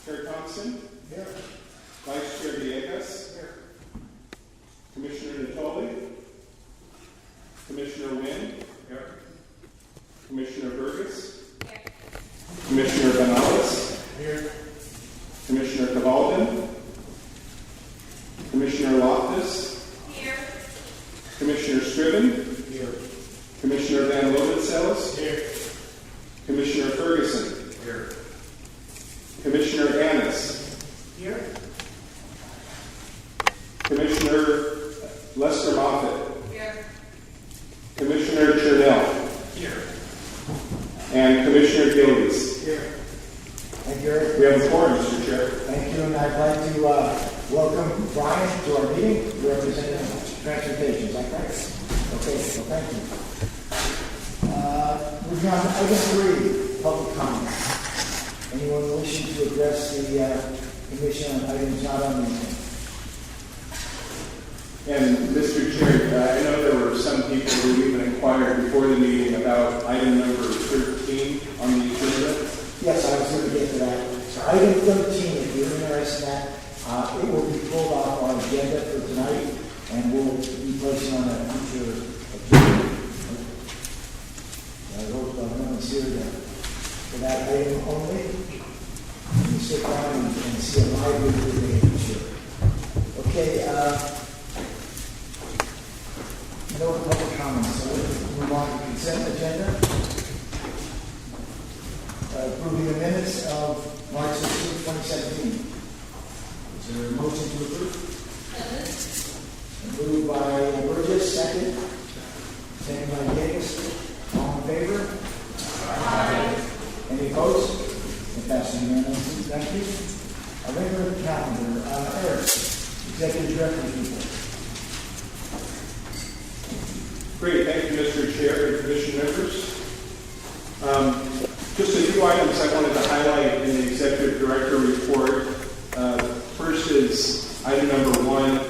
Chair Thompson? Here. Vice Chair Villegas? Here. Commissioner Natoli? Commissioner Wynn? Here. Commissioner Burgess? Here. Commissioner Benales? Here. Commissioner Cavalden? Commissioner Loftus? Here. Commissioner Scriven? Here. Commissioner Van Lovensells? Here. Commissioner Ferguson? Here. Commissioner Annis? Here. Commissioner Lester Moffitt? Here. Commissioner Chernell? Here. And Commissioner Gillies? Here. Thank you, Erik. We have a quorum, Mr. Chair. Thank you, and I'd like to welcome Brian to our meeting, representing transportation. Is that correct? Okay, so thank you. Moving on to item 3, public comments. Anyone wishing to address the commission on items not on the agenda? And Mr. Chair, I know there were some people who even inquired before the meeting about item number 13 on the agenda. Yes, I was going to get to that. So item 13, if you're interested in that, it will be pulled off our agenda for tonight, and we'll be placing on a future agenda. I hope no one's here for that item only. You can sit down and see a live video in the future. Okay, no public comments, so we'll move on to consent agenda. Approving the minutes of March 16, 2017. Is there a motion to approve? Moved by Burgess, second. Second by Davis. All in favor? Aye. Any opposed? It passes unanimously. Thank you. A regular calendar. Erik, Executive Director report. Great, thank you, Mr. Chair and Commission members. Just a few items I wanted to highlight in the Executive Director report. First is item number 1,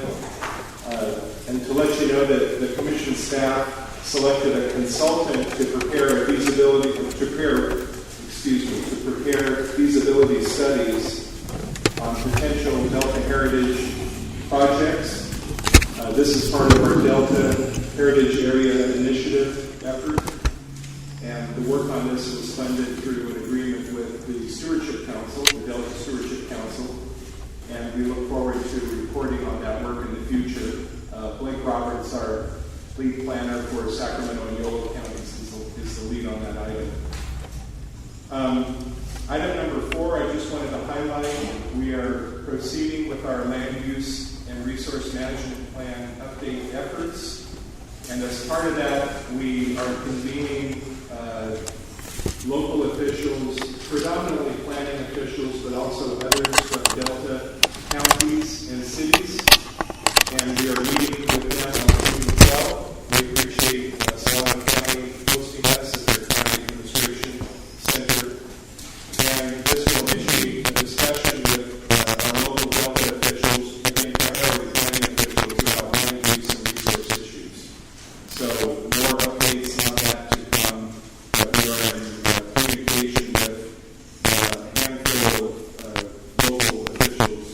and to let you know that the Commission staff selected a consultant to prepare feasibility studies on potential Delta Heritage projects. This is part of our Delta Heritage Area Initiative effort. And the work on this was funded through an agreement with the Stewardship Council, the Delta Stewardship Council, and we look forward to reporting on that work in the future. Blake Roberts, our lead planner for Sacramento and Yolo counties, is the lead on that item. Item number 4, I just wanted to highlight, we are proceeding with our land use and resource management plan update efforts, and as part of that, we are convening local officials, predominantly planning officials, but also others from Delta counties and cities. And we are meeting with them on June 12th. We appreciate Solomon County hosting us as their county administration center. And this will initiate a discussion with our local Delta officials, and primarily planning officials, about land use and resource issues. So more updates on that to come. We are in communication with a handful of local officials.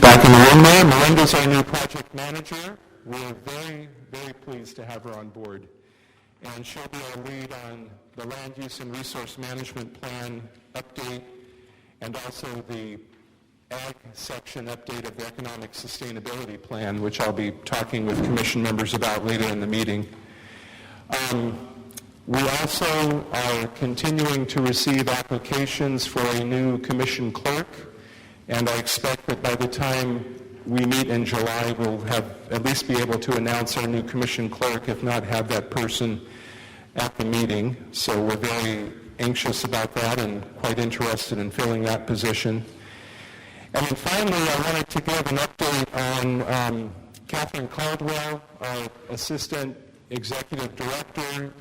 Back in the room there, Melinda's our new project manager. We're very, very pleased to have her on board. And she'll be our lead on the land use and resource management plan update, and also the ag section update of the economic sustainability plan, which I'll be talking with commission members about later in the meeting. We also are continuing to receive applications for a new commission clerk, and I expect that by the time we meet in July, we'll have at least be able to announce our new commission clerk, if not have that person at the meeting. So we're very anxious about that and quite interested in filling that position. And then finally, I wanted to give an update on Catherine Caldwell, our Assistant Executive Director.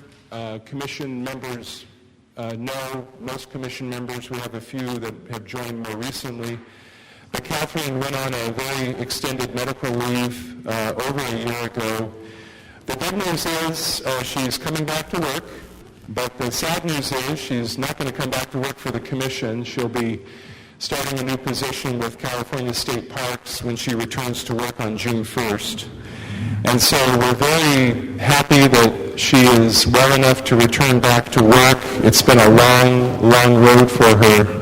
Commission members know, most commission members, we have a few that have joined more recently. But Catherine went on a very extended medical leave over a year ago. The good news is she's coming back to work, But the sad news is she's not going to come back to work for the commission. She'll be starting a new position with California State Parks when she returns to work on June 1st. And so we're very happy that she is well enough to return back to work. It's been a long, long road for her.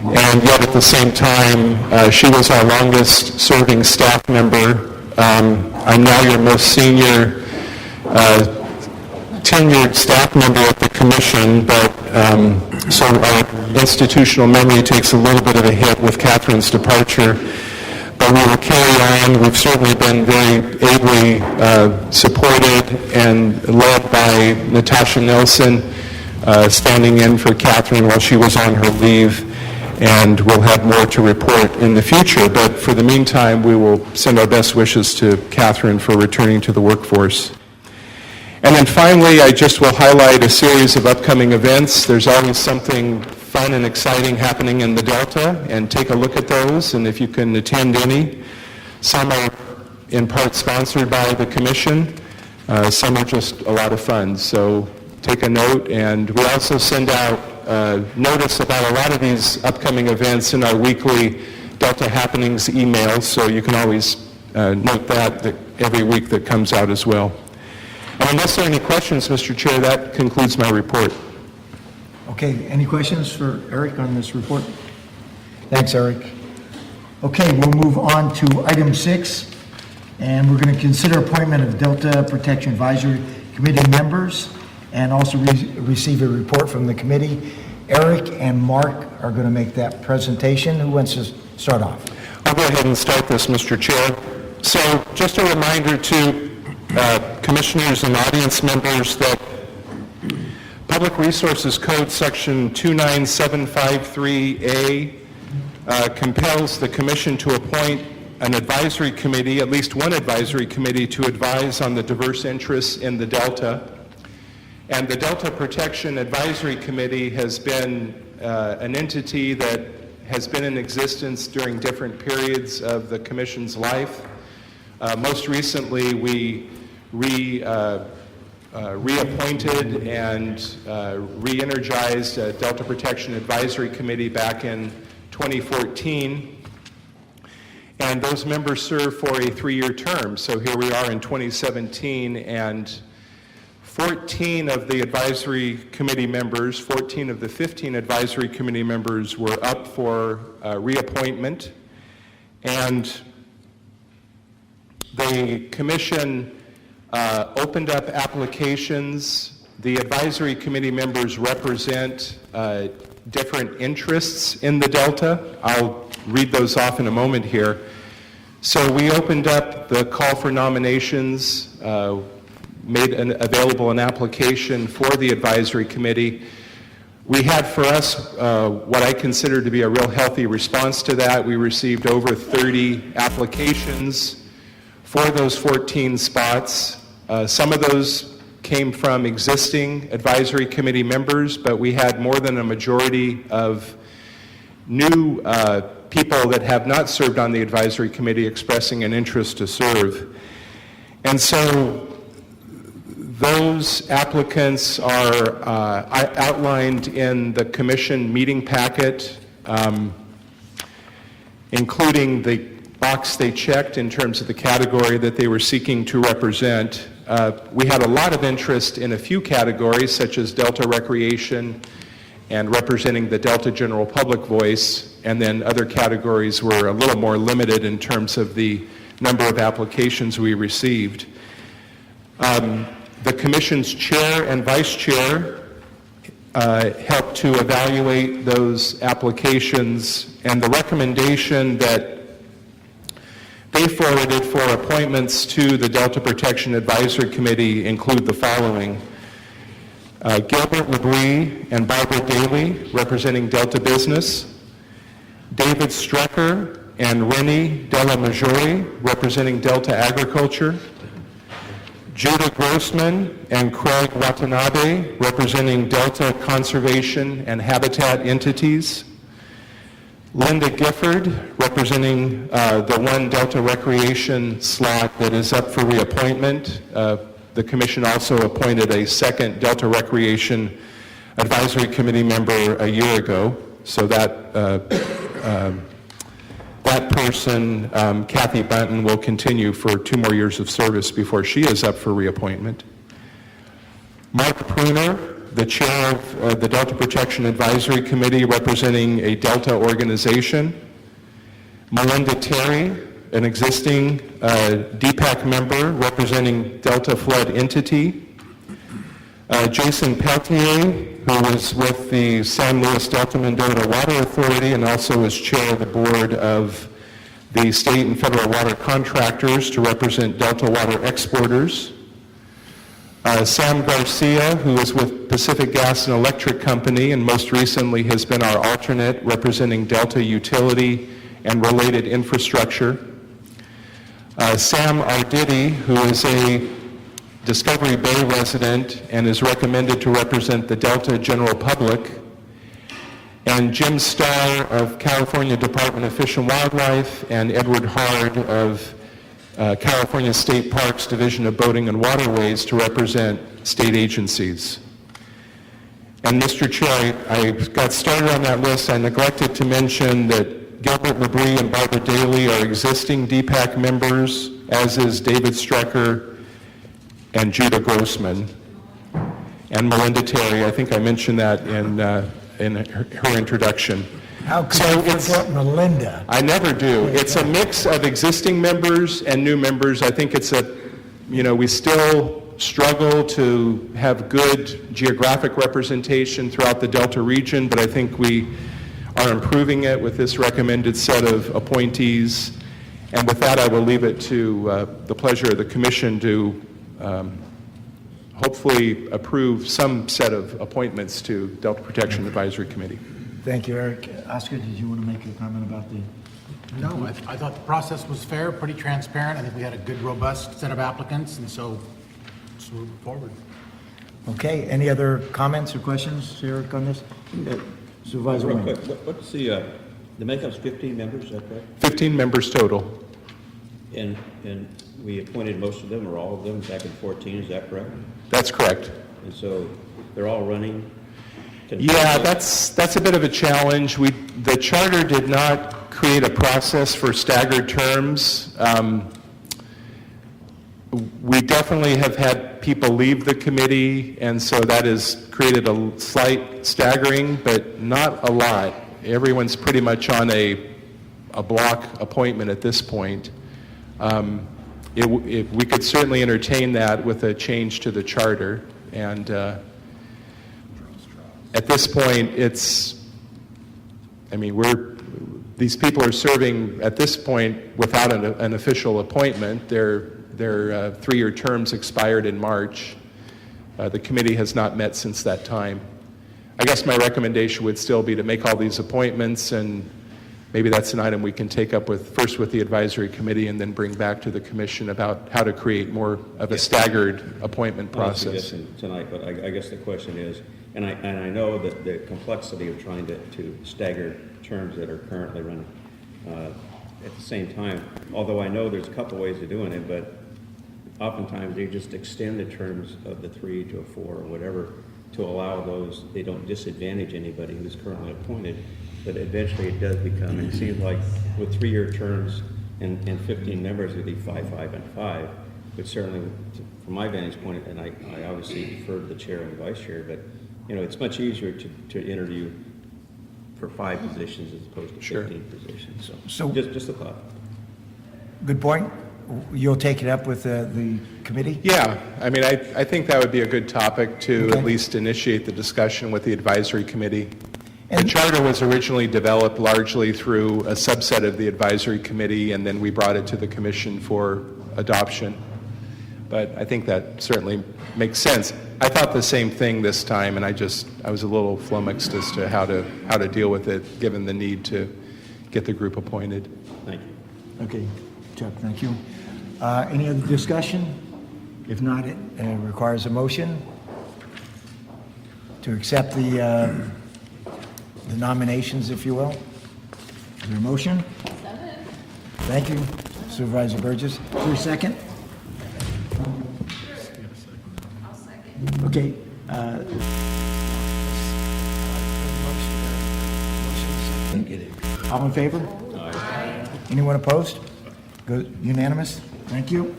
And yet at the same time, she was our longest serving staff member. I'm now your most senior tenured staff member at the commission, but so our institutional memory takes a little bit of a hit with Catherine's departure. But we will carry on. We've certainly been very ably supported and led by Natasha Nelson, standing in for Catherine while she was on her leave, and we'll have more to report in the future. But for the meantime, we will send our best wishes to Catherine for returning to the workforce. And then finally, I just will highlight a series of upcoming events. There's always something fun and exciting happening in the Delta, and take a look at those, and if you can attend any. Some are in part sponsored by the commission. Some are just a lot of fun, so take a note. And we also send out notice about a lot of these upcoming events in our weekly Delta Happenings emails, so you can always note that every week that comes out as well. And unless there are any questions, Mr. Chair, that concludes my report. Okay, any questions for Erik on this report? Thanks, Erik. Okay, we'll move on to item 6, and we're going to consider appointment of Delta Protection Advisory Committee members and also receive a report from the committee. Erik and Mark are going to make that presentation. Who wants to start off? I'll go ahead and start this, Mr. Chair. So just a reminder to commissioners and audience members that Public Resources Code Section 29753A compels the Commission to appoint an advisory committee, at least one advisory committee, to advise on the diverse interests in the Delta. And the Delta Protection Advisory Committee has been an entity that has been in existence during different periods of the Commission's life. Most recently, we reappointed and re-energized a Delta Protection Advisory Committee back in 2014. And those members serve for a 3-year term. So here we are in 2017, and 14 of the advisory committee members, 14 of the 15 advisory committee members were up for reappointment. And the commission opened up applications. The advisory committee members represent different interests in the Delta. I'll read those off in a moment here. So we opened up the call for nominations, made available an application for the advisory committee. We had for us what I consider to be a real healthy response to that. We received over 30 applications for those 14 spots. Some of those came from existing advisory committee members, but we had more than a majority of new people that have not served on the advisory committee expressing an interest to serve. And so those applicants are outlined in the commission meeting packet, including the box they checked in terms of the category that they were seeking to represent. We had a lot of interest in a few categories, such as Delta Recreation and representing the Delta General Public Voice, and then other categories were a little more limited in terms of the number of applications we received. The Commission's chair and vice chair helped to evaluate those applications, and the recommendation that they forwarded for appointments to the Delta Protection Advisory Committee include the following. Gilbert Levee and Barbara Daly, representing Delta Business. David Strecker and Rennie Della Maggiore, representing Delta Agriculture. Judah Grossman and Craig Watanabe, representing Delta Conservation and Habitat entities. Linda Gifford, representing the one Delta Recreation slot that is up for reappointment. the commission also appointed a second Delta Recreation Advisory Committee member a year ago. So that person, Kathy Bunton, will continue for 2 more years of service before she is up for reappointment. Mark Pruner, the chair of the Delta Protection Advisory Committee representing a Delta organization. Melinda Terry, an existing DPAC member representing Delta Flood Entity. Jason Peltier, who is with the San Luis Delta Mendota Water Authority and also is chair of the board of the state and federal water contractors to represent Delta Water Exporters. Sam Garcia, who is with Pacific Gas and Electric Company and most recently has been our alternate representing Delta Utility and related infrastructure. Sam Arditi, who is a Discovery Bay resident and is recommended to represent the Delta general public. And Jim Starr of California Department of Fish and Wildlife and Edward Hard of California State Parks Division of Boating and Waterways to represent state agencies. And Mr. Chair, I got started on that list. I neglected to mention that Gilbert Labrie and Barbara Daly are existing DPAC members, as is David Strecker and Judah Grossman. And Melinda Terry, I think I mentioned that in her introduction. How could you forget Melinda? I never do. It's a mix of existing members and new members. I think it's we still struggle to have good geographic representation throughout the Delta region, but I think we are improving it with this recommended set of appointees. And with that, I will leave it to the pleasure of the commission to hopefully approve some set of appointments to Delta Protection Advisory Committee. Thank you, Eric. Oscar, did you want to make a comment about the... No, I thought the process was fair, pretty transparent. I think we had a good, robust set of applicants, and so let's move forward. Okay, any other comments or questions, Eric, on this? Supervisor Real Wayne. quick, what's the makeup's 15 members, is that correct? 15 members total. And we appointed most of them or all of them back in 14, is that correct? That's correct. And so they're all running? Yeah, that's a bit of a challenge. The charter did not create a process for staggered terms. We definitely have had people leave the committee, and so that has created a slight staggering, but not a lot. Everyone's pretty much on a block appointment at this point. We could certainly entertain that with a change to the charter, and at this point, these people are serving at this point without an official appointment. Their 3-year terms expired in March. The committee has not met since that time. I guess my recommendation would still be to make all these appointments, and maybe that's an item we can take up first with the advisory committee and then bring back to the commission about how to create more of a staggered appointment process. I'm not suggesting tonight, but I guess the question is, and I know that the complexity of trying to stagger terms that are currently running. At the same time, although I know there's a couple ways of doing it, but oftentimes they just extend the terms of the 3 to a 4 or whatever to allow those, they don't disadvantage anybody who's currently appointed, but eventually it does become, and it seems like with 3-year terms and 15 members, it'd be 5, 5, and 5, but certainly from my vantage point, and I obviously defer to the chair and the vice chair, but it's much easier to interview for 5 positions as opposed to 15 positions. So just a thought. Good point. You'll take it up with the committee? Yeah, I think that would be a good topic to at least initiate the discussion with the advisory committee. The charter was originally developed largely through a subset of the advisory committee, and then we brought it to the commission for adoption. But I think that certainly makes sense. I thought the same thing this time, and I was a little flummoxed as to how to deal with it, given the need to get the group appointed. Thank you. Okay, Chuck, thank you. Any other discussion? If not, it requires a motion to accept the nominations, if you will. Is there a motion? Thank you, Supervisor Burgess. Is there a second? Okay. All in favor? Aye. Anyone opposed? Good, unanimous? Thank you.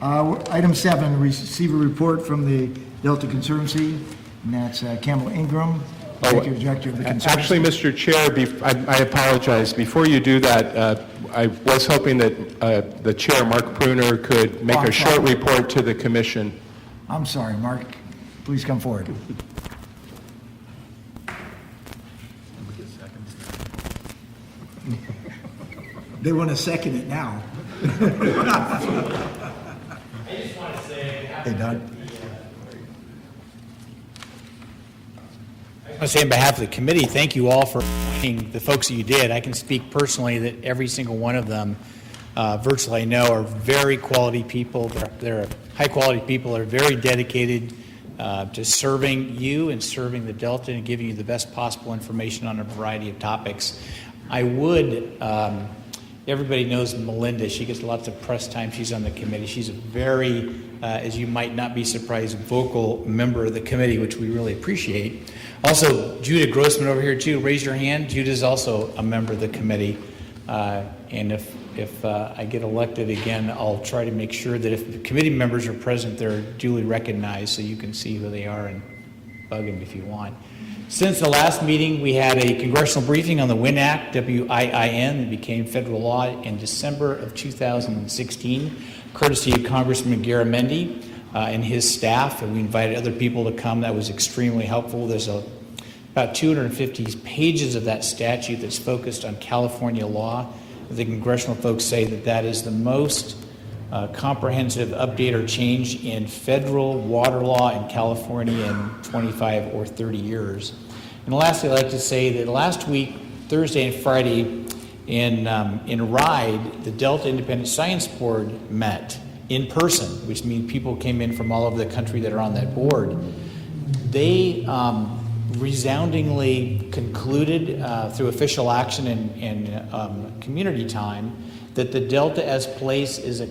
Item 7, receive a report from the Delta Conservancy, and that's Campbell Ingram, Executive Director of the Conservancy. Actually, Mr. Chair, I apologize. Before you do that, I was hoping that the Chair, Mark Pruner, could make a short report to the Commission. I'm sorry, Mark. Please come forward. They want to second it now. I just want to say, Hey, Doug. I want to say on behalf of the committee, thank you all for appointing the folks that you did. I can speak personally that every single one of them, virtually I know, are very quality people. They're high quality people. They're very dedicated to serving you and serving the Delta and giving you the best possible information on a variety of topics. I would, everybody knows Melinda. She gets lots of press time. She's on the committee. She's a very, as you might not be surprised, vocal member of the committee, which we really appreciate. Also, Judah Grossman over here too. Raise your hand. Judah is also a member of the committee. And if I get elected again, I'll try to make sure that if the committee members are present, they're duly recognized so you can see who they are and bug them if you want. Since the last meeting, we had a congressional briefing on the WIN Act, WIIN, that became federal law in December of 2016, courtesy of Congressman Garamendi and his staff, and we invited other people to come. That was extremely helpful. There's about 250 pages of that statute that's focused on California law. The congressional folks say that that is the most comprehensive update or change in federal water law in California in 25 or 30 years. And lastly, I'd like to say that last week, Thursday and Friday, in RIDE, the Delta Independent Science Board met in person, which means people came in from all over the country that are on that board. They resoundingly concluded through official action and community time that the Delta as place is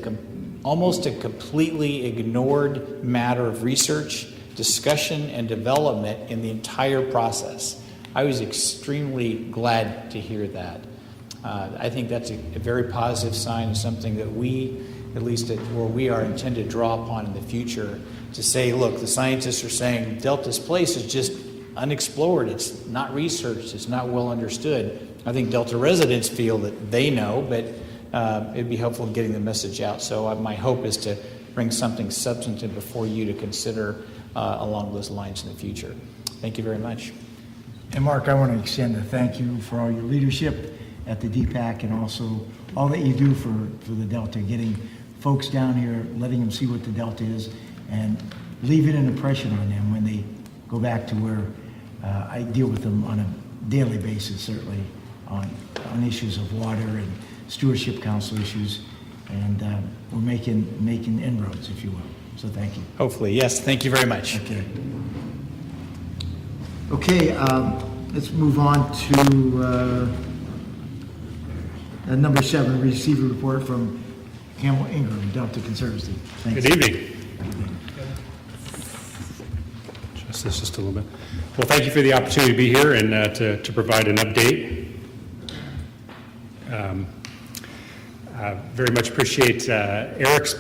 almost a completely ignored matter of research, discussion, and development in the entire process. I was extremely glad to hear that. I think that's a very positive sign, something that we, at least at where we are, intend to draw upon in the future to say, look, the scientists are saying Delta's place is just unexplored, it's not researched, it's not well understood. I think Delta residents feel that they know, but it'd be helpful in getting the message out. So my hope is to bring something substantive before you to consider along those lines in the future. Thank you very much. And Mark, I want to extend a thank you for all your leadership at the DPAC and also all that you do for the Delta, getting folks down here, letting them see what the Delta is, and leaving an impression on them when they go back to where I deal with them on a daily basis, certainly on issues of water and stewardship council issues, and we're making inroads, if you will. So thank you. Hopefully, yes. Thank you very much. Okay, let's move on to number 7, receive a report from Campbell Ingram, Delta Conservancy. Thanks. Good evening. Adjust this just a little bit. Well, thank you for the opportunity to be here and to provide an update. Very much appreciate Erik's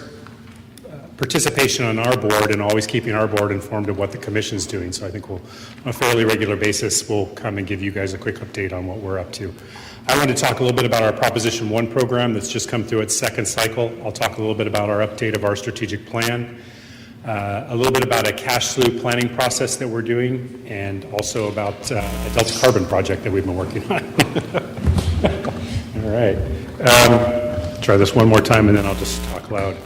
participation on our board and always keeping our board informed of what the commission's doing. So I think we'll, on a fairly regular basis, we'll come and give you guys a quick update on what we're up to. I want to talk a little bit about our Proposition 1 program that's just come through its second cycle. I'll talk a little bit about our update of our strategic plan, a little bit about a cash slew planning process that we're doing, and also about a Delta Carbon project that we've been working on. All right. Try this one more time and then I'll just talk loud.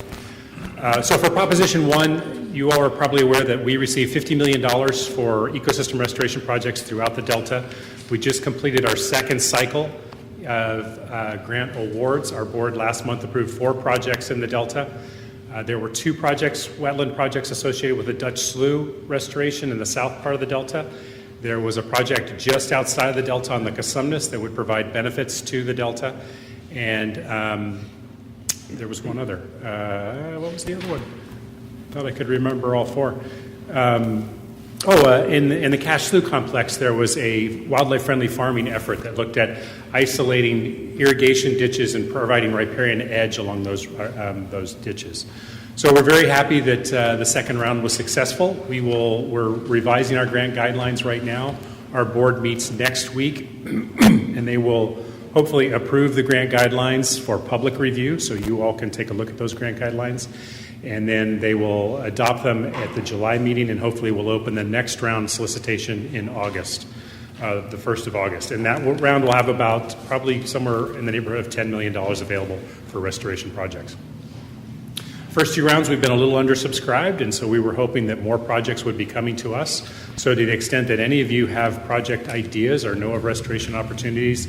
So for Proposition 1, you all are probably aware that we received $50 million for ecosystem restoration projects throughout the Delta. We just completed our second cycle of grant awards. Our board last month approved 4 projects in the Delta. There were 2 projects, wetland projects associated with the Dutch Slough restoration in the south part of the Delta. There was a project just outside of the Delta on the Cosumnes that would provide benefits to the Delta. And there was one other. What was the other one? Thought I could remember all 4. In the Cache Slough complex, there was a wildlife-friendly farming effort that looked at isolating irrigation ditches and providing riparian edge along those ditches. So we're very happy that the second round was successful. We're revising our grant guidelines right now. Our board meets next week, and they will hopefully approve the grant guidelines for public review, so you all can take a look at those grant guidelines. And then they will adopt them at the July meeting, and hopefully we'll open the next round solicitation in August, the 1st of August. And that round will have about probably somewhere in the neighborhood of $10 million available for restoration projects. First 2 rounds, we've been a little undersubscribed, and so we were hoping that more projects would be coming to us. So to the extent that any of you have project ideas or know of restoration opportunities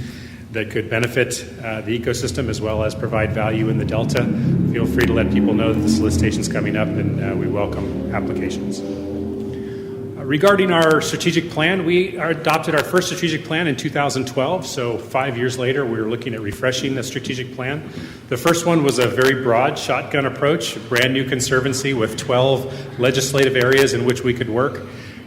that could benefit the ecosystem as well as provide value in the Delta, feel free to let people know that the solicitation is coming up, and we welcome applications. Regarding our strategic plan, we adopted our first strategic plan in 2012, so 5 years later we were looking at refreshing the strategic plan. The first one was a very broad shotgun approach, brand new conservancy with 12 legislative areas in which we could work.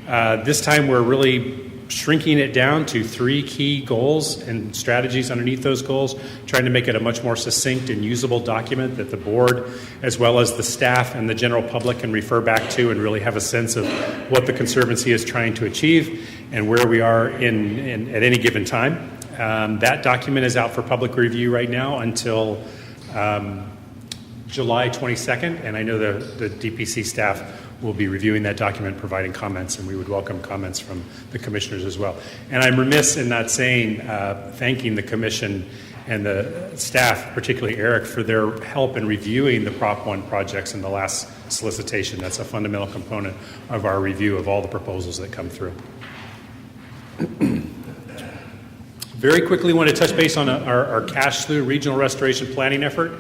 This time we're really shrinking it down to 3 key goals and strategies underneath those goals, trying to make it a much more succinct and usable document that the board, as well as the staff and the general public, can refer back to and really have a sense of what the Conservancy is trying to achieve and where we are at any given time. That document is out for public review right now until July 22nd, and I know the DPC staff will be reviewing that document, providing comments, and we would welcome comments from the commissioners as well. And I'm remiss in not thanking the commission and the staff, particularly Erik, for their help in reviewing the Prop 1 projects in the last solicitation. That's a fundamental component of our review of all the proposals that come through. Very quickly, want to touch base on our Cache Slough regional restoration planning effort.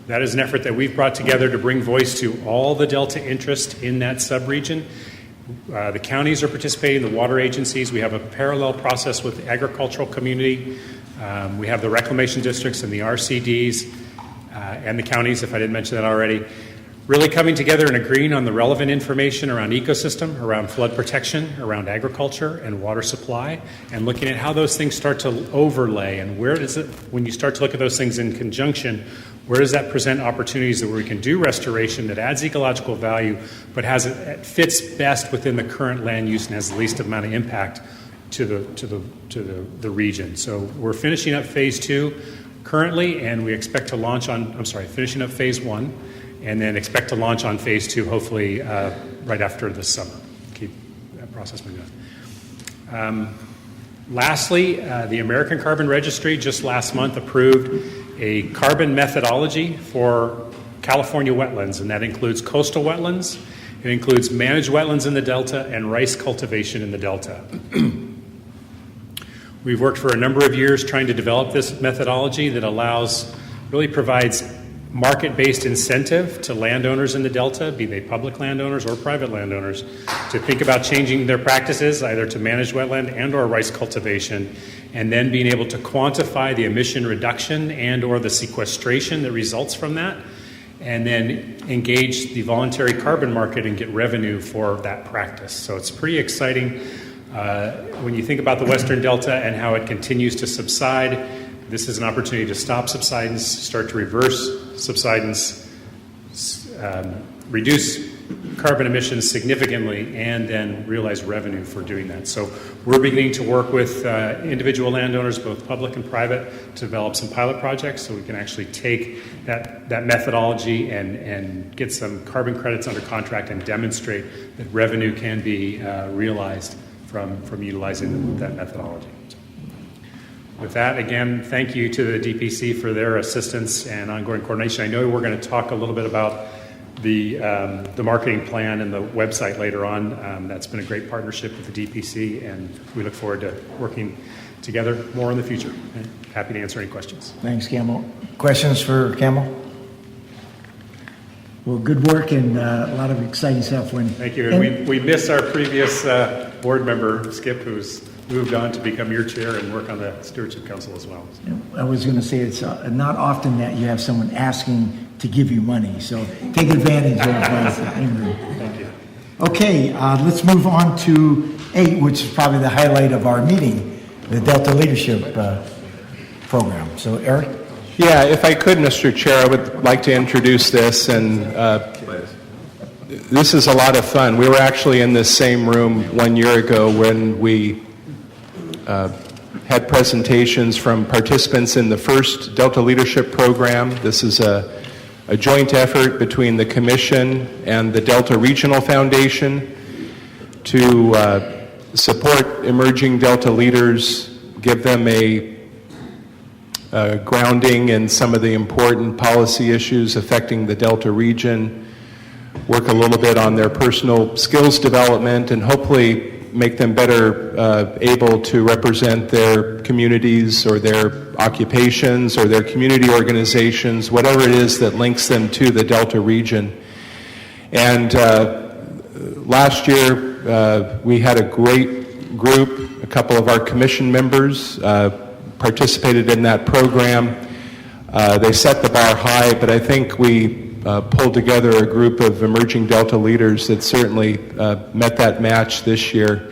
That is an effort that we've brought together to bring voice to all the Delta interest in that subregion. The counties are participating, the water agencies. We have a parallel process with the agricultural community. We have the reclamation districts and the RCDs and the counties, if I didn't mention that already, really coming together and agreeing on the relevant information around ecosystem, around flood protection, around agriculture and water supply, and looking at how those things start to overlay and where does it, when you start to look at those things in conjunction, where does that present opportunities that we can do restoration that adds ecological value, but it fits best within the current land use and has the least amount of impact to the region. So we're finishing up phase 2 currently, and we expect to launch finishing up phase 1, and then expect to launch on phase 2 hopefully right after the summer. Keep that process moving. Lastly, the American Carbon Registry just last month approved a carbon methodology for California wetlands, and that includes coastal wetlands, it includes managed wetlands in the Delta, and rice cultivation in the Delta. We've worked for a number of years trying to develop this methodology that really provides market-based incentive to landowners in the Delta, be they public landowners or private landowners, to think about changing their practices either to managed wetland and or rice cultivation, and then being able to quantify the emission reduction and or the sequestration that results from that, and then engage the voluntary carbon market and get revenue for that practice. So it's pretty exciting when you think about the Western Delta and how it continues to subside. This is an opportunity to stop subsidence, start to reverse subsidence, reduce carbon emissions significantly, and then realize revenue for doing that. So we're beginning to work with individual landowners, both public and private, to develop some pilot projects so we can actually take that methodology and get some carbon credits under contract and demonstrate that revenue can be realized from utilizing that methodology. With that, again, thank you to the DPC for their assistance and ongoing coordination. I know we're going to talk a little bit about the marketing plan and the website later on. That's been a great partnership with the DPC, and we look forward to working together more in the future. And happy to answer any questions. Thanks, Campbell. Questions for Campbell? Well, good work and a lot of exciting stuff. Thank you. And we miss our previous board member, Skip, who's moved on to become your chair and work on the Stewardship Council as well. I was going to say it's not often that you have someone asking to give you money, so take advantage of Ingrid. Thank you. Okay, let's move on to 8, which is probably the highlight of our meeting, the Delta Leadership Program. So, Erik? Yeah, if I could, Mr. Chair, I would like to introduce this, and this is a lot of fun. We were actually in this same room 1 year ago when we had presentations from participants in the first Delta Leadership Program. This is a joint effort between the Commission and the Delta Regional Foundation to support emerging Delta leaders, give them a grounding in some of the important policy issues affecting the Delta region, work a little bit on their personal skills development, and hopefully make them better able to represent their communities or their occupations or their community organizations, whatever it is that links them to the Delta region. And last year we had a great group. A couple of our commission members participated in that program. They set the bar high, but I think we pulled together a group of emerging Delta leaders that certainly met that match this year.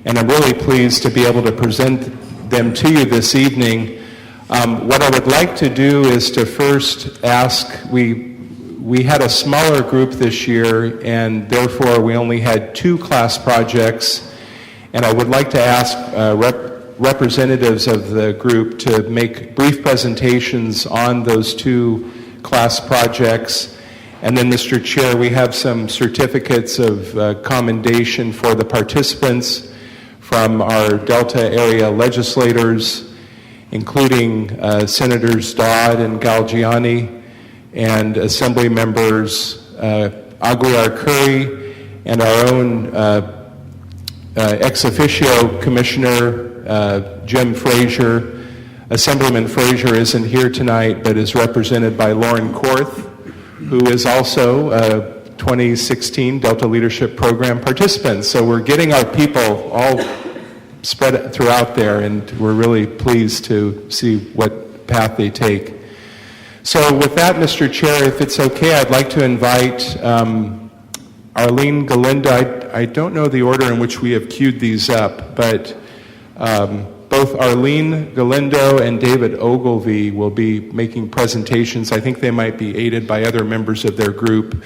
And I'm really pleased to be able to present them to you this evening. What I would like to do is to first ask, we had a smaller group this year, and therefore we only had 2 class projects, and I would like to ask representatives of the group to make brief presentations on those 2 class projects. And then, Mr. Chair, we have some certificates of commendation for the participants from our Delta area legislators, including Senators Dodd and Galgiani, and Assembly members Aguilar Curry, and our own ex officio Commissioner Jim Frazier. Assemblyman Frazier isn't here tonight, but is represented by Lauren Korth, who is also a 2016 Delta Leadership Program participant. So we're getting our people all spread throughout there, and we're really pleased to see what path they take. So with that, Mr. Chair, if it's okay, I'd like to invite Arlene Galindo. I don't know the order in which we have queued these up, but both Arlene Galindo and David Ogilvie will be making presentations. I think they might be aided by other members of their group.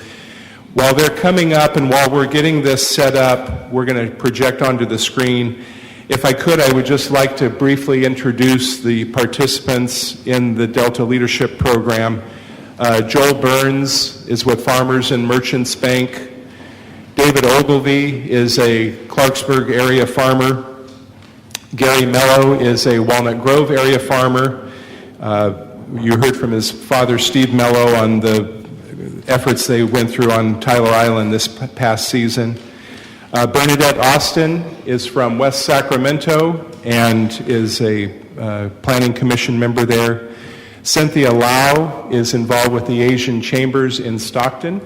While they're coming up and while we're getting this set up, we're going to project onto the screen. If I could, I would just like to briefly introduce the participants in the Delta Leadership Program. Joel Burns is with Farmers and Merchants Bank. David Ogilvie is a Clarksburg area farmer. Gary Mello is a Walnut Grove area farmer. You heard from his father, Steve Mello, on the efforts they went through on Tyler Island this past season. Bernadette Austin is from West Sacramento and is a Planning Commission member there. Cynthia Lau is involved with the Asian Chambers in Stockton.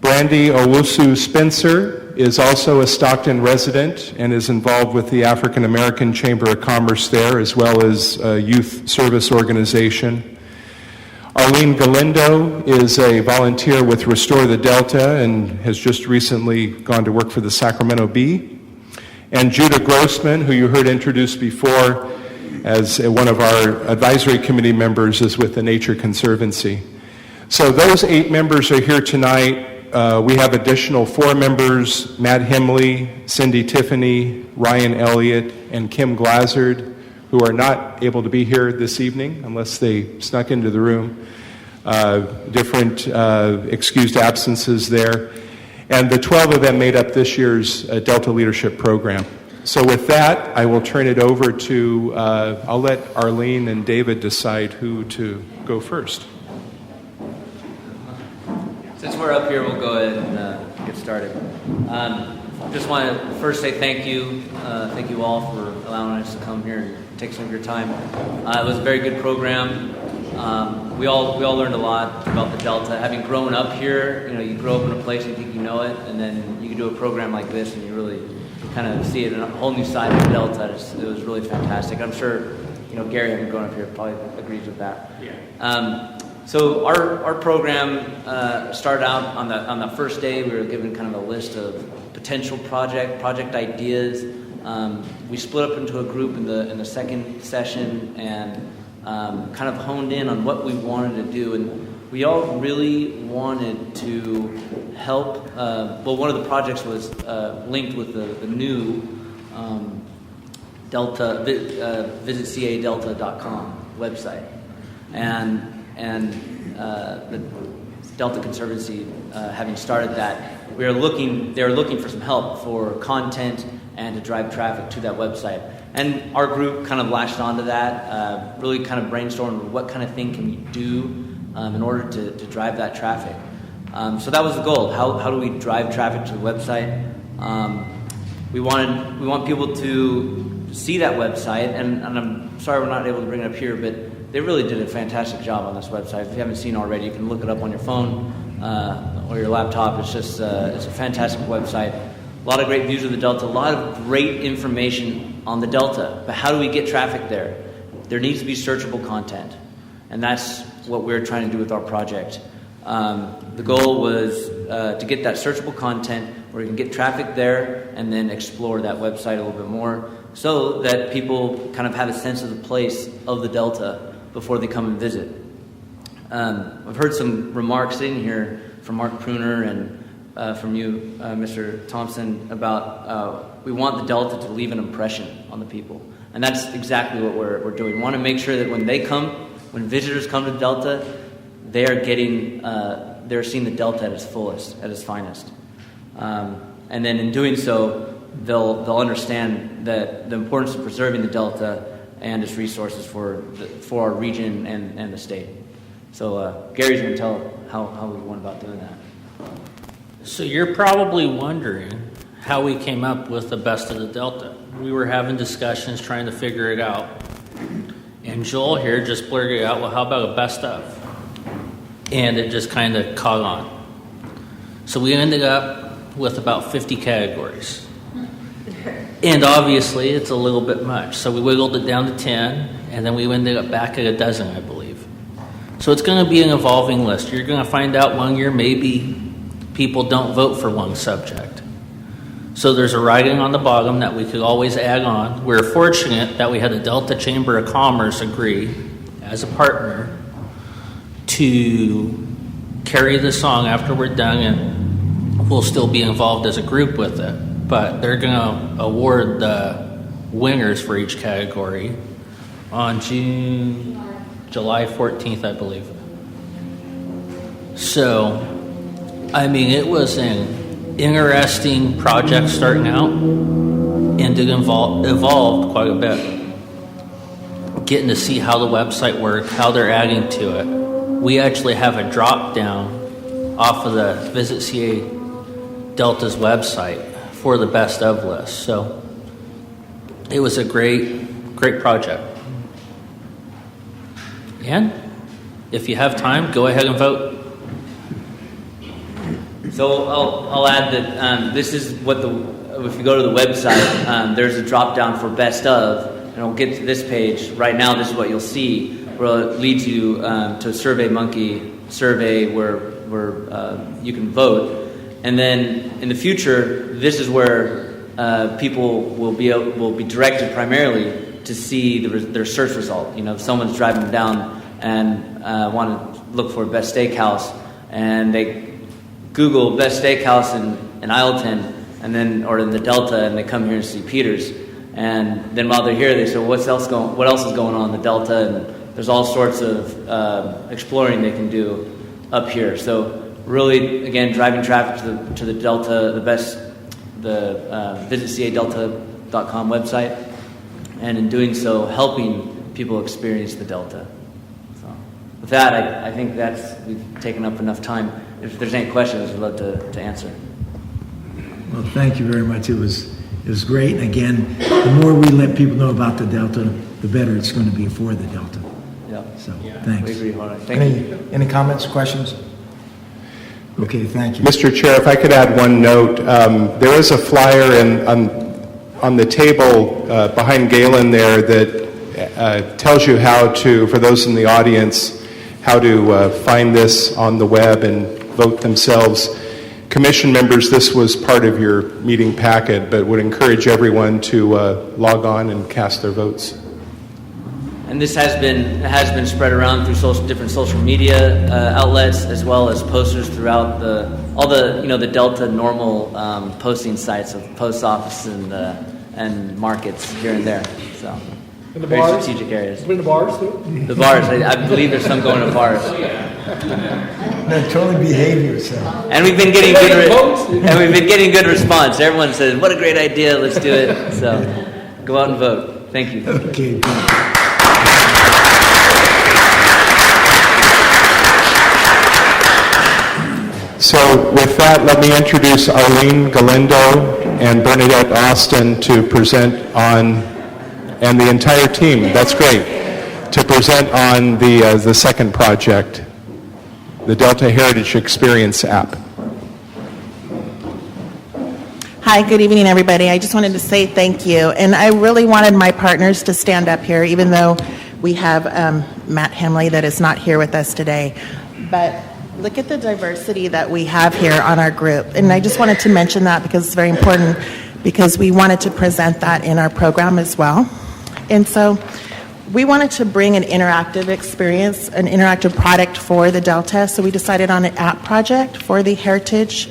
Brandy Owusu Spencer is also a Stockton resident and is involved with the African American Chamber of Commerce there, as well as a youth service organization. Arlene Galindo is a volunteer with Restore the Delta and has just recently gone to work for the Sacramento Bee. And Judah Grossman, who you heard introduced before as one of our advisory committee members, is with the Nature Conservancy. So those 8 members are here tonight. We have additional 4 members, Matt Himley, Cindy Tiffany, Ryan Elliott, and Kim Glazard, who are not able to be here this evening unless they snuck into the room. Different excused absences there. And the 12 of them made up this year's Delta Leadership Program. So with that, I will turn it over to, I'll let Arlene and David decide who to go first. Since we're up here, we'll go ahead and get started. Just want to first say thank you all for allowing us to come here and take some of your time. It was a very good program. We all learned a lot about the Delta. Having grown up here, you grow up in a place and you think you know it, and then you can do a program like this and you really kind of see it in a whole new side of the Delta. It was really fantastic. I'm sure Gary, having grown up here, probably agrees with that. Yeah. So our program started out on the first day. We were given kind of a list of potential project ideas. We split up into a group in the second session and kind of honed in on what we wanted to do. And we all really wanted to help. One of the projects was linked with the new Delta visitcadelta.com website, and the Delta Conservancy having started that, they were looking for some help for content and to drive traffic to that website. And our group kind of latched onto that, really kind of brainstormed what kind of thing can we do in order to drive that traffic. So that was the goal. How do we drive traffic to the website? We want people to see that website, and I'm sorry we're not able to bring it up here, but they really did a fantastic job on this website. If you haven't seen it already, you can look it up on your phone or your laptop. It's just it's a fantastic website. A lot of great views of the Delta, a lot of great information on the Delta. But how do we get traffic there? There needs to be searchable content, and that's what we're trying to do with our project. The goal was to get that searchable content where you can get traffic there and then explore that website a little bit more so that people kind of have a sense of the place of the Delta before they come and visit. I've heard some remarks in here from Mark Pruner and from you, Mr. Thompson, about we want the Delta to leave an impression on the people. And that's exactly what we're doing. We want to make sure that when visitors come to the Delta, they're seeing the Delta at its fullest, at its finest. And then in doing so, they'll understand that the importance of preserving the Delta and its resources for our region and the state. So Gary's going to tell how we went about doing that. So you're probably wondering how we came up with the best of the Delta. We were having discussions trying to figure it out. And Joel here just blurted out, well, how about a best of? And it just kind of caught on. So we ended up with about 50 categories. And obviously, it's a little bit much. So we wiggled it down to 10, and then we ended up back at a dozen, I believe. So it's going to be an evolving list. You're going to find out one year maybe people don't vote for one subject. So there's a writing on the bottom that we could always add on. We're fortunate that we had the Delta Chamber of Commerce agree as a partner to carry the song after we're done, and we'll still be involved as a group with it. But they're going to award the winners for each category on July 14th, I believe. So, I mean, it was an interesting project starting out, and it evolved quite a bit. Getting to see how the website worked, how they're adding to it. We actually have a drop down off of the Visit CA Delta's website for the best of list. So it was a great project. And if you have time, go ahead and vote. So I'll add that this is what if you go to the website, there's a drop down for best of, and we'll get to this page. Right now, this is what you'll see, where it leads you to a SurveyMonkey survey where you can vote. And then in the future, this is where people will be directed primarily to see their search result. You know, if someone's driving down and want to look for best steakhouse, and they Google best steakhouse in Isleton, and then or in the Delta, and they come here and see Peter's, and then while they're here, they say, what else is going on in the Delta? And there's all sorts of exploring they can do up here. So really, again, driving traffic to the Delta, the visitcadelta.com website, and in doing so, helping people experience the Delta. So with that, I think we've taken up enough time. If there's any questions, I'd love to answer. Well, thank you very much. It was great. And again, the more we let people know about the Delta, the better it's going to be for the Delta. Yeah. So, thanks. We agree. All right. Thank you. Any comments, questions? Okay, thank you. Mr. Chair, if I could add one note, there is a flyer on the table behind Galen there that tells you how to, for those in the audience, how to find this on the web and vote themselves. Commission members, this was part of your meeting packet, but would encourage everyone to log on and cast their votes. And this has been spread around through different social media outlets, as well as posters throughout all the Delta normal posting sites of post office and markets here and there. So In the very bars? strategic areas. In the bars too? The bars, I believe there's some going to bars. No, totally behave yourself. And we've been getting good response. Everyone says, "What a great idea! Let's do it." So go out and vote. Thank you. Okay. So with that, let me introduce Arlene Galindo and Bernadette Austin to present on, and the entire team, that's great, to present on the second project, the Delta Heritage Experience app. Hi, good evening, everybody. I just wanted to say thank you. And I really wanted my partners to stand up here, even though we have Matt Hemley that is not here with us today. But look at the diversity that we have here on our group. And I just wanted to mention that because it's very important, because we wanted to present that in our program as well. And so we wanted to bring an interactive experience, an interactive product for the Delta. So we decided on an app project for the Heritage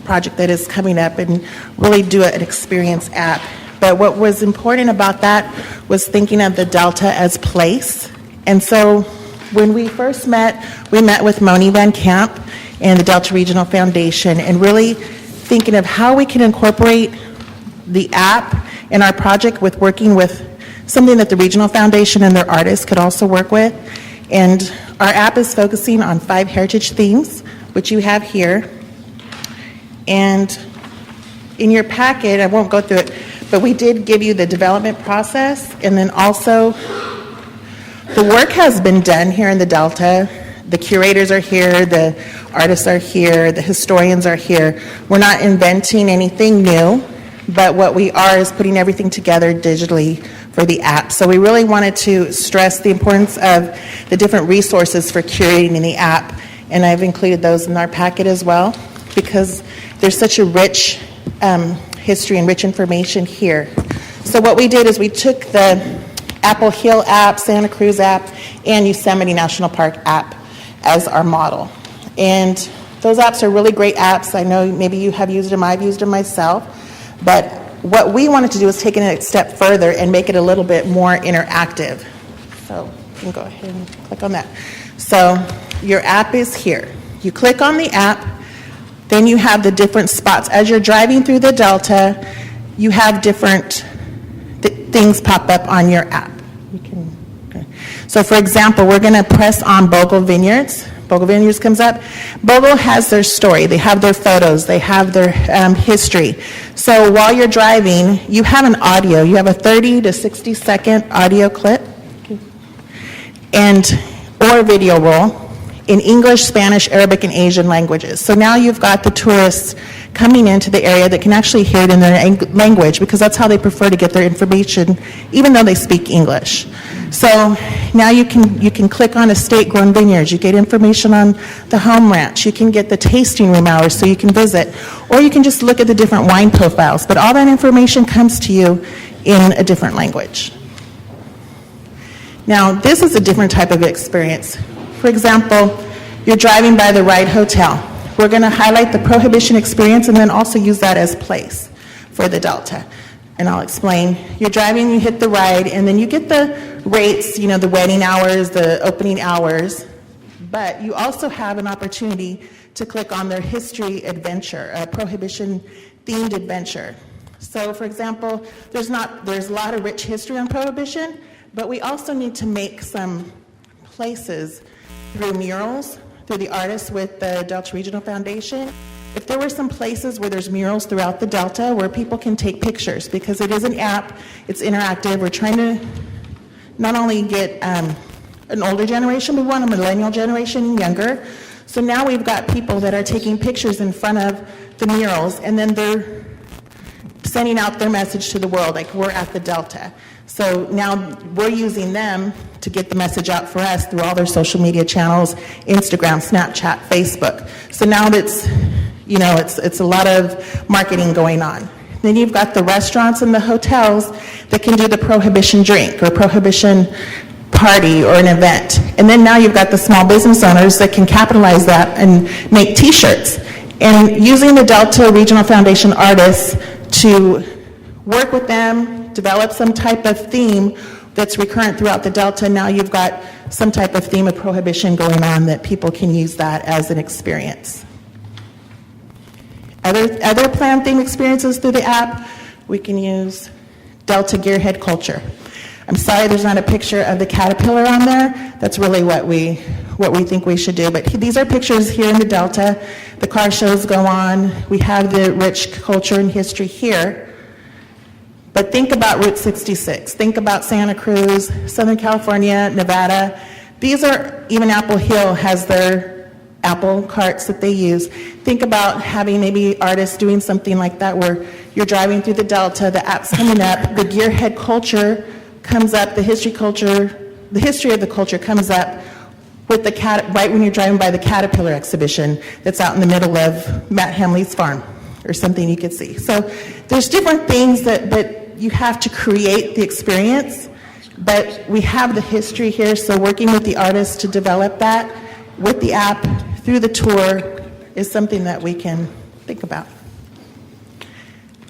project that is coming up, and really do an experience app. But what was important about that was thinking of the Delta as place. And so when we first met, we met with Moni Van Camp and the Delta Regional Foundation, and really thinking of how we can incorporate the app in our project with working with something that the Regional Foundation and their artists could also work with. And our app is focusing on 5 heritage themes, which you have here. And in your packet, I won't go through it, but we did give you the development process, and then also the work has been done here in the Delta. The curators are here, the artists are here, the historians are here. We're not inventing anything new, but what we are is putting everything together digitally for the app. So we really wanted to stress the importance of the different resources for curating the app, and I've included those in our packet as well, because there's such a rich history and rich information here. So what we did is we took the Apple Hill app, Santa Cruz app, and Yosemite National Park app as our model. And those apps are really great apps. I know maybe you have used them, I've used them myself. But what we wanted to do is take it a step further and make it a little bit more interactive. So you can go ahead and click on that. So your app is here. You click on the app, then you have the different spots. As you're driving through the Delta, you have different things pop up on your app. Okay. So for example, we're going to press on Bogle Vineyards. Bogle Vineyards comes up. Bogle has their story. They have their photos. They have their history. So while you're driving, you have an audio. You have a 30 to 60 second audio clip or a video roll in English, Spanish, Arabic, and Asian languages. So now you've got the tourists coming into the area that can actually hear it in their language, because that's how they prefer to get their information, even though they speak English. So now you can click on estate-grown vineyards. You get information on the home ranch. You can get the tasting room hours so you can visit. Or you can just look at the different wine profiles. But all that information comes to you in a different language. Now, this is a different type of experience. For example, you're driving by the Ride Hotel. We're going to highlight the Prohibition experience and then also use that as place for the Delta. And I'll explain. You're driving, you hit the ride, and then you get the rates, the wedding hours, the opening hours. But you also have an opportunity to click on their history adventure, a Prohibition-themed adventure. So, for example, there's a lot of rich history on Prohibition, but we also need to make some places through murals, through the artists with the Delta Regional Foundation. If there were some places where there's murals throughout the Delta where people can take pictures, because it is an app, it's interactive. We're trying to not only get an older generation, we want a millennial generation and younger. So now we've got people that are taking pictures in front of the murals, and then they're sending out their message to the world, like we're at the Delta. So now we're using them to get the message out for us through all their social media channels, Instagram, Snapchat, Facebook. So now it's a lot of marketing going on. Then you've got the restaurants and the hotels that can do the prohibition drink or prohibition party or an event. And then now you've got the small business owners that can capitalize that and make t-shirts. And using the Delta Regional Foundation artists to work with them, develop some type of theme that's recurrent throughout the Delta. Now you've got some type of theme of prohibition going on that people can use that as an experience. Other planned theme experiences through the app, we can use Delta Gearhead Culture. I'm sorry there's not a picture of the caterpillar on there. That's really what we think we should do. But these are pictures here in the Delta. The car shows go on. We have the rich culture and history here. But think about Route 66. Think about Santa Cruz, Southern California, Nevada. These are, even Apple Hill has their Apple carts that they use. Think about having maybe artists doing something like that where you're driving through the Delta, the app's coming up, the gearhead culture comes up, the history of the culture comes up with the right when you're driving by the Caterpillar exhibition that's out in the middle of Matt Hamley's farm or something you could see. So there's different things that you have to create the experience, but we have the history here, so working with the artists to develop that with the app through the tour is something that we can think about.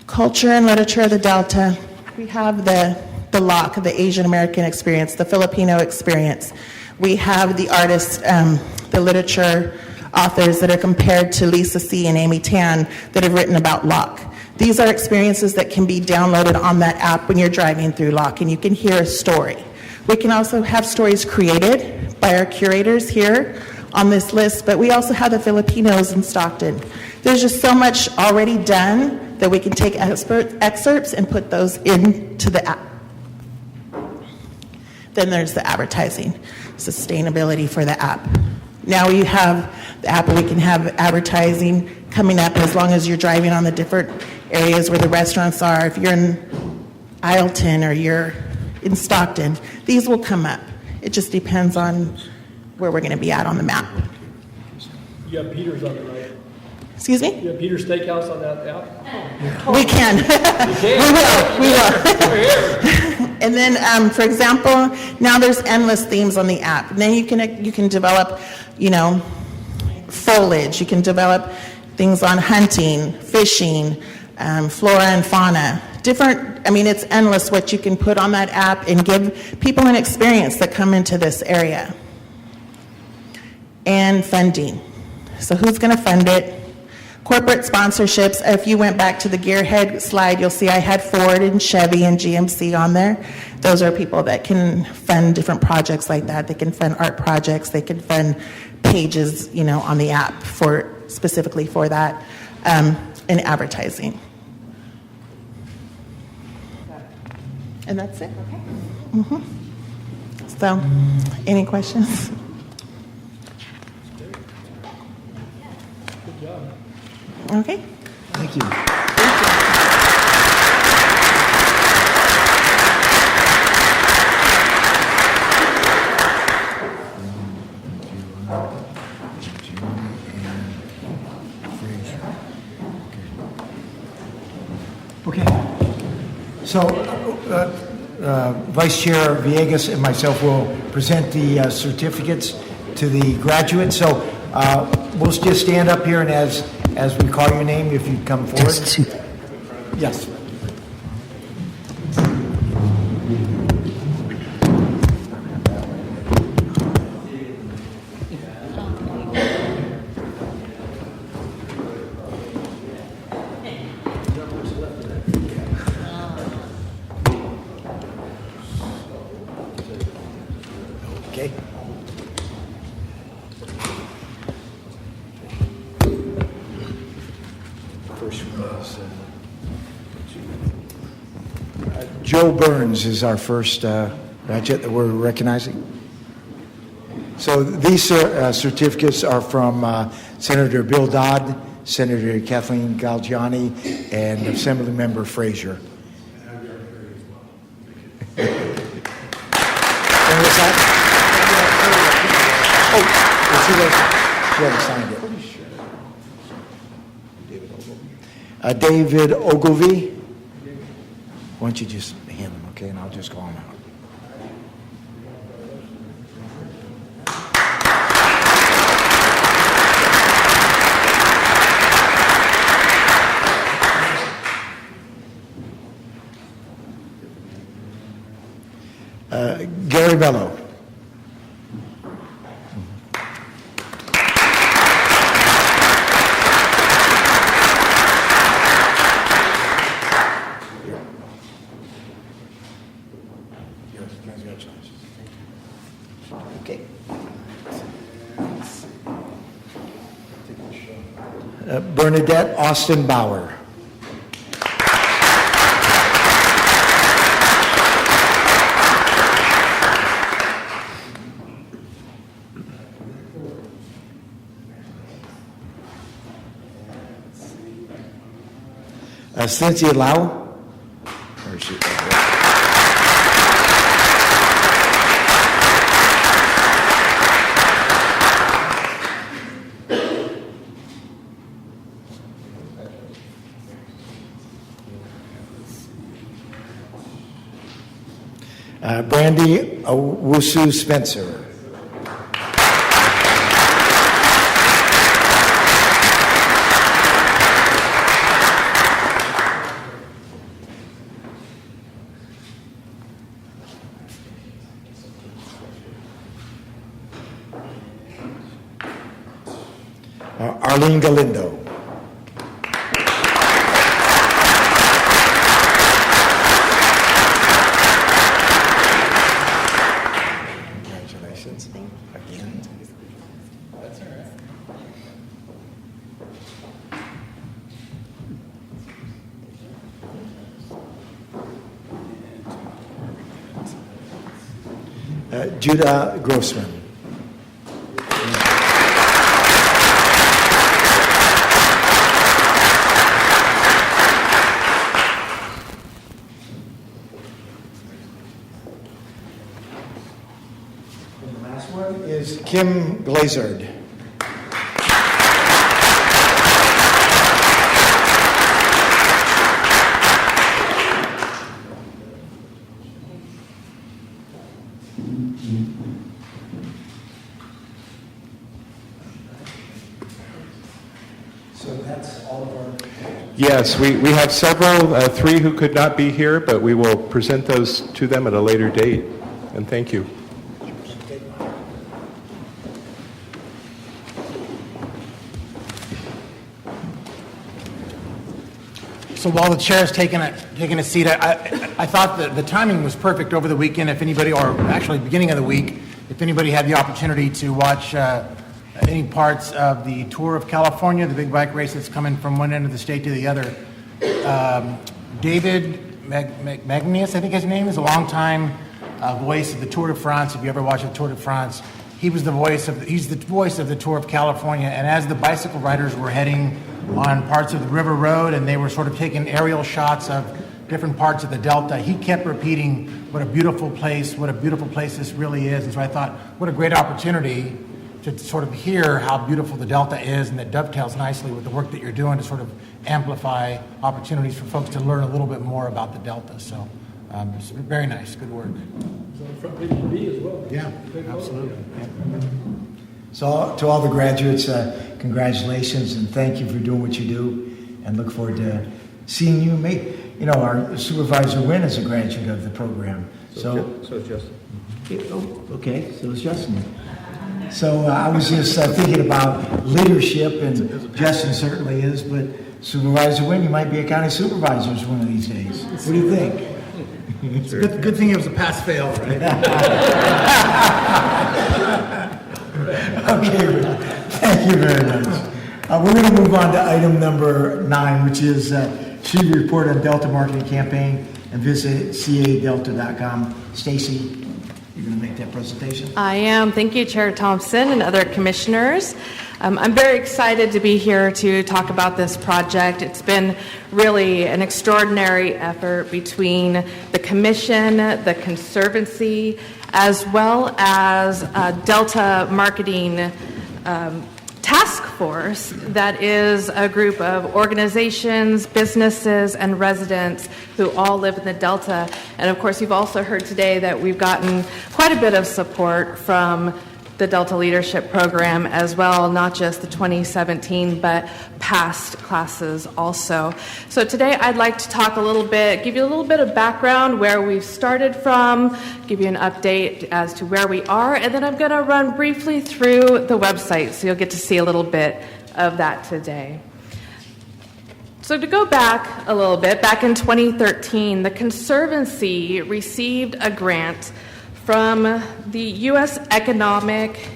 Culture and literature of the Delta. We have the LOC, the Asian American experience, the Filipino experience. We have the artists, the literature authors that are compared to Lisa C. and Amy Tan that have written about LOC. These are experiences that can be downloaded on that app when you're driving through LOC, and you can hear a story. We can also have stories created by our curators here on this list, but we also have the Filipinos in Stockton. There's just so much already done that we can take excerpts and put those into the app. Then there's the advertising, sustainability for the app. Now you have the app where we can have advertising coming up as long as you're driving on the different areas where the restaurants are. If you're in Isleton or you're in Stockton, these will come up. It just depends on where we're going to be at on the map. You have Peter's on it, right? Excuse me? You have Peter's Steakhouse on that app? We can. We will. And then, for example, now there's endless themes on the app. And then you can develop, foliage. You can develop things on hunting, fishing, flora and fauna. It's endless what you can put on that app and give people an experience that come into this area. And funding. So who's going to fund it? Corporate sponsorships. If you went back to the Gearhead slide, you'll see I had Ford and Chevy and GMC on there. Those are people that can fund different projects like that. They can fund art projects. They can fund pages, on the app specifically for that, and advertising. And that's it. Okay. Mm-hmm. So, any questions? Good job. Okay. Thank you. Okay. So, Vice Chair Villegas and myself will present the certificates to the graduates. So, we'll just stand up here, and as we call your name, if you come forward. Yes. Okay. First one is Joe Burns is our first graduate that we're recognizing. So these certificates are from Senator Bill Dodd, Senator Kathleen Galgiani, and Assemblymember Frazier. And was that? she hasn't signed it. David Ogilvy. Why don't you just hand them, okay, and I'll just call him out. Gary Bello. Okay. Bernadette Austin Bauer. Cynthia Lau. Where is she? Brandy Owusu Spencer. Arlene Galindo. Congratulations again. That's all right. Judah Grossman. Is Kim Glazard. So that's all of our... Yes, we have several, three who could not be here, but we will present those to them at a later date. And thank you. So while the chair's taking a seat, I thought that the timing was perfect over the weekend. If anybody, or actually beginning of the week, if anybody had the opportunity to watch any parts of the Tour of California, the big bike race that's coming from one end of the state to the other, David Magnius, I think his name is, a longtime voice of the Tour de France. If you ever watched the Tour de France, he's the voice of the Tour of California. And as the bicycle riders were heading on parts of the River Road, and they were sort of taking aerial shots of different parts of the Delta, he kept repeating what a beautiful place this really is. And so I thought, what a great opportunity to sort of hear how beautiful the Delta is, and that dovetails nicely with the work that you're doing to sort of amplify opportunities for folks to learn a little bit more about the Delta. So it's very nice, good work. It's on the front page of B as well. Yeah, absolutely. Yeah. So to all the graduates, congratulations and thank you for doing what you do, and look forward to seeing you make, our supervisor Wynn is a graduate of the program. So is Justin. Okay, so is Justin. So I was just thinking about leadership, and Justin certainly is, but Supervisor Wynn, you might be a county supervisor one of these days. What do you think? It's a good thing it was a pass-fail, right? Okay, thank you very much. We're going to move on to item number 9, which is chief report on Delta marketing campaign, and visit cadelta.com. Stacy, you're going to make that presentation? I am. Thank you, Chair Thompson and other commissioners. I'm very excited to be here to talk about this project. It's been really an extraordinary effort between the Commission, the Conservancy, as well as Delta Marketing task force that is a group of organizations, businesses, and residents who all live in the Delta. And of course, you've also heard today that we've gotten quite a bit of support from the Delta Leadership Program as well, not just the 2017, but past classes also. So today I'd like to talk a little bit, give you a little bit of background where we've started from, give you an update as to where we are, and then I'm going to run briefly through the website so you'll get to see a little bit of that today. So to go back a little bit, back in 2013, the Conservancy received a grant from the U.S. Economic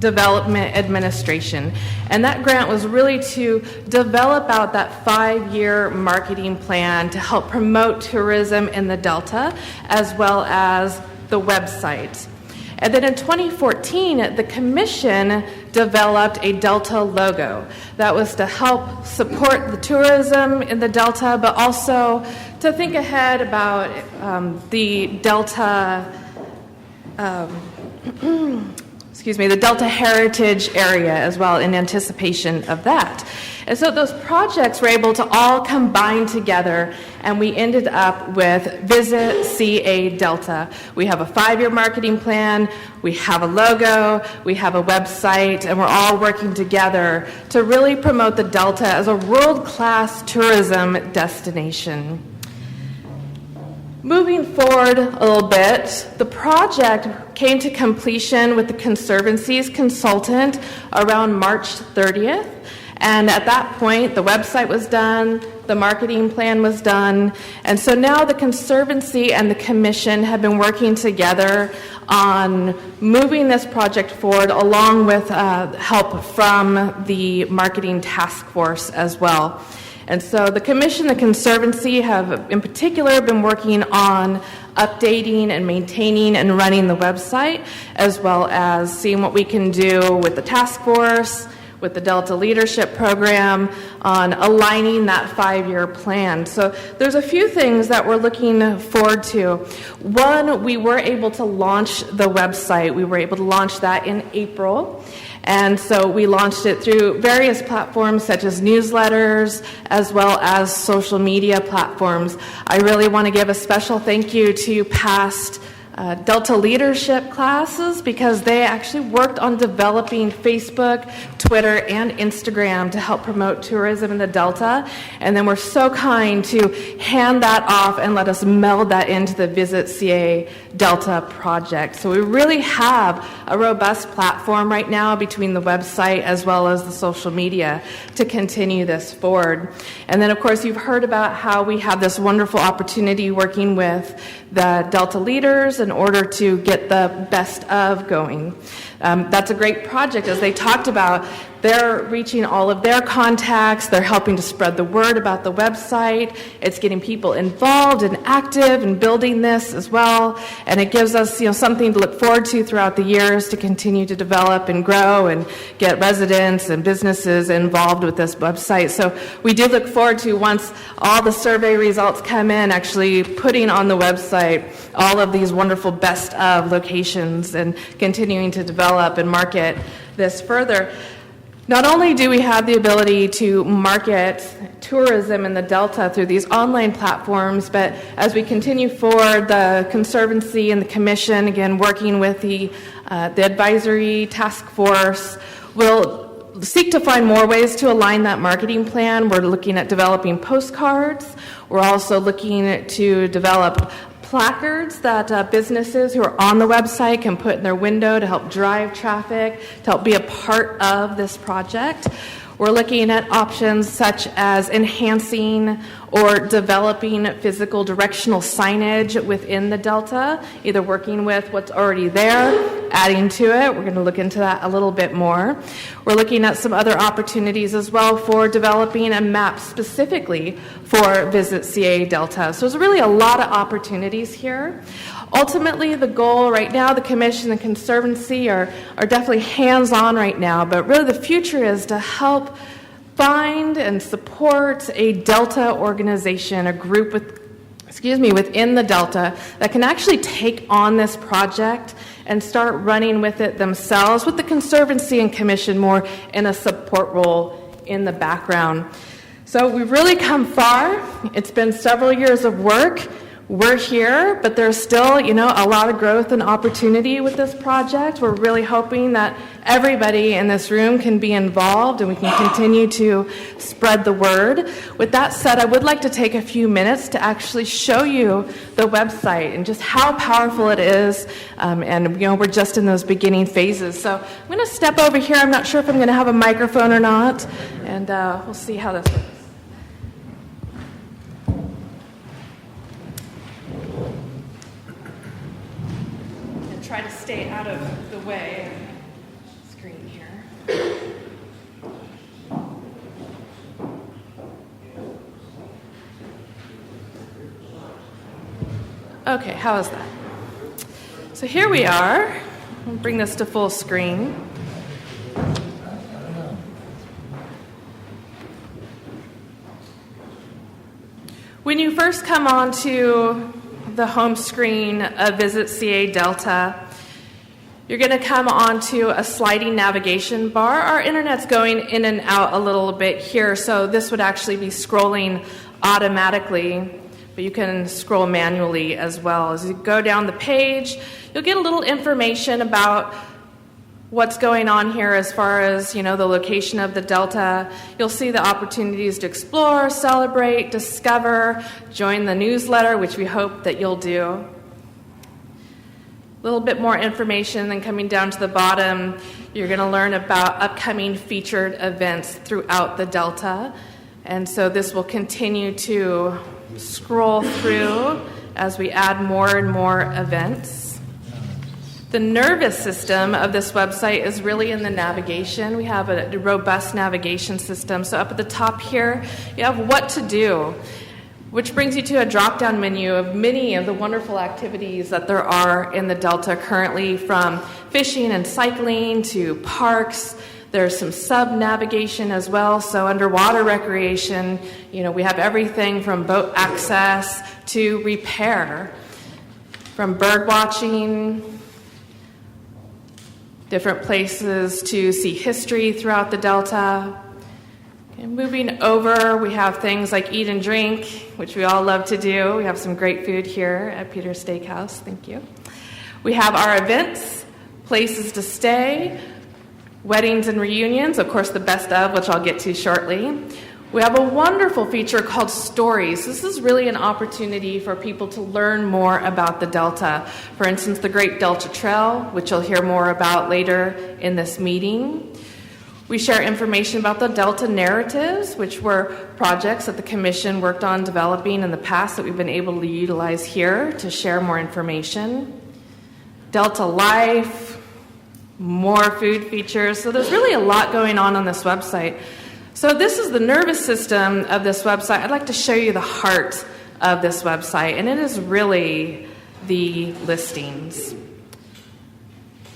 Development Administration. And that grant was really to develop out that 5-year marketing plan to help promote tourism in the Delta, as well as the website. And then in 2014, the Commission developed a Delta logo that was to help support the tourism in the Delta, but also to think ahead about the Delta the Delta Heritage area as well, in anticipation of that. And so those projects were able to all combine together, and we ended up with Visit CA Delta. We have a 5-year marketing plan, we have a logo, we have a website, and we're all working together to really promote the Delta as a world-class tourism destination. Moving forward a little bit, the project came to completion with the Conservancy's consultant around March 30th. And at that point, the website was done, the marketing plan was done. And so now the Conservancy and the Commission have been working together on moving this project forward, along with help from the marketing task force as well. And so the Commission, the Conservancy have in particular been working on updating and maintaining and running the website, as well as seeing what we can do with the task force, with the Delta Leadership Program, on aligning that 5-year plan. So there's a few things that we're looking forward to. One, we were able to launch the website. We were able to launch that in April. And so we launched it through various platforms such as newsletters, as well as social media platforms. I really want to give a special thank you to past Delta leadership classes, because they actually worked on developing Facebook, Twitter, and Instagram to help promote tourism in the Delta. And then were so kind to hand that off and let us meld that into the Visit CA Delta project. So we really have a robust platform right now between the website as well as the social media to continue this forward. And then, of course, you've heard about how we have this wonderful opportunity working with the Delta leaders in order to get the best of going. That's a great project. As they talked about, they're reaching all of their contacts, they're helping to spread the word about the website, it's getting people involved and active in building this as well, and it gives us something to look forward to throughout the years to continue to develop and grow and get residents and businesses involved with this website. So we do look forward to, once all the survey results come in, actually putting on the website all of these wonderful best of locations and continuing to develop and market this further. Not only do we have the ability to market tourism in the Delta through these online platforms, but as we continue forward, the Conservancy and the Commission, again working with the advisory task force, will seek to find more ways to align that marketing plan. We're looking at developing postcards. We're also looking to develop placards that businesses who are on the website can put in their window to help drive traffic, to help be a part of this project. We're looking at options such as enhancing or developing physical directional signage within the Delta, either working with what's already there, adding to it. We're going to look into that a little bit more. We're looking at some other opportunities as well for developing a map specifically for Visit CA Delta. So there's really a lot of opportunities here. Ultimately, the goal right now, the Commission and Conservancy are definitely hands-on right now, but really the future is to help find and support a Delta organization, a group within the Delta that can actually take on this project and start running with it themselves, with the Conservancy and Commission more in a support role in the background. So we've really come far. It's been several years of work. We're here, but there's still, a lot of growth and opportunity with this project. We're really hoping that everybody in this room can be involved and we can continue to spread the word. With that said, I would like to take a few minutes to actually show you the website and just how powerful it is. And we're just in those beginning phases. So I'm going to step over here. I'm not sure if I'm going to have a microphone or not, and we'll see how this works. Try to stay out of the way of the screen here. Okay, how is that? So here we are. I'll bring this to full screen. When you first come onto the home screen of Visit CA Delta, you're going to come onto a sliding navigation bar. Our internet's going in and out a little bit here, so this would actually be scrolling automatically, but you can scroll manually as well. As you go down the page, you'll get a little information about what's going on here as far as, the location of the Delta. You'll see the opportunities to explore, celebrate, discover, join the newsletter, which we hope that you'll do. A little bit more information, then coming down to the bottom, you're going to learn about upcoming featured events throughout the Delta. And so this will continue to scroll through as we add more and more events. The nervous system of this website is really in the navigation. We have a robust navigation system. So up at the top here, you have what to do, which brings you to a drop-down menu of many of the wonderful activities that there are in the Delta currently, from fishing and cycling to parks. There's some sub-navigation as well, so underwater recreation, we have everything from boat access to repair, from bird watching, different places to see history throughout the Delta. And moving over, we have things like eat and drink, which we all love to do. We have some great food here at Peter's Steakhouse. Thank you. We have our events, places to stay, weddings and reunions, of course the best of, which I'll get to shortly. We have a wonderful feature called Stories. This is really an opportunity for people to learn more about the Delta. For instance, the Great Delta Trail, which you'll hear more about later in this meeting. We share information about the Delta narratives, which were projects that the Commission worked on developing in the past that we've been able to utilize here to share more information. Delta Life, more food features. So there's really a lot going on this website. So this is the nervous system of this website. I'd like to show you the heart of this website, and it is really the listings.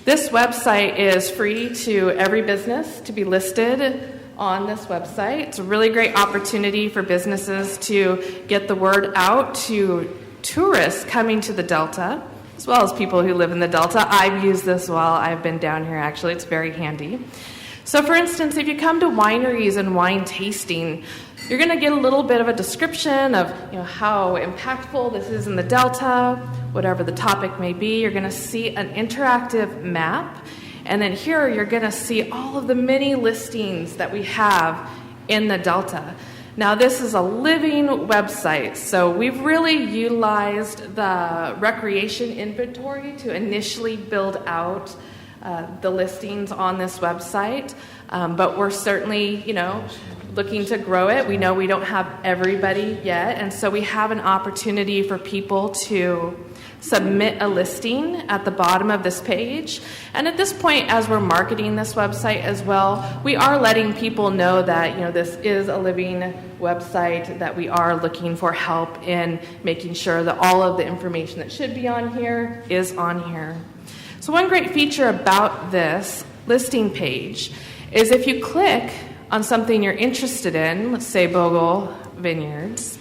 This website is free to every business to be listed on this website. It's a really great opportunity for businesses to get the word out to tourists coming to the Delta, as well as people who live in the Delta. I've used this while I've been down here, actually. It's very handy. So for instance, if you come to wineries and wine tasting, you're going to get a little bit of a description of how impactful this is in the Delta, whatever the topic may be. You're going to see an interactive map, and then here you're going to see all of the many listings that we have in the Delta. Now this is a living website, so we've really utilized the recreation inventory to initially build out the listings on this website, but we're certainly, looking to grow it. We know we don't have everybody yet, and so we have an opportunity for people to submit a listing at the bottom of this page. And at this point, as we're marketing this website as well, we are letting people know that, this is a living website, that we are looking for help in making sure that all of the information that should be on here is on here. So one great feature about this listing page is if you click on something you're interested in, let's say Bogle Vineyards,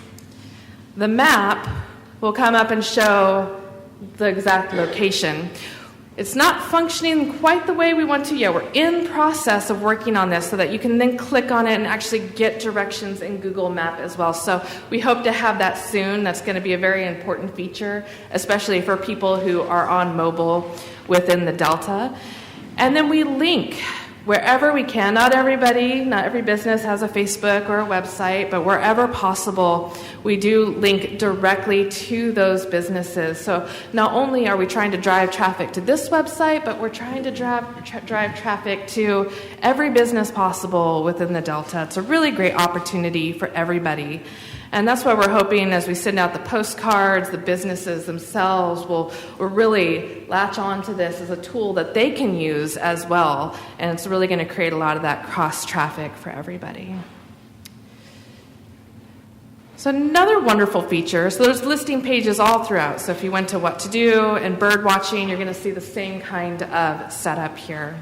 the map will come up and show the exact location. It's not functioning quite the way we want to yet. We're in process of working on this so that you can then click on it and actually get directions in Google Map as well. So we hope to have that soon. That's going to be a very important feature, especially for people who are on mobile within the Delta. And then we link wherever we can. Not everybody, not every business has a Facebook or a website, but wherever possible, we do link directly to those businesses. So not only are we trying to drive traffic to this website, but we're trying to drive traffic to every business possible within the Delta. It's a really great opportunity for everybody. And that's why we're hoping as we send out the postcards, the businesses themselves will really latch on to this as a tool that they can use as well. And it's really going to create a lot of that cross-traffic for everybody. So another wonderful feature, so there's listing pages all throughout. So if you went to What to Do and Bird Watching, you're going to see the same kind of setup here.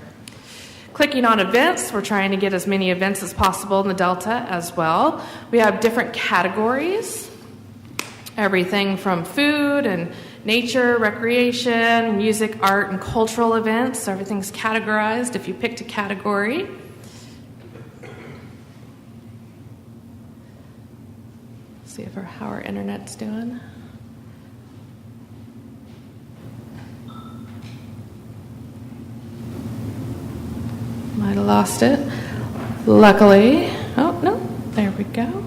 Clicking on events, we're trying to get as many events as possible in the Delta as well. We have different categories, everything from food and nature, recreation, music, art, and cultural events. So everything's categorized if you picked a category. See how our internet's doing. Might have lost it. Luckily, oh no, there we go.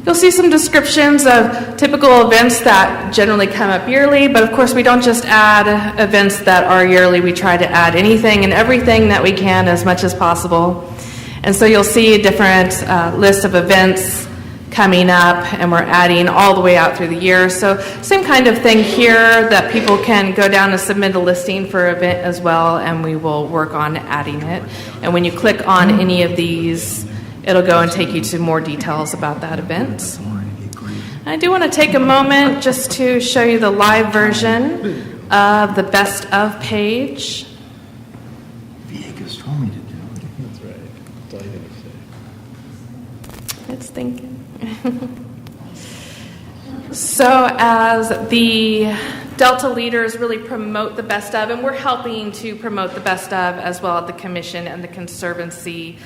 You'll see some descriptions of typical events that generally come up yearly, but of course we don't just add events that are yearly, we try to add anything and everything that we can as much as possible. And so you'll see a different list of events coming up, and we're adding all the way out through the year. So same kind of thing here, that people can go down and submit a listing for an event as well, and we will work on adding it. And when you click on any of these, it'll go and take you to more details about that event. I do want to take a moment just to show you the live version of the Best Of page. Viegas told me to do it. That's right. That's all you gotta say. It's thinking. So as the Delta leaders really promote the Best Of, and we're helping to promote the Best Of as well at the Commission and the Conservancy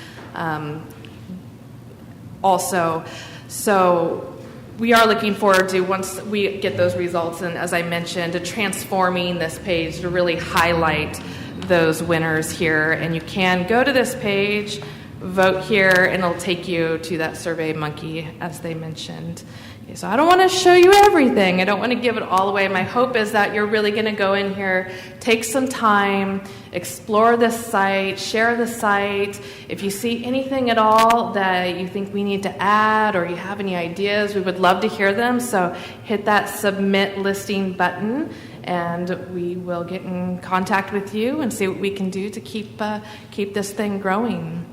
also. So we are looking forward to, once we get those results, and as I mentioned, to transforming this page to really highlight those winners here. And you can go to this page, vote here, and it'll take you to that Survey Monkey, as they mentioned. Okay, so I don't want to show you everything. I don't want to give it all away. My hope is that you're really going to go in here, take some time, explore this site, share the site. If you see anything at all that you think we need to add, or you have any ideas, we would love to hear them. So hit that Submit Listing button, and we will get in contact with you and see what we can do to keep this thing growing.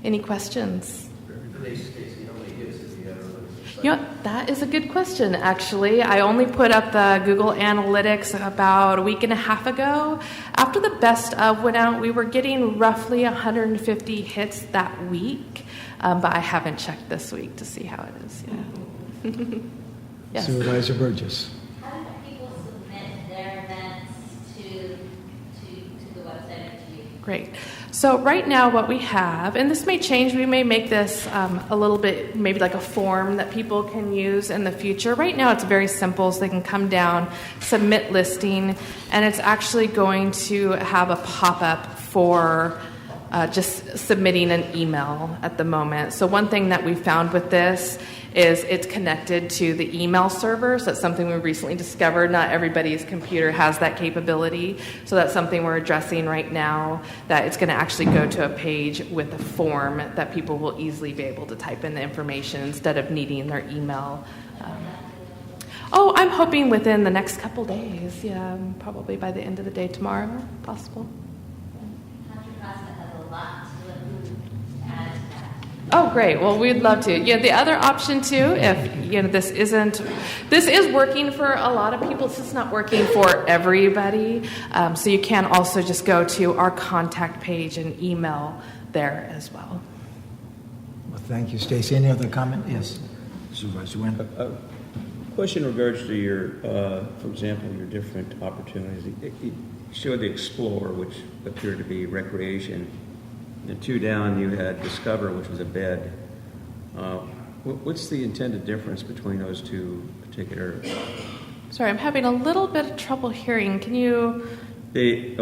Any questions? You know, that is a good question, actually. I only put up the Google Analytics about a week and a half ago. After the Best Of went out, we were getting roughly 150 hits that week, but I haven't checked this week to see how it is. Yeah. Yes. Supervisor Burgess. How do people submit their events to the website and to you? Great. So right now what we have, and this may change, we may make this a little bit, maybe like a form that people can use in the future. Right now it's very simple, so they can come down, submit listing, and it's actually going to have a pop-up for just submitting an email at the moment. So one thing that we found with this is it's connected to the email server. So that's something we recently discovered. Not everybody's computer has that capability. So that's something we're addressing right now, that it's going to actually go to a page with a form that people will easily be able to type in the information instead of needing their email. I'm hoping within the next couple days. Yeah, probably by the end of the day tomorrow, possible. Contra Costa has a lot to add to that. Oh, great. Well, we'd love to. Yeah, the other option too, if this is working for a lot of people. This is not working for everybody. So you can also just go to our contact page and email there as well. Well, thank you, Stacy. Any other comment? Yes. Supervisor Wynn. question in regards to your, for example, your different opportunities. You showed the Explore, which appeared to be recreation, and 2 down you had Discover, which was a bed. What's the intended difference between those two particular? Sorry, I'm having a little bit of trouble hearing. Can you? The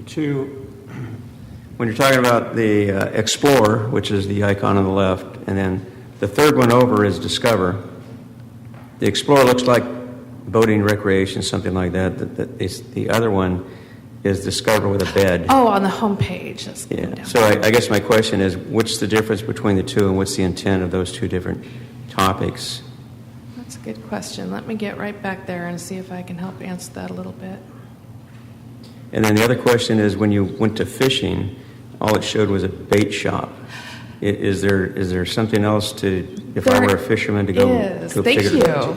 two, when you're talking about the Explore, which is the icon on the left, and then the third one over is Discover. The Explorer looks like boating, recreation, something like that. The other one is Discover with a bed. Oh, on the home page. That's Yeah. down. So I guess my question is, what's the difference between the two, and what's the intent of those two different topics? That's a good question. Let me get right back there and see if I can help answer that a little bit. And then the other question is, when you went to fishing, all it showed was a bait shop. Is there something else to, if I were a fisherman, to go is. to a Thank particular? you.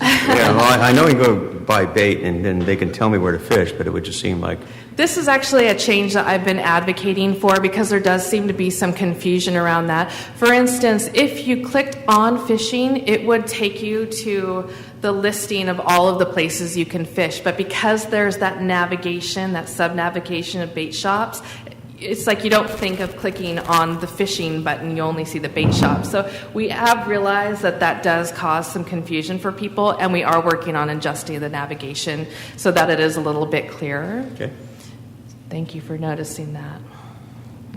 Yeah, well, I know you can go buy bait and then they can tell me where to fish, but it would just seem like. This is actually a change that I've been advocating for because there does seem to be some confusion around that. For instance, if you clicked on fishing, it would take you to the listing of all of the places you can fish. But because there's that navigation, that sub-navigation of bait shops, it's like you don't think of clicking on the fishing button, you only see the bait shop. So we have realized that that does cause some confusion for people, and we are working on adjusting the navigation so that it is a little bit clearer. Okay. Thank you for noticing that.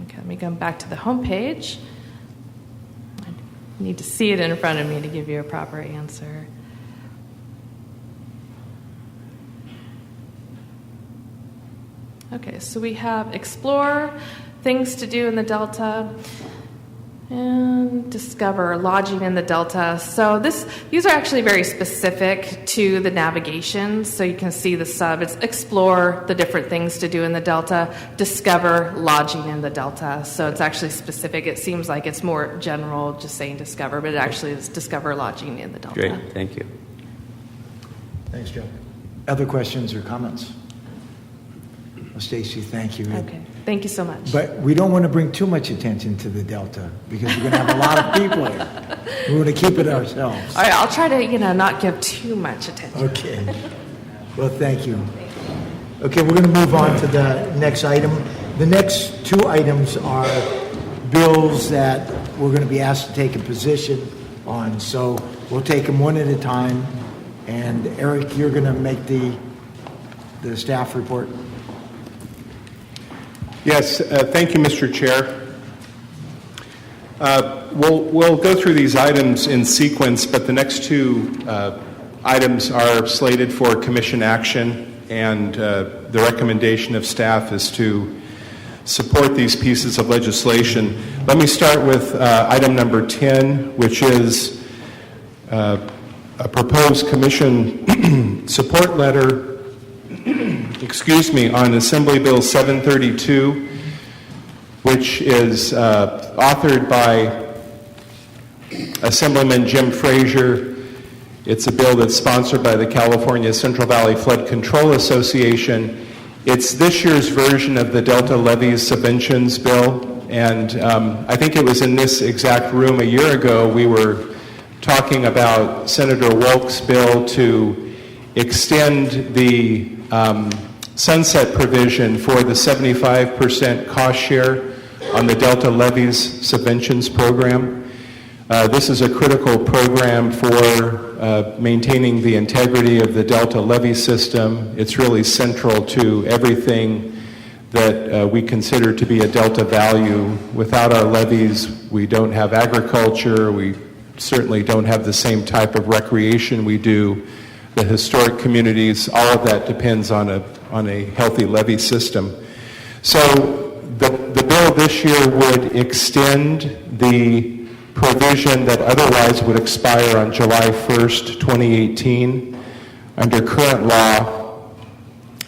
Okay, let me go back to the home page. I need to see it in front of me to give you a proper answer. Okay, so we have Explore, things to do in the Delta, and Discover, lodging in the Delta. So these are actually very specific to the navigation. So you can see the sub. It's Explore, the different things to do in the Delta, Discover, lodging in the Delta. So it's actually specific. It seems like it's more general, just saying Discover, but it actually is Discover, lodging in the Delta. Great, thank you. Thanks, Joe. Other questions or comments? Well, Stacy, thank you. Okay, thank you so much. But we don't want to bring too much attention to the Delta because we're going to have a lot of people here. We want to keep it ourselves. All right, I'll try to, not give too much attention. Okay. Well, thank you. Okay, we're going to move on to the next item. The next two items are bills that we're going to be asked to take a position on. So we'll take them one at a time. And Erik, you're going to make the staff report. Yes, thank you, Mr. Chair. We'll go through these items in sequence, but the next two items are slated for commission action, and the recommendation of staff is to support these pieces of legislation. Let me start with item number 10, which is a proposed commission support letter on Assembly Bill 732, which is authored by Assemblyman Jim Frazier. It's a bill that's sponsored by the California Central Valley Flood Control Association. It's this year's version of the Delta Levees Subventions bill, and I think it was in this exact room a year ago we were talking about Senator Wolk's bill to extend the sunset provision for the 75% cost share on the Delta Levees Subventions program. This is a critical program for maintaining the integrity of the Delta levee system. It's really central to everything that we consider to be a Delta value. Without our levees, we don't have agriculture, we certainly don't have the same type of recreation we do. The historic communities, all of that depends on a healthy levee system. So the bill this year would extend the provision that otherwise would expire on July 1st, 2018. Under current law,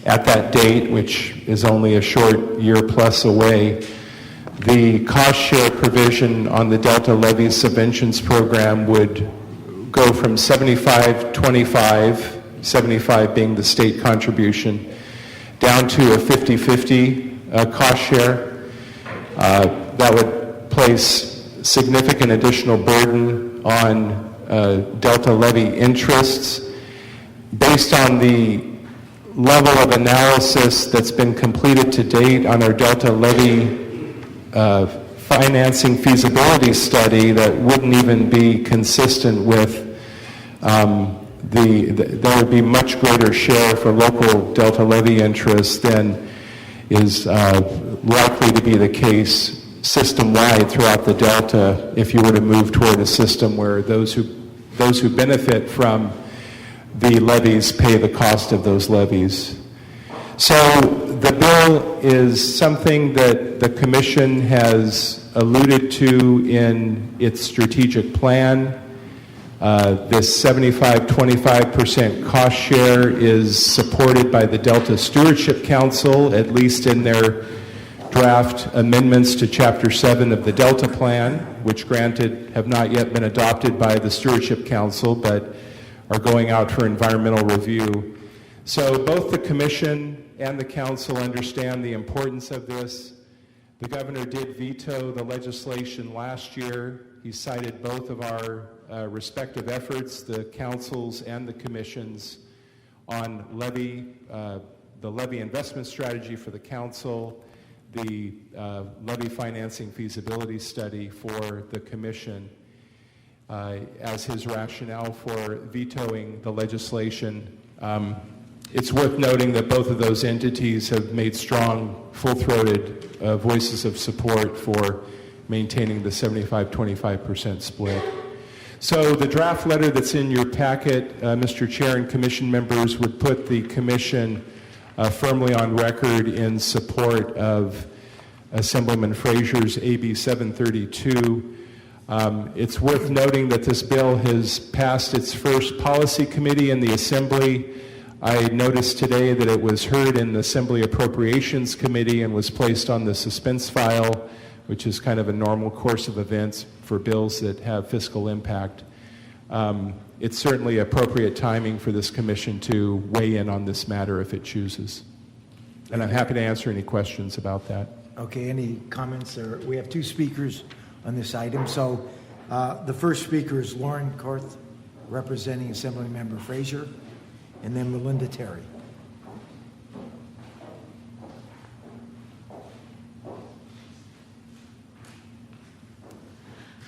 at that date, which is only a short year plus away, the cost share provision on the Delta Levees Subventions program would go from 75-25, 75 being the state contribution, down to a 50-50 cost share. That would place significant additional burden on Delta levy interests. Based on the level of analysis that's been completed to date on our Delta levy financing feasibility study, that wouldn't even be consistent with there would be much greater share for local Delta levy interests than is likely to be the case system-wide throughout the Delta if you were to move toward a system where those who benefit from the levies pay the cost of those levies. So the bill is something that the Commission has alluded to in its strategic plan. This 75-25% cost share is supported by the Delta Stewardship Council, at least in their draft amendments to Chapter 7 of the Delta Plan, which granted have not yet been adopted by the Stewardship Council, but are going out for environmental review. So both the Commission and the Council understand the importance of this. The Governor did veto the legislation last year. He cited both of our respective efforts, the Council's and the Commission's, on the levy investment strategy for the Council, the levy financing feasibility study for the Commission, as his rationale for vetoing the legislation. It's worth noting that both of those entities have made strong, full-throated voices of support for maintaining the 75-25% split. So the draft letter that's in your packet, Mr. Chair and Commission members, would put the Commission firmly on record in support of Assemblyman Frazier's AB 732. It's worth noting that this bill has passed its first policy committee in the Assembly. I noticed today that it was heard in the Assembly Appropriations Committee and was placed on the suspense file, which is kind of a normal course of events for bills that have fiscal impact. It's certainly appropriate timing for this Commission to weigh in on this matter if it chooses. And I'm happy to answer any questions about that. Okay, any comments? We have two speakers on this item. So the first speaker is Lauren Korth, representing Assemblymember Frazier, and then Melinda Terry.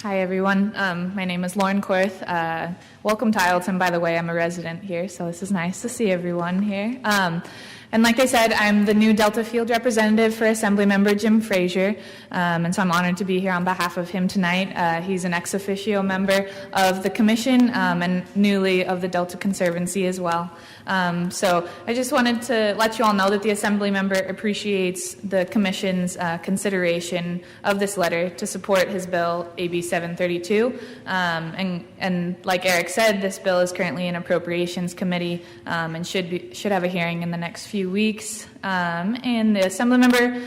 Hi, everyone. My name is Lauren Korth. Welcome to Isleton, by the way. I'm a resident here, so this is nice to see everyone here. And like I said, I'm the new Delta Field representative for Assemblymember Jim Frazier, and so I'm honored to be here on behalf of him tonight. He's an ex officio member of the Commission and newly of the Delta Conservancy as well. So I just wanted to let you all know that the Assemblymember appreciates the Commission's consideration of this letter to support his bill, AB 732. And like Erik said, this bill is currently in Appropriations Committee and should have a hearing in the next few weeks. And the Assemblymember,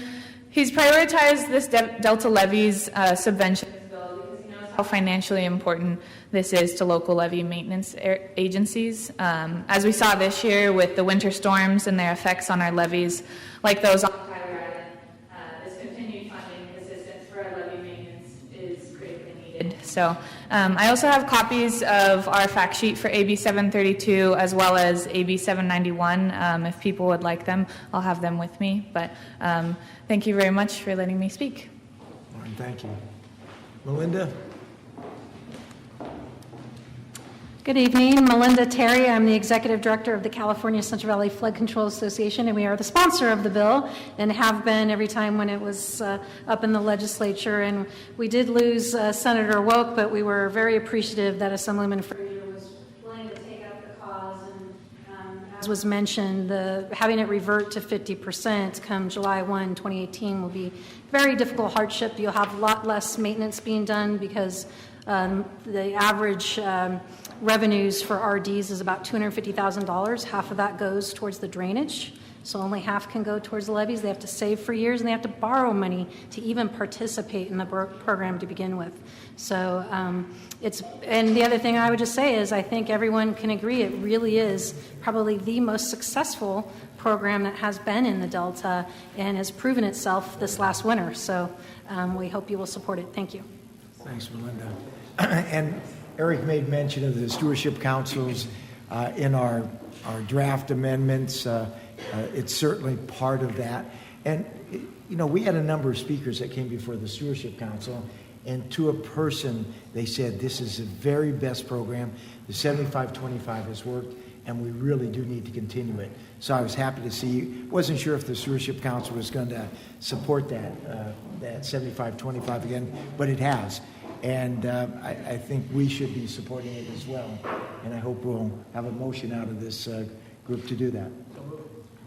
he's prioritized this Delta Levees Subventions bill because he knows how financially important this is to local levee maintenance agencies. As we saw this year with the winter storms and their effects on our levees, like those on Tyler Island, this continued funding assistance for our levee maintenance is critically needed. So I also have copies of our fact sheet for AB 732 as well as AB 791. If people would like them, I'll have them with me. But thank you very much for letting me speak. Lauren, thank you. Melinda? Good evening, Melinda Terry. I'm the Executive Director of the California Central Valley Flood Control Association, and we are the sponsor of the bill and have been every time when it was up in the legislature. And we did lose Senator Woke, but we were very appreciative that Assemblyman Frazier was willing to take up the cause. And as was mentioned, having it revert to 50% come July 1, 2018 will be very difficult hardship. You'll have a lot less maintenance being done because the average revenues for RDs is about $250,000. Half of that goes towards the drainage, so only half can go towards the levees. They have to save for years, and they have to borrow money to even participate in the program to begin with. So and the other thing I would just say is I think everyone can agree it really is probably the most successful program that has been in the Delta and has proven itself this last winter. So we hope you will support it. Thank you. Thanks, Melinda. And Erik made mention of the stewardship councils in our draft amendments. It's certainly part of that. And, we had a number of speakers that came before the stewardship council, and to a person, they said, this is the very best program. The 75-25 has worked, and we really do need to continue it. So I was happy to see. Wasn't sure if the stewardship council was going to support that 75-25 again, but it has. And I think we should be supporting it as well. And I hope we'll have a motion out of this group to do that.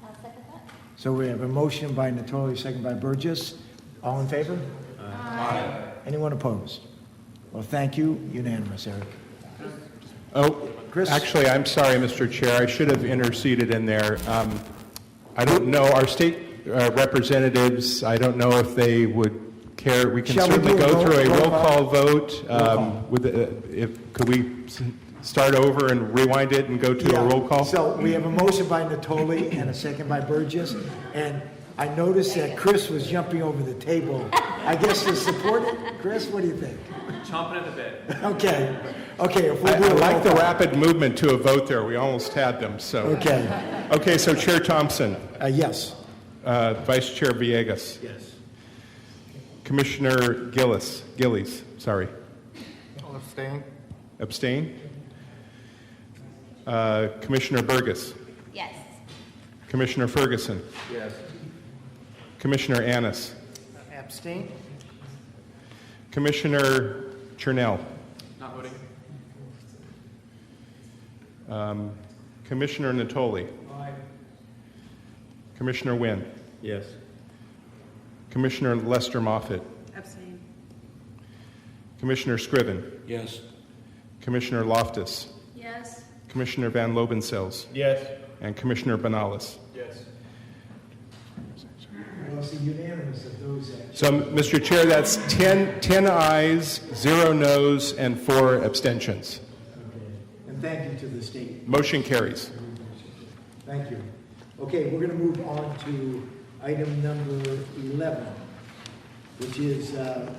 I'll second that. So we have a motion by Natoli, second by Burgess. All in favor? Aye. Anyone opposed? Well, thank you. Unanimous, Erik. Oh, Chris? actually, I'm sorry, Mr. Chair. I should have interceded in there. I don't know, our state representatives, I don't know if they would care. We can Shall we certainly do a go through a roll roll call vote. call. Could we start over and rewind it and go to a roll call? So we have a motion by Natoli and a second by Burgess. And I noticed that Chris was jumping over the table. I guess to support it. Chris, what do you think? Chomping at the bit. Okay. If we'll I do a like roll the call. rapid movement to a vote there. We almost had them, so. Okay. Okay, so Chair Thompson, Yes. Vice Chair Villegas. Yes. Commissioner Gillies, sorry. I'll abstain. Abstain? Commissioner Burgess. Yes. Commissioner Ferguson. Yes. Commissioner Annis. Abstain. Commissioner Chernell. Not voting. Commissioner Natoli. Aye. Commissioner Wynn. Yes. Commissioner Lester Moffitt. Abstain. Commissioner Scriven. Yes. Commissioner Loftus. Yes. Commissioner Van Lobensel's. Yes. And Commissioner Banalas. Yes. Well, it's the unanimous of those that. So, Mr. Chair, that's 10 ayes, 0 noes, and 4 abstentions. Okay. And thank you to the state. Motion carries. Thank you. Okay, we're going to move on to item number 11, which is a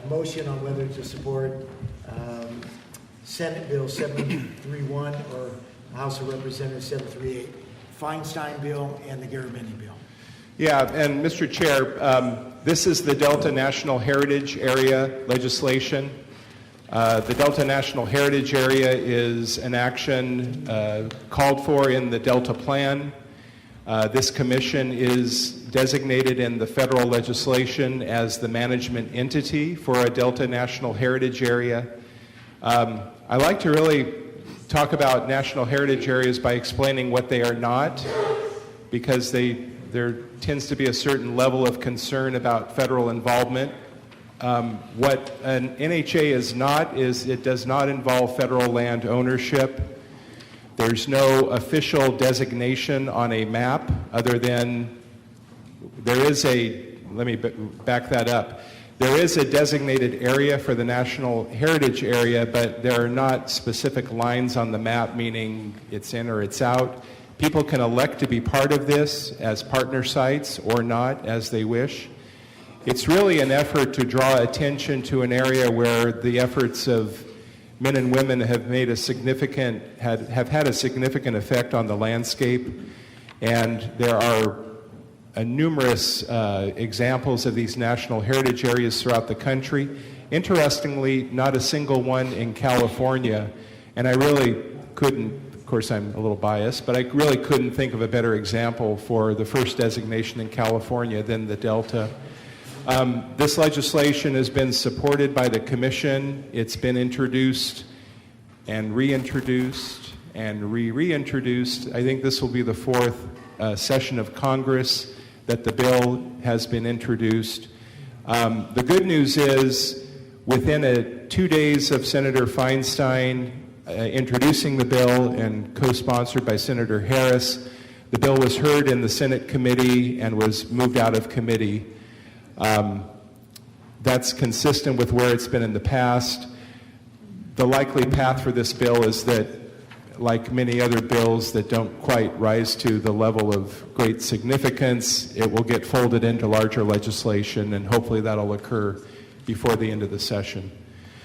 motion on whether to support Senate Bill 731 or House of Representatives 738, Feinstein bill and the Garamendi bill. Yeah, and Mr. Chair, this is the Delta National Heritage Area legislation. The Delta National Heritage Area is an action called for in the Delta Plan. This commission is designated in the federal legislation as the management entity for a Delta National Heritage Area. I like to really talk about national heritage areas by explaining what they are not, because there tends to be a certain level of concern about federal involvement. What an NHA is not is it does not involve federal land ownership. There's no official designation on a map other than let me back that up. There is a designated area for the National Heritage Area, but there are not specific lines on the map, meaning it's in or it's out. People can elect to be part of this as partner sites or not, as they wish. It's really an effort to draw attention to an area where the efforts of men and women have had a significant effect on the landscape, and there are numerous examples of these national heritage areas throughout the country. Interestingly, not a single one in California, and I really couldn't, of course I'm a little biased, but I really couldn't think of a better example for the first designation in California than the Delta. This legislation has been supported by the Commission. It's been introduced and reintroduced and reintroduced. I think this will be the fourth session of Congress that the bill has been introduced. The good news is, within 2 days of Senator Feinstein introducing the bill and co-sponsored by Senator Harris, the bill was heard in the Senate committee and was moved out of committee. That's consistent with where it's been in the past. The likely path for this bill is that, like many other bills that don't quite rise to the level of great significance, it will get folded into larger legislation, and hopefully that'll occur before the end of the session.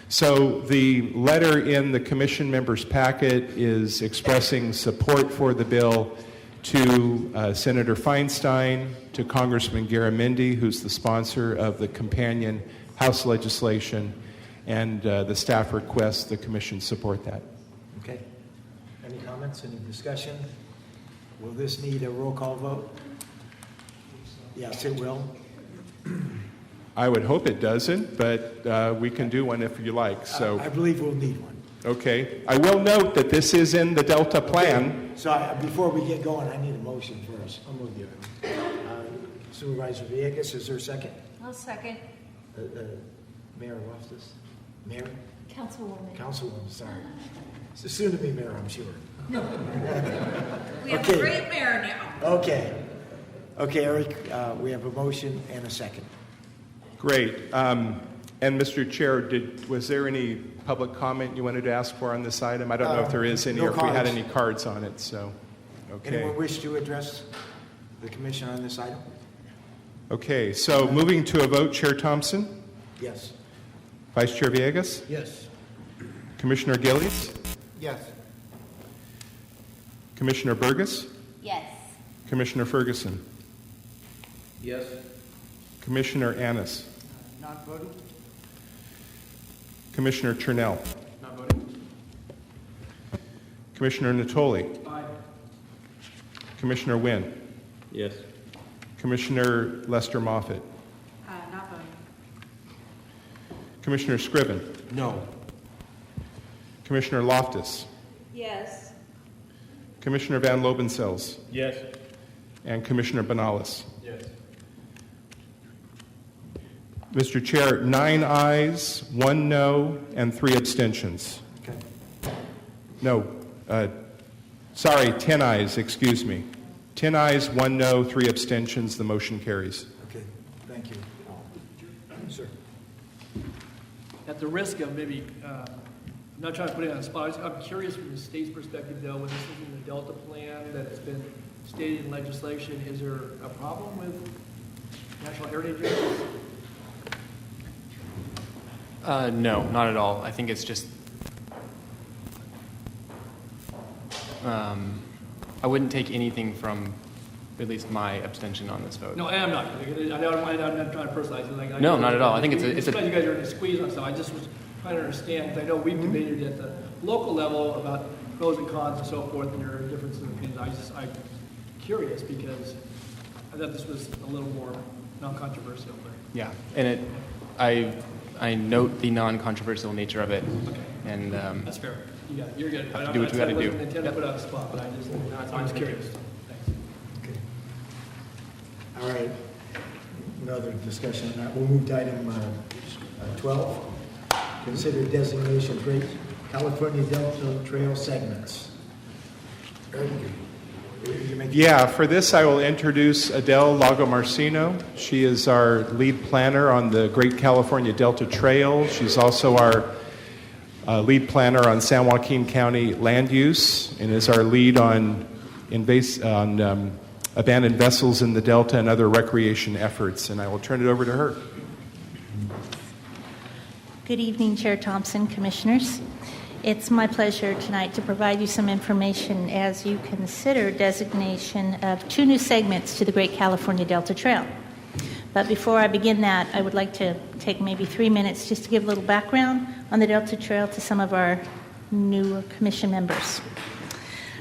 So the letter in the commission members' packet is expressing support for the bill to Senator Feinstein, to Congressman Garamendi, who's the sponsor of the companion House legislation, and the staff requests the commission support that. Okay. Any comments, any discussion? Will this need a roll call vote? Yes, it will. I would hope it doesn't, but we can do one if you like. So, I believe we'll need one. okay. I will note that this is in the Delta plan. So before we get going, I need a motion first. I'll move you. Supervisor Villegas, is there a second? I'll second. Mayor Loftus? Mayor? Councilwoman. Councilwoman, sorry. So soon to be mayor, I'm sure. We have a great mayor now. Okay. Okay, Eric, we have a motion and a second. Great. And Mr. Chair, was there any public comment you wanted to ask for on this item? I don't know if there is any, no or if we had cards. any cards on it. So, okay. Anyone wish to address the commission on this item? Okay. So moving to a vote, Chair Thompson, Yes. Vice Chair Villegas, Yes. Commissioner Gillies, Yes. Commissioner Burgess, Yes. Commissioner Ferguson, Yes. Commissioner Annis, Not voting? Commissioner Chernell, Not voting. Commissioner Natoli, Aye. Commissioner Wynn, Yes. Commissioner Lester Moffitt, Not voting. Commissioner Scriven, No. Commissioner Loftus, Yes. Commissioner Van Lobensel's, Yes. and Commissioner Benalis. Yes. Mr. Chair, 9 ayes, 1 no, and 3 abstentions. Okay. No, sorry, 10 ayes, excuse me. 10 ayes, 1 no, 3 abstentions. The motion carries. Okay, thank you. Sir. At the risk of maybe, not trying to put it on the spot, I'm curious from the state's perspective, though, when this is in the Delta plan that has been stated in legislation, is there a problem with national heritage areas? No, not at all. I think it's just, I wouldn't take anything from at least my abstention on this vote. No, I'm not. I'm not trying to personalize it. Like, No, not at all. I think it's you guys are in a squeeze on stuff. I just was trying to understand, because I know we've debated at the local level about pros and cons and so forth, and there are differences in opinions. I'm curious because I thought this was a little more non-controversial. But Yeah, and I note the non-controversial nature of it, and that's fair. You got it. You're good. Have to do what you gotta do. I wasn't intending to put it on the spot, but I was curious. Thanks. Okay. All right. Another discussion on that. We'll move to item 12. Consider designation Great California Delta Trail segments. Eric, you make Yeah, for this I will introduce Adele Lagomarsino. She is our lead planner on the Great California Delta Trail. She's also our lead planner on San Joaquin County land use, and is our lead on abandoned vessels in the Delta and other recreation efforts. And I will turn it over to her. Good evening, Chair Thompson, Commissioners. It's my pleasure tonight to provide you some information as you consider designation of 2 new segments to the Great California Delta Trail. But before I begin that, I would like to take maybe 3 minutes just to give a little background on the Delta Trail to some of our new commission members.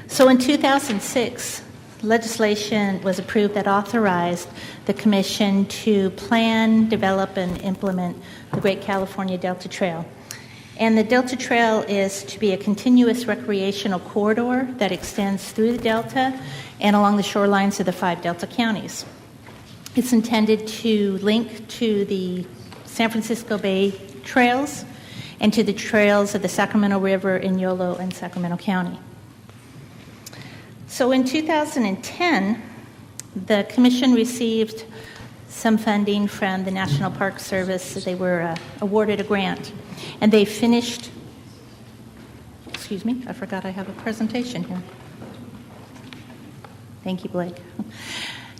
So in 2006, legislation was approved that authorized the commission to plan, develop, and implement the Great California Delta Trail. And the Delta Trail is to be a continuous recreational corridor that extends through the Delta and along the shorelines of the 5 Delta counties. It's intended to link to the San Francisco Bay trails and to the trails of the Sacramento River in Yolo and Sacramento County. So in 2010, the Commission received some funding from the National Park Service. They were awarded a grant, and they finished, excuse me, I forgot I have a presentation here. Thank you, Blake.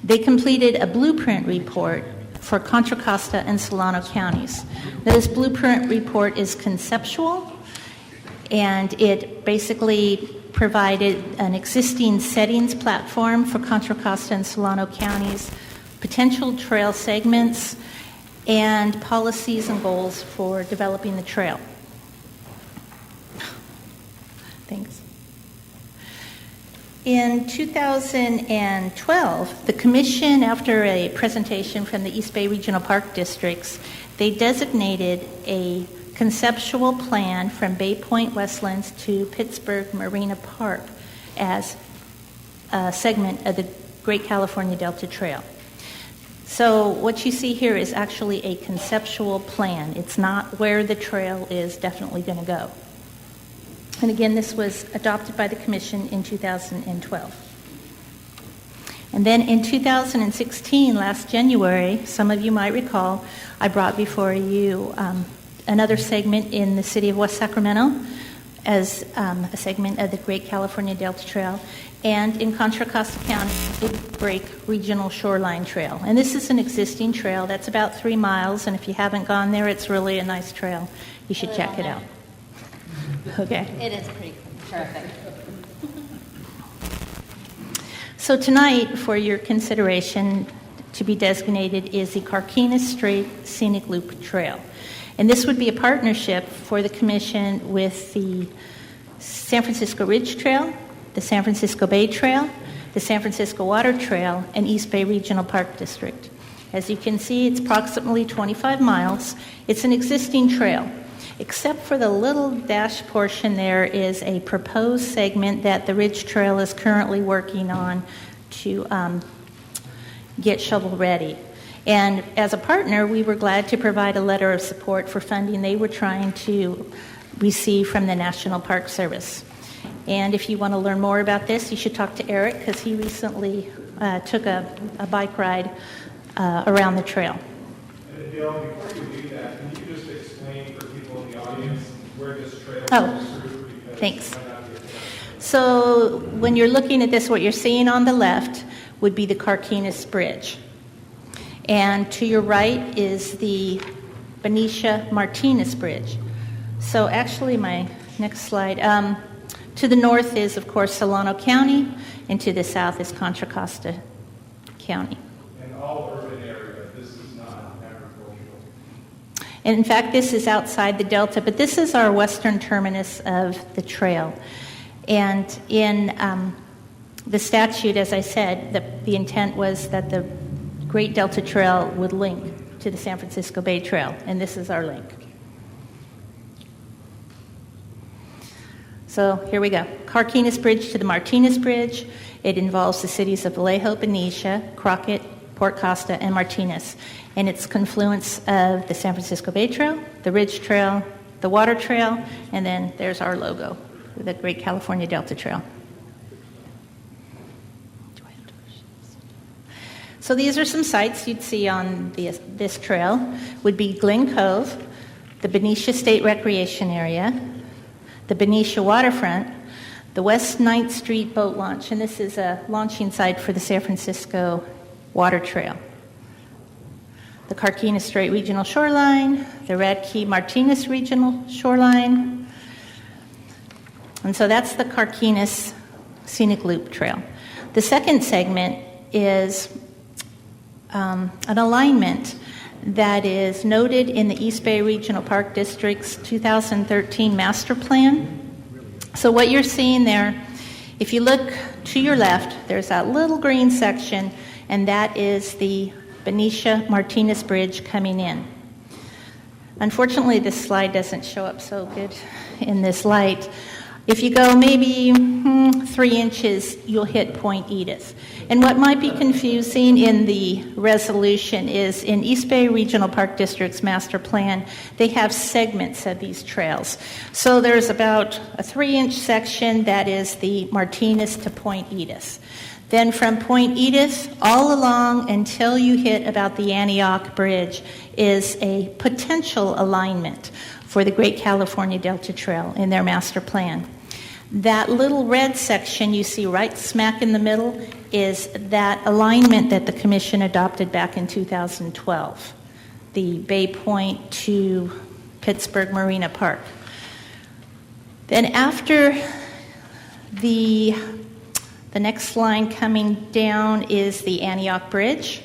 They completed a blueprint report for Contra, Costa, and Solano counties. Now, this blueprint report is conceptual, and it basically provided an existing settings platform for Contra Costa and Solano counties, potential trail segments, and policies and goals for developing the trail. Thanks. In 2012, the Commission, after a presentation from the East Bay Regional Park Districts, they designated a conceptual plan from Bay Point Westlands to Pittsburgh Marina Park as a segment of the Great California Delta Trail. So what you see here is actually a conceptual plan. It's not where the trail is definitely going to go. And again, this was adopted by the Commission in 2012. And then in 2016, last January, some of you might recall, I brought before you another segment in the city of West Sacramento as a segment of the Great California Delta Trail, and in Contra Costa County, Big Break Regional Shoreline Trail. And this is an existing trail that's about 3 miles, and if you haven't gone there, it's really a nice trail. You should check it out. Okay. It is pretty terrific. So tonight, for your consideration to be designated is the Carquinez Strait Scenic Loop Trail. And this would be a partnership for the Commission with the San Francisco Ridge Trail, the San Francisco Bay Trail, the San Francisco Water Trail, and East Bay Regional Park District. As you can see, it's approximately 25 miles. It's an existing trail. Except for the little dash portion, there is a proposed segment that the Ridge Trail is currently working on to get shovel ready. And as a partner, we were glad to provide a letter of support for funding they were trying to receive from the National Park Service. And if you want to learn more about this, you should talk to Erik, because he recently took a bike ride around the trail. And Adele, before you do that, can you just explain for people in the audience where this trail goes through? Thanks. So when you're looking at this, what you're seeing on the left would be the Carquinez Bridge. And to your right is the Benicia-Martinez Bridge. So actually, my next slide. To the north is, of course, Solano County, and to the south is Contra Costa County. And all urban area, this is not agricultural. And in fact, this is outside the Delta, but this is our western terminus of the trail. And in the statute, as I said, the intent was that the Great Delta Trail would link to the San Francisco Bay Trail, and this is our link. So here we go. Carquinez Bridge to the Martinez Bridge. It involves the cities of Vallejo, Benicia, Crockett, Port Costa, and Martinez. And it's confluence of the San Francisco Bay Trail, the Ridge Trail, the Water Trail, and then there's our logo, the Great California Delta Trail. So these are some sites you'd see on this trail. Would be Glen Cove, the Benicia State Recreation Area, the Benicia Waterfront, the West 9th Street Boat Launch, and this is a launching site for the San Francisco Water Trail, the Carquinez Strait Regional Shoreline, the Radke Martinez Regional Shoreline, and so that's the Carquinez Scenic Loop Trail. The second segment is an alignment that is noted in the East Bay Regional Park District's 2013 master plan. So what you're seeing there, if you look to your left, there's that little green section, and that is the Benicia-Martinez Bridge coming in. Unfortunately, this slide doesn't show up so good in this light. If you go maybe 3 inches, you'll hit Point Edith. And what might be confusing in the resolution is in East Bay Regional Park District's master plan, they have segments of these trails. So there's about a 3-inch section that is the Martinez to Point Edith. Then from Point Edith all along until you hit about the Antioch Bridge is a potential alignment for the Great California Delta Trail in their master plan. That little red section you see right smack in the middle is that alignment that the Commission adopted back in 2012, the Bay Point to Pittsburgh Marina Park. Then after the next line coming down is the Antioch Bridge.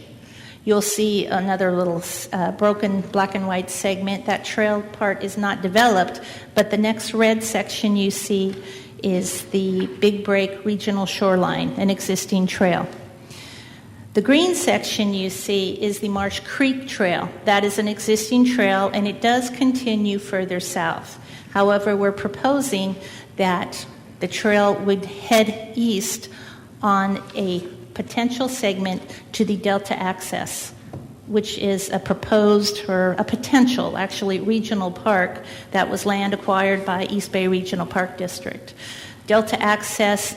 You'll see another little broken black and white segment. That trail part is not developed, but the next red section you see is the Big Break Regional Shoreline, an existing trail. The green section you see is the Marsh Creek Trail. That is an existing trail, and it does continue further south. However, we're proposing that the trail would head east on a potential segment to the Delta Access, which is a proposed, or a potential, actually, regional park that was land acquired by East Bay Regional Park District. Delta Access,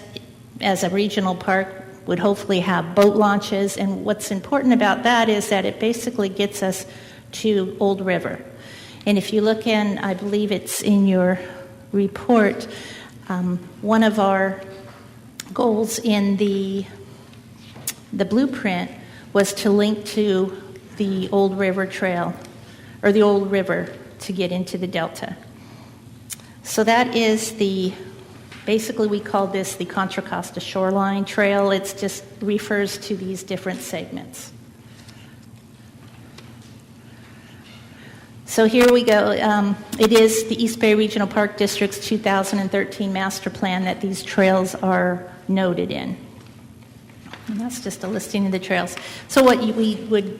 as a regional park, would hopefully have boat launches, and what's important about that is that it basically gets us to Old River. And if you look in, I believe it's in your report, one of our goals in the blueprint was to link to the Old River Trail, or the Old River, to get into the Delta. So that is basically we call this the Contra Costa Shoreline Trail. It just refers to these different segments. So here we go. It is the East Bay Regional Park District's 2013 master plan that these trails are noted in. And that's just a listing of the trails. So what we would,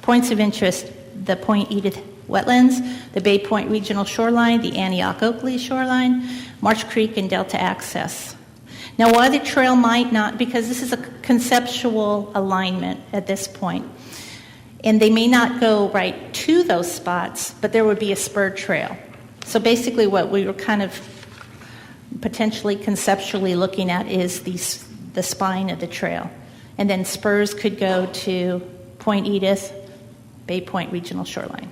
points of interest, the Point Edith Wetlands, the Bay Point Regional Shoreline, the Antioch-Oakley Shoreline, Marsh Creek, and Delta Access. Now, why the trail might not, because this is a conceptual alignment at this point, and they may not go right to those spots, but there would be a spur trail. So basically what we were kind of potentially conceptually looking at is the spine of the trail. And then spurs could go to Point Edith, Bay Point Regional Shoreline.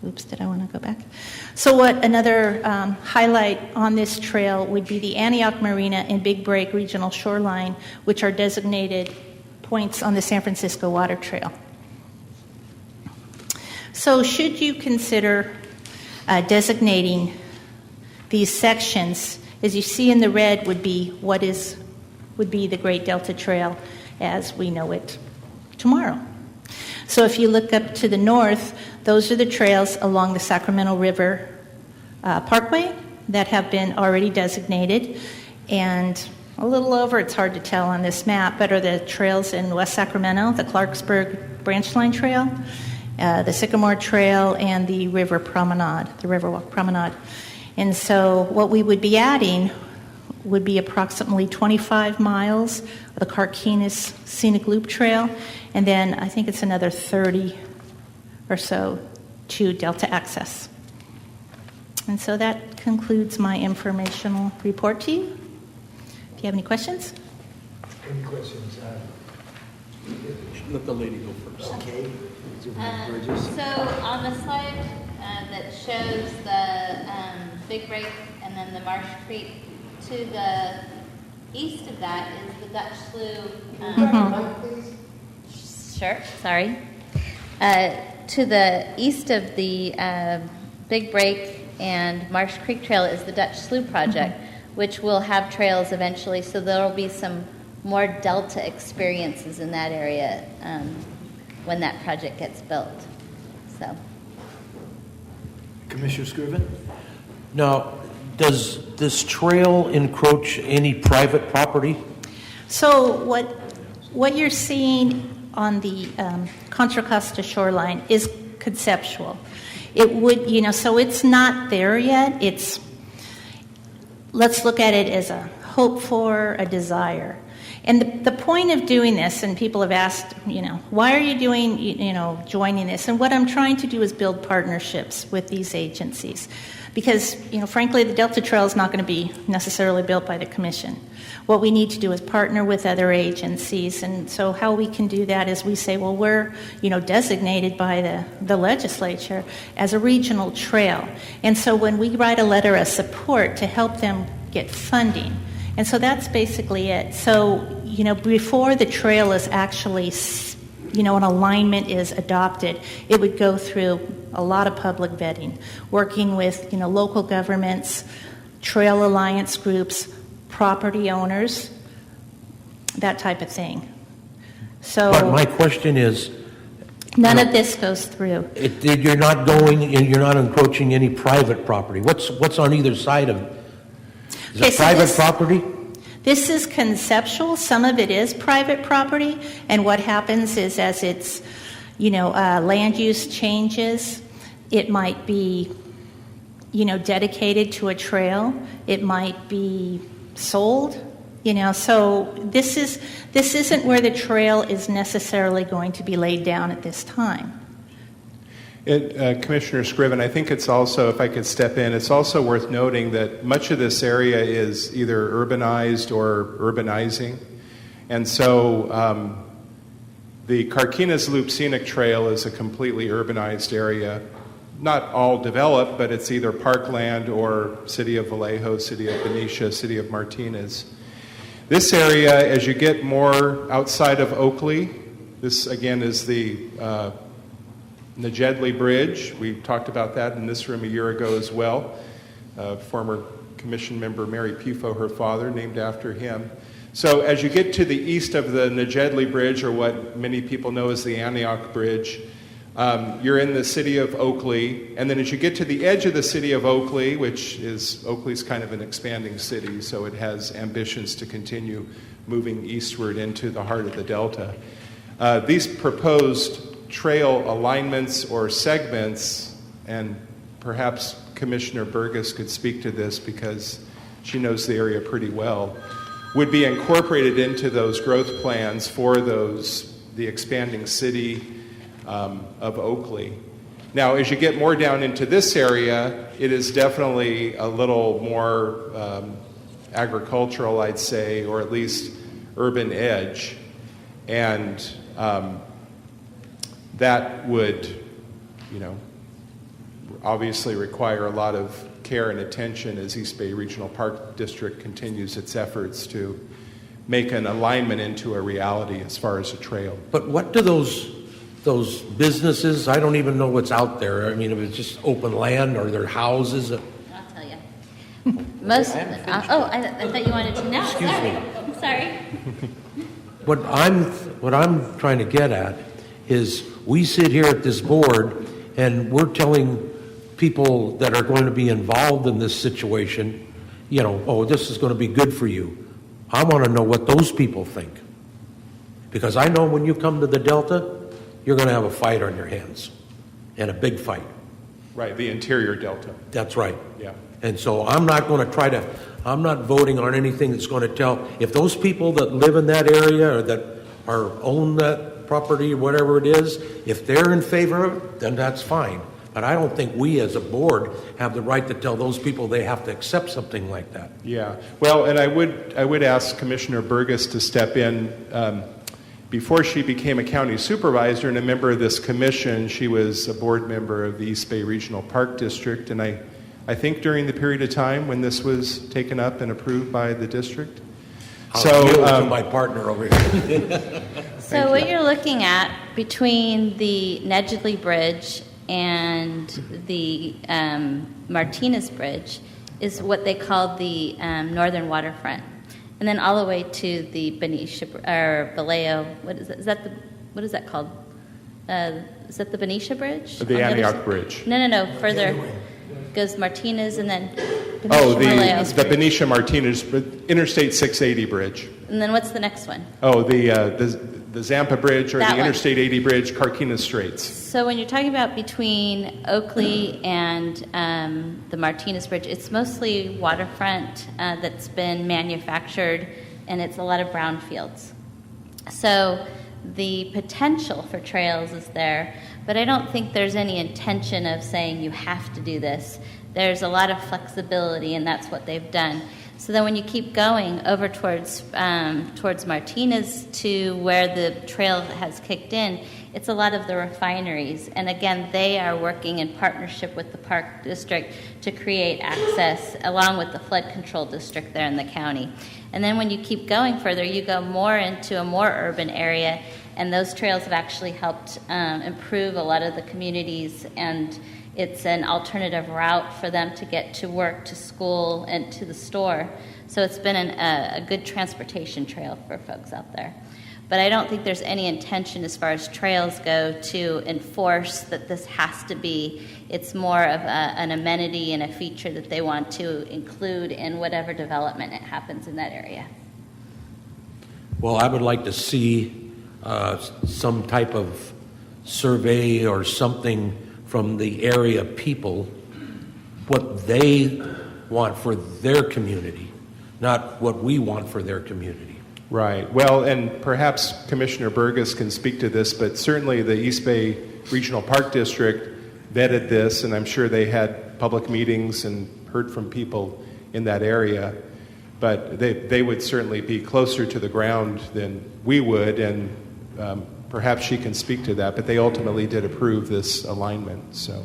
Oops, did I want to go back? So what another highlight on this trail would be the Antioch Marina and Big Break Regional Shoreline, which are designated points on the San Francisco Water Trail. So should you consider designating these sections, as you see in the red would be the Great Delta Trail as we know it tomorrow. So if you look up to the north, those are the trails along the Sacramento River Parkway that have been already designated. And a little over, it's hard to tell on this map, but are the trails in West Sacramento, the Clarksburg Branch Line Trail, the Sycamore Trail, and the River Promenade, the Riverwalk Promenade. And so what we would be adding would be approximately 25 miles of the Carquinez Scenic Loop Trail, and then I think it's another 30 or so to Delta Access. And so that concludes my informational report to you. If you have any questions? Any questions? Let the lady go first. Okay. So on the slide that shows the Big Break and then the Marsh Creek, to the east of that is the Dutch Slough. Sure, sorry. To the east of the Big Break and Marsh Creek Trail is the Dutch Slough project, which will have trails eventually, so there will be some more Delta experiences in that area when that project gets built. So, Commissioner Scriven? Now, does this trail encroach any private property? So what you're seeing on the Contra Costa shoreline is conceptual. It would, so it's not there yet. Let's look at it as a hope for, a desire. And the point of doing this, and people have asked, why are you doing, joining this? And what I'm trying to do is build partnerships with these agencies. Because, frankly, the Delta Trail is not going to be necessarily built by the Commission. What we need to do is partner with other agencies. And so how we can do that is we say, well, we're, designated by the legislature as a regional trail. And so when we write a letter of support to help them get funding, and so that's basically it. So, before the trail is actually, an alignment is adopted, it would go through a lot of public vetting, working with, local governments, trail alliance groups, property owners, that type of thing. So But my question is, none of this goes through. you're not encroaching any private property. What's on either side of it? Is Okay, it so private property? This is conceptual. Some of it is private property, and what happens is as it's, land use changes, it might be, dedicated to a trail. It might be sold, So this isn't where the trail is necessarily going to be laid down at this time. Commissioner Scriven, I think it's also, if I could step in, it's also worth noting that much of this area is either urbanized or urbanizing. And so the Carquinez Loop Scenic Trail is a completely urbanized area. Not all developed, but it's either parkland or City of Vallejo, City of Benicia, City of Martinez. This area, as you get more outside of Oakley, this again is the Nejedly Bridge. We talked about that in this room a year ago as well. Former commission member Mary Pufo, her father, named after him. So as you get to the east of the Nejedly Bridge, or what many people know as the Antioch Bridge, you're in the city of Oakley. And then as you get to the edge of the city of Oakley, Oakley's kind of an expanding city, so it has ambitions to continue moving eastward into the heart of the Delta. These proposed trail alignments or segments, and perhaps Commissioner Burgess could speak to this because she knows the area pretty well, would be incorporated into those growth plans for the expanding city of Oakley. Now, as you get more down into this area, it is definitely a little more agricultural, I'd say, or at least urban edge. And that would, obviously require a lot of care and attention as East Bay Regional Park District continues its efforts to make an alignment into a reality as far as a trail. But what do those businesses, I don't even know what's out there. I mean, if it's just open land or their houses. I'll tell you. Most. I thought you wanted to know. Excuse me. I'm sorry. What I'm trying to get at is we sit here at this board and we're telling people that are going to be involved in this situation, this is going to be good for you. I want to know what those people think. Because I know when you come to the Delta, you're going to have a fight on your hands, and a big fight. Right, the interior Delta. That's right. Yeah. And so I'm not voting on anything that's going to tell, if those people that live in that area or that own that property or whatever it is, if they're in favor of it, then that's fine. But I don't think we as a board have the right to tell those people they have to accept something like that. Yeah, well, and I would ask Commissioner Burgess to step in. Before she became a county supervisor and a member of this commission, she was a board member of the East Bay Regional Park District, and I think during the period of time when this was taken up and approved by the district. I'll yield to my partner over here. So what you're looking at between the Nejedly Bridge and the Martinez Bridge is what they call the northern waterfront. And then all the way to the Benicia, or Vallejo, what is that? What is that called? Is that the Benicia Bridge? The Antioch Bridge. No. Further goes Martinez and then Benicia, the Benicia Martinez, Interstate 680 Bridge. And then what's the next one? Oh, the the Zampa Bridge or That the one. Interstate 80 Bridge, Carquinez Straits? So when you're talking about between Oakley and the Martinez Bridge, it's mostly waterfront that's been manufactured, and it's a lot of brownfields. So the potential for trails is there, but I don't think there's any intention of saying you have to do this. There's a lot of flexibility, and that's what they've done. So then when you keep going over towards Martinez to where the trail has kicked in, it's a lot of the refineries. And again, they are working in partnership with the Park District to create access along with the flood control district there in the county. And then when you keep going further, you go more into a more urban area, and those trails have actually helped improve a lot of the communities, and it's an alternative route for them to get to work, to school, and to the store. So it's been a good transportation trail for folks out there. But I don't think there's any intention as far as trails go to enforce that this has to be. It's more of an amenity and a feature that they want to include in whatever development it happens in that area. Well, I would like to see some type of survey or something from the area people, what they want for their community, not what we want for their community. Right. Well, and perhaps Commissioner Burgess can speak to this, but certainly the East Bay Regional Park District vetted this, and I'm sure they had public meetings and heard from people in that area. But they would certainly be closer to the ground than we would, and perhaps she can speak to that. But they ultimately did approve this alignment. So.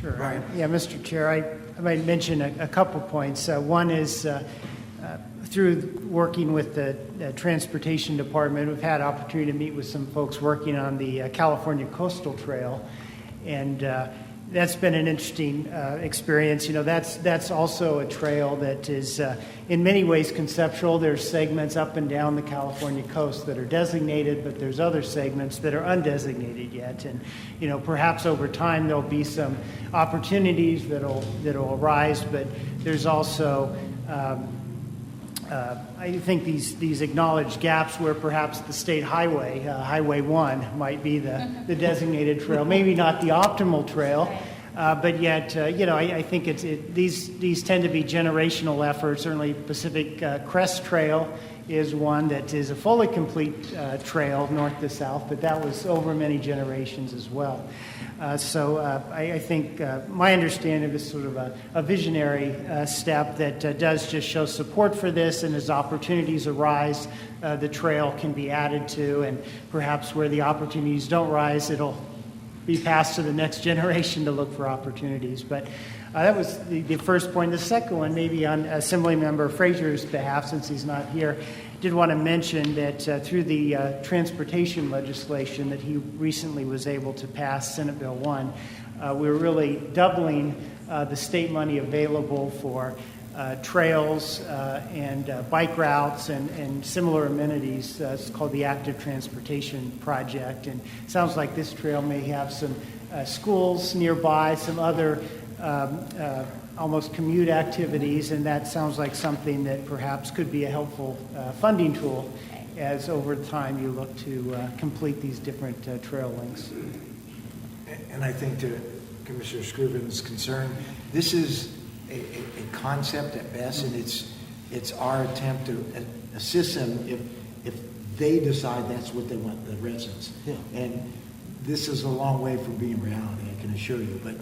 Sure. Yeah, Mr. Chair, I might mention a couple points. One is through working with the Transportation Department, we've had opportunity to meet with some folks working on the California Coastal Trail, and that's been an interesting experience. You know, that's also a trail that is in many ways conceptual. There's segments up and down the California coast that are designated, but there's other segments that are undesignated yet. And, you know, perhaps over time there'll be some opportunities that'll arise, but there's also I think these acknowledged gaps where perhaps the state highway, Highway 1, might be the designated trail. Maybe not the optimal trail, but yet, you know, I think these tend to be generational efforts. Certainly Pacific Crest Trail is one that is a fully complete trail north to south, but that was over many generations as well. So I think my understanding of is sort of a visionary step that does just show support for this, and as opportunities arise, the trail can be added to, and perhaps where the opportunities don't rise, it'll be passed to the next generation to look for opportunities. But that was the first point. The second one, maybe on Assemblymember Frazier's behalf, since he's not here, did want to mention that through the transportation legislation that he recently was able to pass, Senate Bill 1, we're really doubling the state money available for trails and bike routes and similar amenities. It's called the Active Transportation Project. And it sounds like this trail may have some schools nearby, some other almost commute activities, and that sounds like something that perhaps could be a helpful funding tool as over time you look to complete these different trail links. And I think to Commissioner Scriven's concern, this is a concept at best, and it's our attempt to assist them if they decide that's what they want, the residents. Yeah. And this is a long way from being reality, I can assure you. But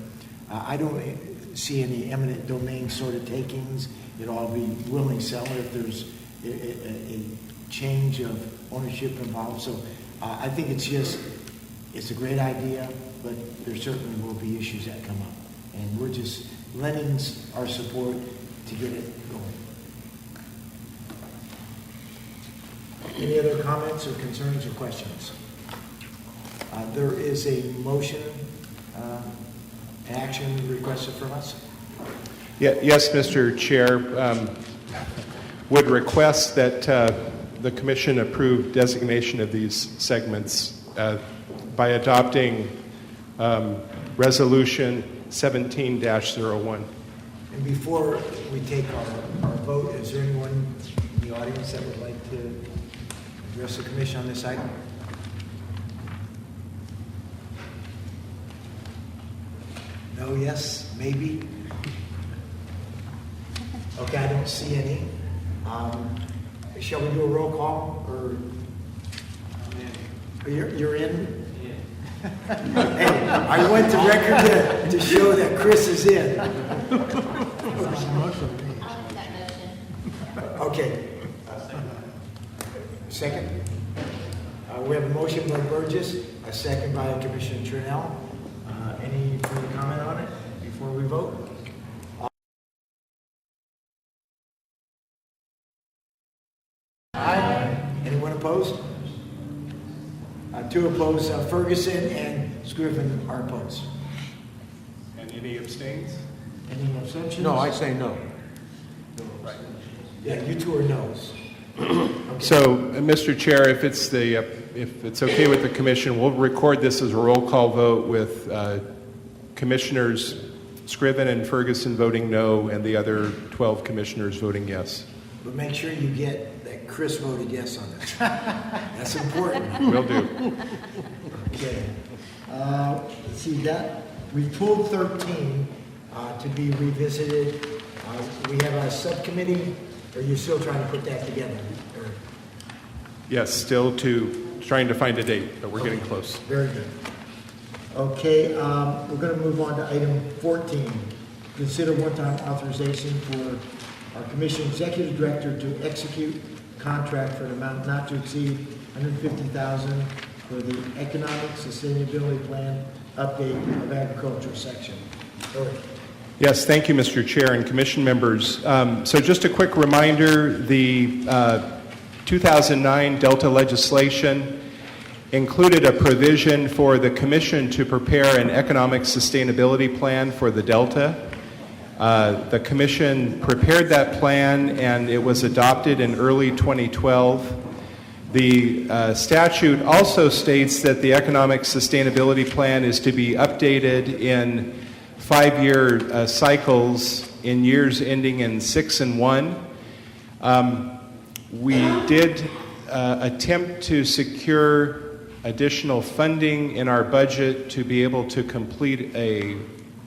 I don't see any eminent domain sort of takings. It'll all be willing seller if there's a change of ownership involved. So I think it's a great idea, but there certainly will be issues that come up. And we're just lending our support to get it going. Any other comments or concerns or questions? There is a motion action requested from us. Yeah, yes, Mr. Chair. Would request that the Commission approve designation of these segments by adopting Resolution 17-01. And before we take our vote, is there anyone in the audience that would like to address the commission on this item? No, yes, maybe? Okay, I don't see any. Shall we do a roll call, or? You're in? Hey, I went to record to show that Chris is in. I'll make that motion. Okay. Second? We have a motion by Burgess, a second by Commissioner Trunell. Any further comment on it before we vote? Aye. Anyone opposed? Two opposed, Ferguson and Scriven are opposed. And any abstains? Any abstentions? No, I say no. Right. Yeah, you two are no's. So, Mr. Chair, if it's okay with the commission, we'll record this as a roll call vote with Commissioners Scriven and Ferguson voting no, and the other 12 commissioners voting yes. But make sure you get that Chris voted yes on this. That's important. Will do. Okay. Let's see, that, we pulled 13 to be revisited. We have a subcommittee, or are you still trying to put that together? Or? Yes, still trying to find a date, but we're getting close. Very good. Okay, we're going to move on to item 14. Consider one-time authorization for our commission executive director to execute contract for an amount not to exceed $150,000 for the economic sustainability plan update of agriculture section. Erik. Yes, thank you, Mr. Chair and commission members. So just a quick reminder, the 2009 Delta legislation included a provision for the commission to prepare an economic sustainability plan for the Delta. The commission prepared that plan and it was adopted in early 2012. The statute also states that the economic sustainability plan is to be updated in 5-year cycles in years ending in 6 and 1. We did attempt to secure additional funding in our budget to be able to complete a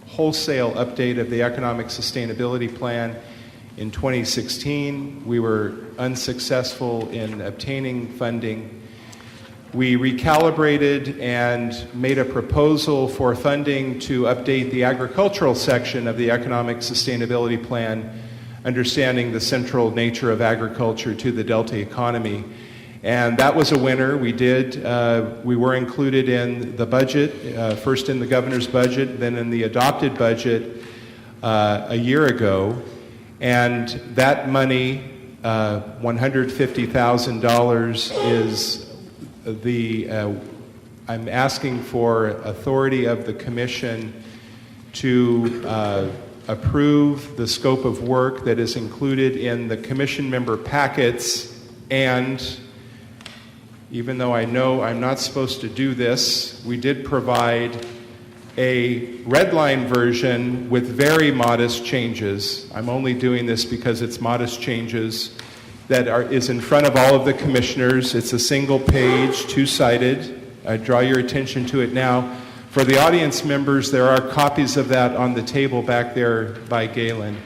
wholesale update of the economic sustainability plan in 2016. We were unsuccessful in obtaining funding. We recalibrated and made a proposal for funding to update the agricultural section of the economic sustainability plan, understanding the central nature of agriculture to the Delta economy. And that was a winner. We were included in the budget, first in the governor's budget, then in the adopted budget a year ago. And that money, $150,000, is I'm asking for authority of the commission to approve the scope of work that is included in the commission member packets, and even though I know I'm not supposed to do this, we did provide a red line version with very modest changes. I'm only doing this because it's modest changes that is in front of all of the commissioners. It's a single page, two-sided. I draw your attention to it now. For the audience members, there are copies of that on the table back there by Galen.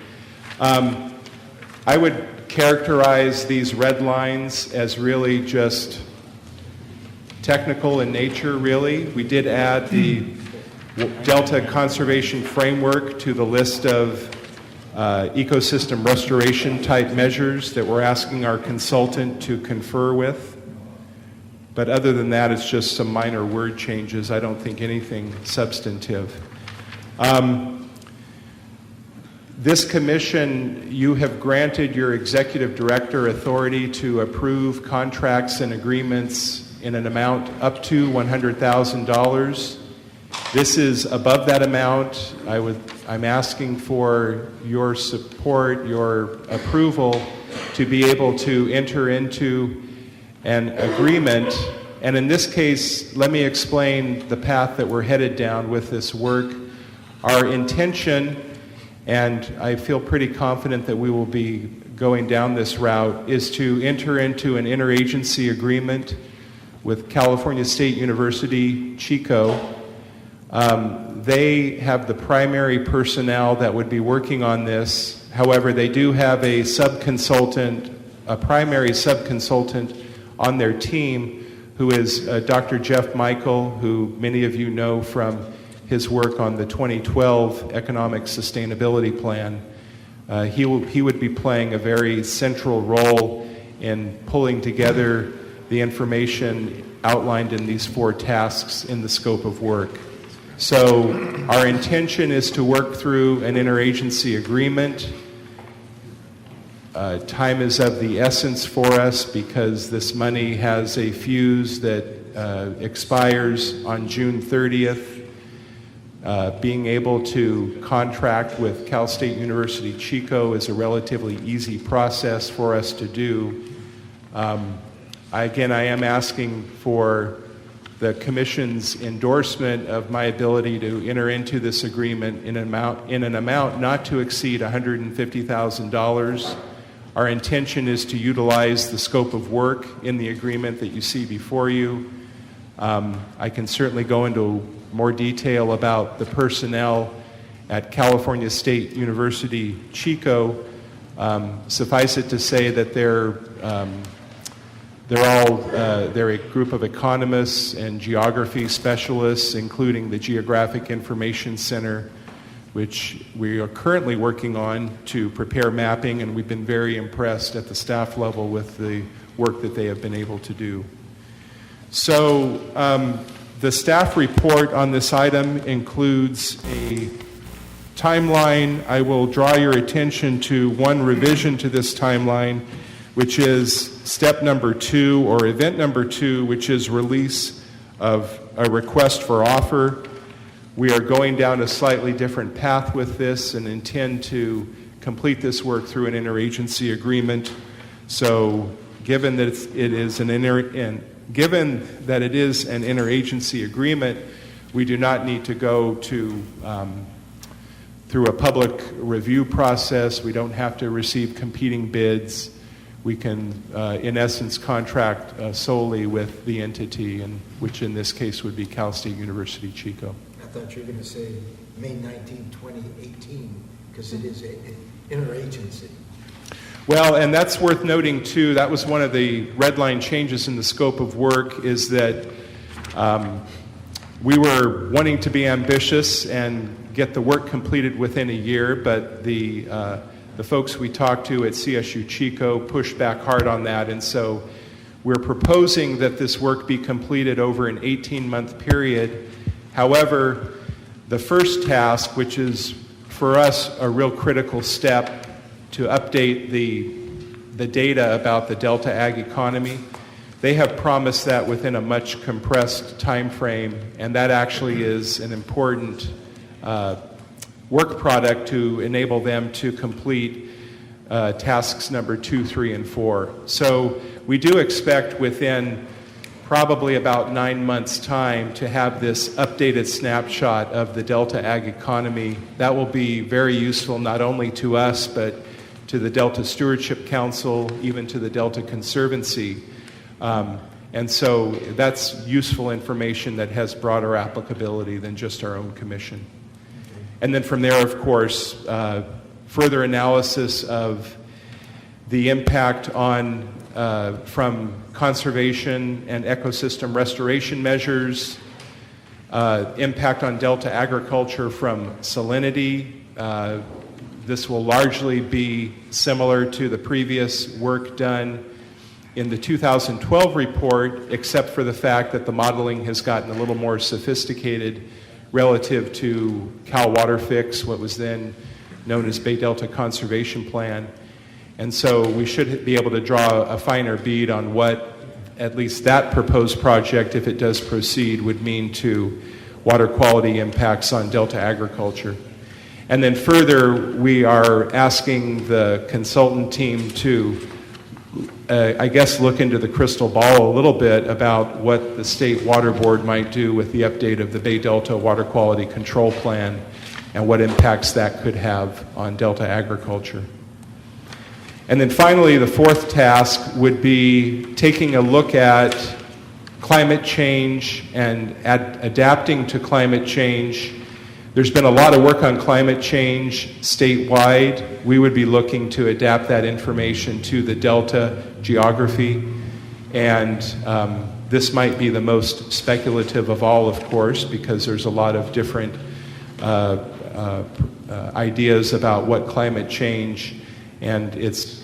I would characterize these red lines as really just technical in nature, really. We did add the Delta Conservation Framework to the list of ecosystem restoration type measures that we're asking our consultant to confer with. But other than that, it's just some minor word changes. I don't think anything substantive. This commission, you have granted your executive director authority to approve contracts and agreements in an amount up to $100,000. This is above that amount. I'm asking for your support, your approval to be able to enter into an agreement. And in this case, let me explain the path that we're headed down with this work. Our intention, and I feel pretty confident that we will be going down this route is to enter into an interagency agreement with California State University, Chico. They have the primary personnel that would be working on this. However, they do have a primary sub-consultant on their team who is Dr. Jeff Michael, who many of you know from his work on the 2012 Economic Sustainability Plan. He would be playing a very central role in pulling together the information outlined in these 4 tasks in the scope of work. So our intention is to work through an interagency agreement. Time is of the essence for us because this money has a fuse that expires on June 30th. Being able to contract with Cal State University Chico is a relatively easy process for us to do. I am asking for the Commission's endorsement of my ability to enter into this agreement in an amount not to exceed $150,000. Our intention is to utilize the scope of work in the agreement that you see before you. I can certainly go into more detail about the personnel at California State University Chico. Suffice it to say that they're a group of economists and geography specialists, including the Geographic Information Center, which we are currently working on to prepare mapping, and we've been very impressed at the staff level with the work that they have been able to do. So the staff report on this item includes a timeline. I will draw your attention to one revision to this timeline, which is step number 2 or event number 2, which is release of a request for offer. We are going down a slightly different path with this and intend to complete this work through an interagency agreement. So given that it is an interagency agreement, we do not need to go to through a public review process. We don't have to receive competing bids. We can, in essence, contract solely with the entity, which in this case would be Cal State University Chico. I thought you were going to say May 19, 2018, because it is an interagency. Well, and that's worth noting, too. That was one of the red line changes in the scope of work, is that we were wanting to be ambitious and get the work completed within a year, but the folks we talked to at CSU Chico pushed back hard on that, and so we're proposing that this work be completed over an 18-month period. However, the first task, which is for us a real critical step to update the data about the Delta Ag economy, they have promised that within a much compressed time frame, and that actually is an important work product to enable them to complete tasks number 2, 3, and 4. So we do expect within probably about 9 months' time to have this updated snapshot of the Delta Ag economy. That will be very useful not only to us, but to the Delta Stewardship Council, even to the Delta Conservancy. And so that's useful information that has broader applicability than just our own commission. And then from there, of course, further analysis of the impact on from conservation and ecosystem restoration measures, impact on Delta agriculture from salinity. This will largely be similar to the previous work done in the 2012 report, except for the fact that the modeling has gotten a little more sophisticated relative to Cal Water Fix, what was then known as Bay Delta Conservation Plan. And so we should be able to draw a finer bead on what at least that proposed project, if it does proceed, would mean to water quality impacts on Delta agriculture. And then further, we are asking the consultant team to, look into the crystal ball a little bit about what the State Water Board might do with the update of the Bay Delta Water Quality Control Plan and what impacts that could have on Delta agriculture. And then finally, the fourth task would be taking a look at climate change and adapting to climate change. There's been a lot of work on climate change statewide. We would be looking to adapt that information to the Delta geography. And this might be the most speculative of all, of course, because there's a lot of different ideas about what climate change and its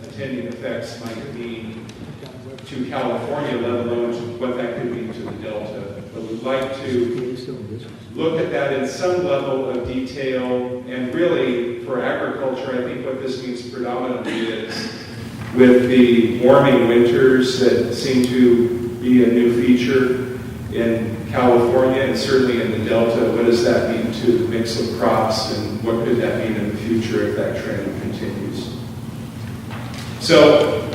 attending effects might mean to California, let alone what that could mean to the Delta. But we'd like to look at that in some level of detail, and really for agriculture, I think what this means predominantly is with the warming winters that seem to be a new feature in California and certainly in the Delta, what does that mean to the mix of crops, and what could that mean in the future if that trend continues? So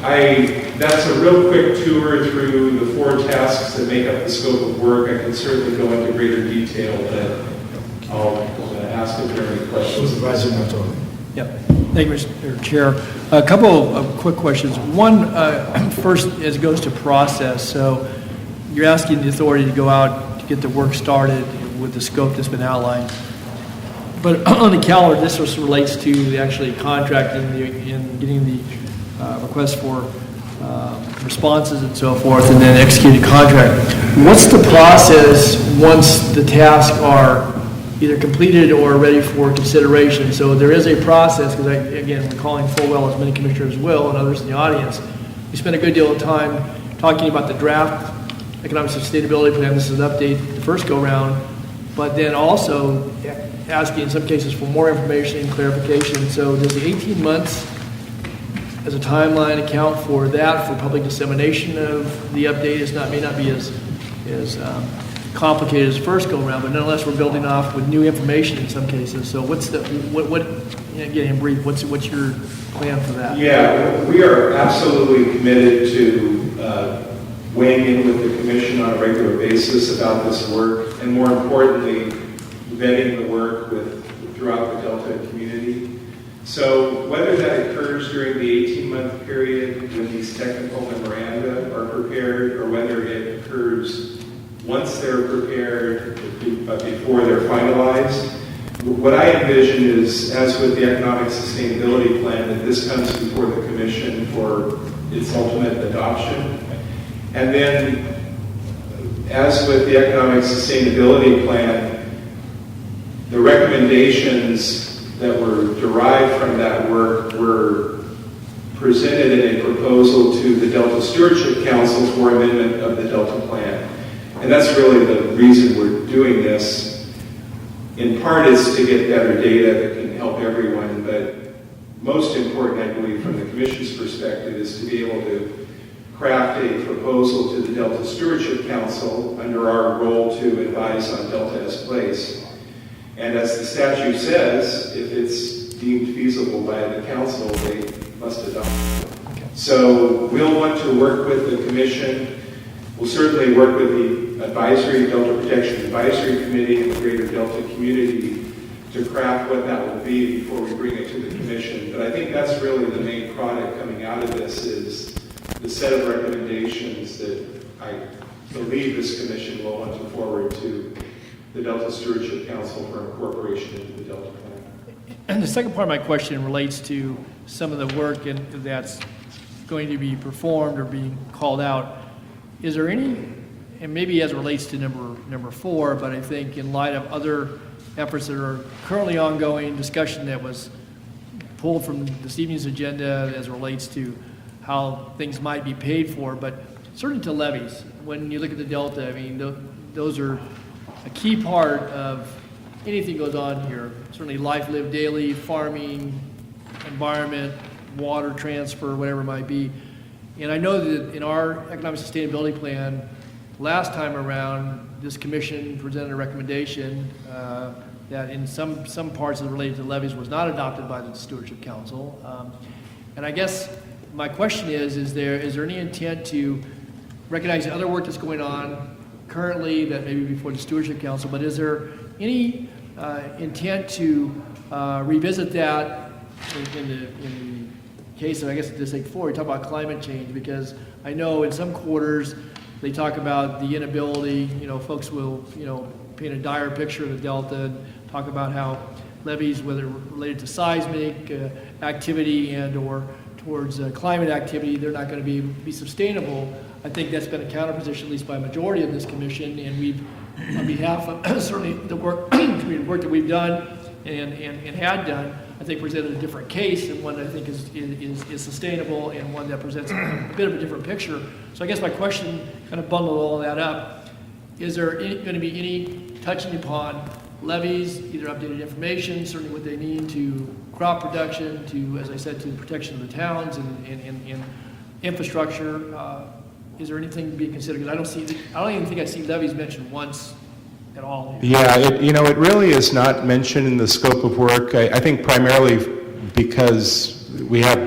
that's a real quick tour through the four tasks that make up the scope of work. I can certainly go into greater detail, but I'll ask if there are any questions. Supervisor Martolo. Yep. Thank you, Mr. Chair. A couple of quick questions. One, first, as it goes to process. So you're asking the authority to go out to get the work started with the scope that's been outlined. But on the calendar, this also relates to actually contracting and getting the request for responses and so forth, and then executing contract. What's the process once the tasks are either completed or ready for consideration? So there is a process, because again, recalling full well, as many commissioners will, and others in the audience, we spent a good deal of time talking about the draft economic sustainability plan. This is an update the first go round, but then also asking in some cases for more information and clarification. So does the 18 months as a timeline account for that, for public dissemination of the update? It may not be as complicated as first go around, but nonetheless we're building off with new information in some cases. So what's the again in brief, what's your plan for that? Yeah, we are absolutely committed to weighing in with the Commission on a regular basis about this work, and more importantly, vetting the work throughout the Delta community. So whether that occurs during the 18-month period when these technical memoranda are prepared, or whether it occurs once they're prepared but before they're finalized, what I envision is, as with the economic sustainability plan, that this comes before the Commission for its ultimate adoption. And then, as with the economic sustainability plan, the recommendations that were derived from that work were presented in a proposal to the Delta Stewardship Council for amendment of the Delta plan. And that's really the reason we're doing this. In part is to get better data that can help everyone, but most important, I believe, from the Commission's perspective, is to be able to craft a proposal to the Delta Stewardship Council under our role to advise on Delta as place. And as the statute says, if it's deemed feasible by the council, they must adopt it. So we'll want to work with the Commission. We'll certainly work with the Delta Protection Advisory Committee and the greater Delta community to craft what that will be before we bring it to the Commission. But I think that's really the main product coming out of this, is the set of recommendations that I believe this Commission will want to forward to the Delta Stewardship Council for incorporation into the Delta plan. And the second part of my question relates to some of the work that's going to be performed or being called out. Is there any, and maybe as it relates to number 4, but I think in light of other efforts that are currently ongoing, discussion that was pulled from this evening's agenda as it relates to how things might be paid for, but certainly to levees. When you look at the Delta, I mean, those are a key part of anything goes on here. Certainly life lived daily, farming, environment, water transfer, whatever it might be. And I know that in our economic sustainability plan, last time around, this commission presented a recommendation that in some parts that related to levees was not adopted by the Stewardship Council. And I guess my question is there any intent to recognize the other work that's going on currently that maybe before the Stewardship Council, but is there any intent to revisit that in the case of, I guess, District 4, you talk about climate change, because I know in some quarters, they talk about the inability, folks will, paint a dire picture of the Delta and talk about how levees, whether related to seismic activity and or towards climate activity, they're not going to be sustainable. I think that's been a counterposition, at least by a majority of this commission, and we've, on behalf of certainly the work, work that we've done and had done, I think presented a different case, and one that I think is sustainable and one that presents a bit of a different picture. So I guess my question, kind of bundle all that up, is there going to be any touching upon levees, either updated information, certainly what they mean to crop production, to, as I said, to the protection of the towns and infrastructure? Is there anything to be considered? Because I don't even think I see levees mentioned once at all. Yeah, it really is not mentioned in the scope of work. I think primarily because we have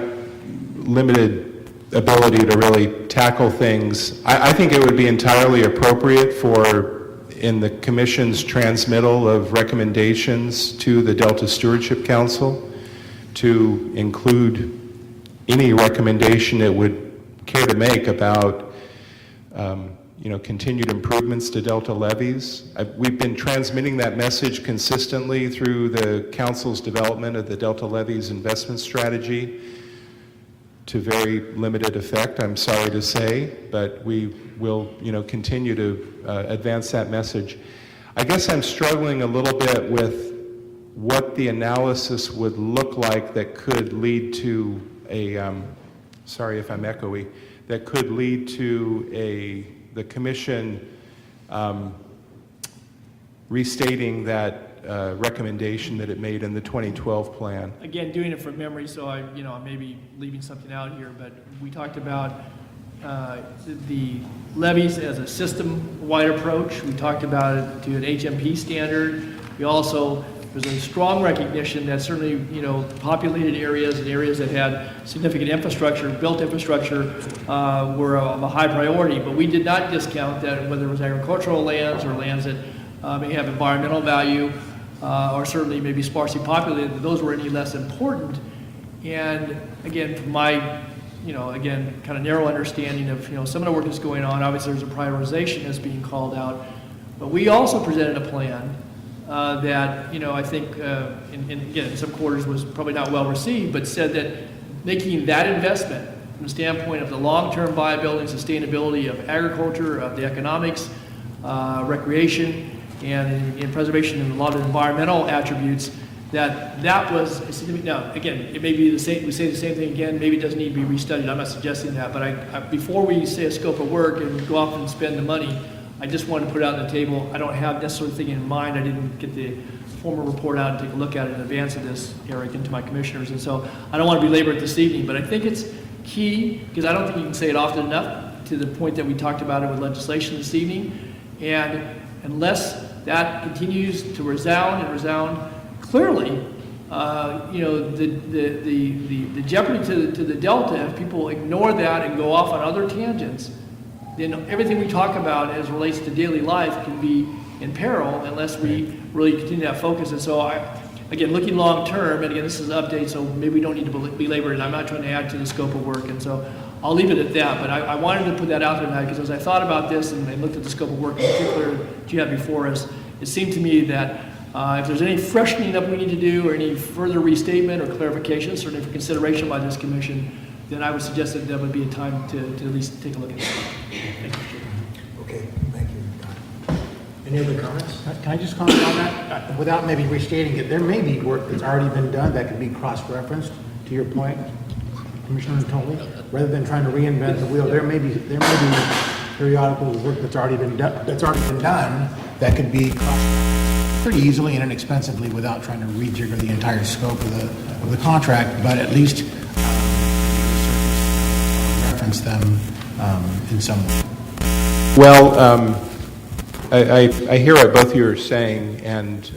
limited ability to really tackle things. I think it would be entirely appropriate in the Commission's transmittal of recommendations to the Delta Stewardship Council to include any recommendation it would care to make about continued improvements to Delta levees. We've been transmitting that message consistently through the Council's development of the Delta levees investment strategy to very limited effect, I'm sorry to say, but we will continue to advance that message. I guess I'm struggling a little bit with what the analysis would look like that could lead to sorry if I'm echoey, that could lead to the Commission restating that recommendation that it made in the 2012 plan. Again, doing it from memory, so I may be leaving something out here, but we talked about the levees as a system-wide approach. We talked about it to an HMP standard. We also, there's a strong recognition that certainly, populated areas and areas that had significant infrastructure, built infrastructure, were of a high priority. But we did not discount that, whether it was agricultural lands or lands that may have environmental value, or certainly maybe sparsely populated, that those were any less important. And again, from my, again, kind of narrow understanding of, some of the work that's going on, obviously there's a prioritization that's being called out. But we also presented a plan that, I think, and again, in some quarters was probably not well received, but said that making that investment from the standpoint of the long-term viability and sustainability of agriculture, of the economics, recreation, and in preservation and a lot of environmental attributes, that was a significant. Now, again, it may be the same. We say the same thing again. Maybe it doesn't need to be restudied. I'm not suggesting that, but before we say a scope of work and go off and spend the money, I just wanted to put it out on the table. I don't have necessarily thinking in mind. I didn't get the formal report out and take a look at it in advance of this, Erik, and to my commissioners, and so I don't want to belabor it this evening. But I think it's key because I don't think you can say it often enough to the point that we talked about it with legislation this evening, and unless that continues to resound clearly, the jeopardy to the Delta, if people ignore that and go off on other tangents, then everything we talk about as relates to daily life can be in peril unless we really continue that focus. And so, again, looking long term, and again, this is an update, so maybe we don't need to belabor it, and I'm not trying to add to the scope of work, and so I'll leave it at that. But I wanted to put that out there tonight because as I thought about this and looked at the scope of work in particular that you had before us, it seemed to me that if there's any freshening up we need to do or any further restatement or clarification, certainly for consideration by this commission, then I would suggest that would be a time to at least take a look at that. Thank you. Okay, thank you. Any other comments? Can I just comment on that? Without maybe restating it, there may be work that's already been done that could be cross-referenced, to your point, Commissioner Tolley. Rather than trying to reinvent the wheel, there may be periodical work that's already been done that could be cross-referenced pretty easily and inexpensively without trying to rejigger the entire scope of the contract, but at least reference them in some way. Well, I hear what both of you are saying, and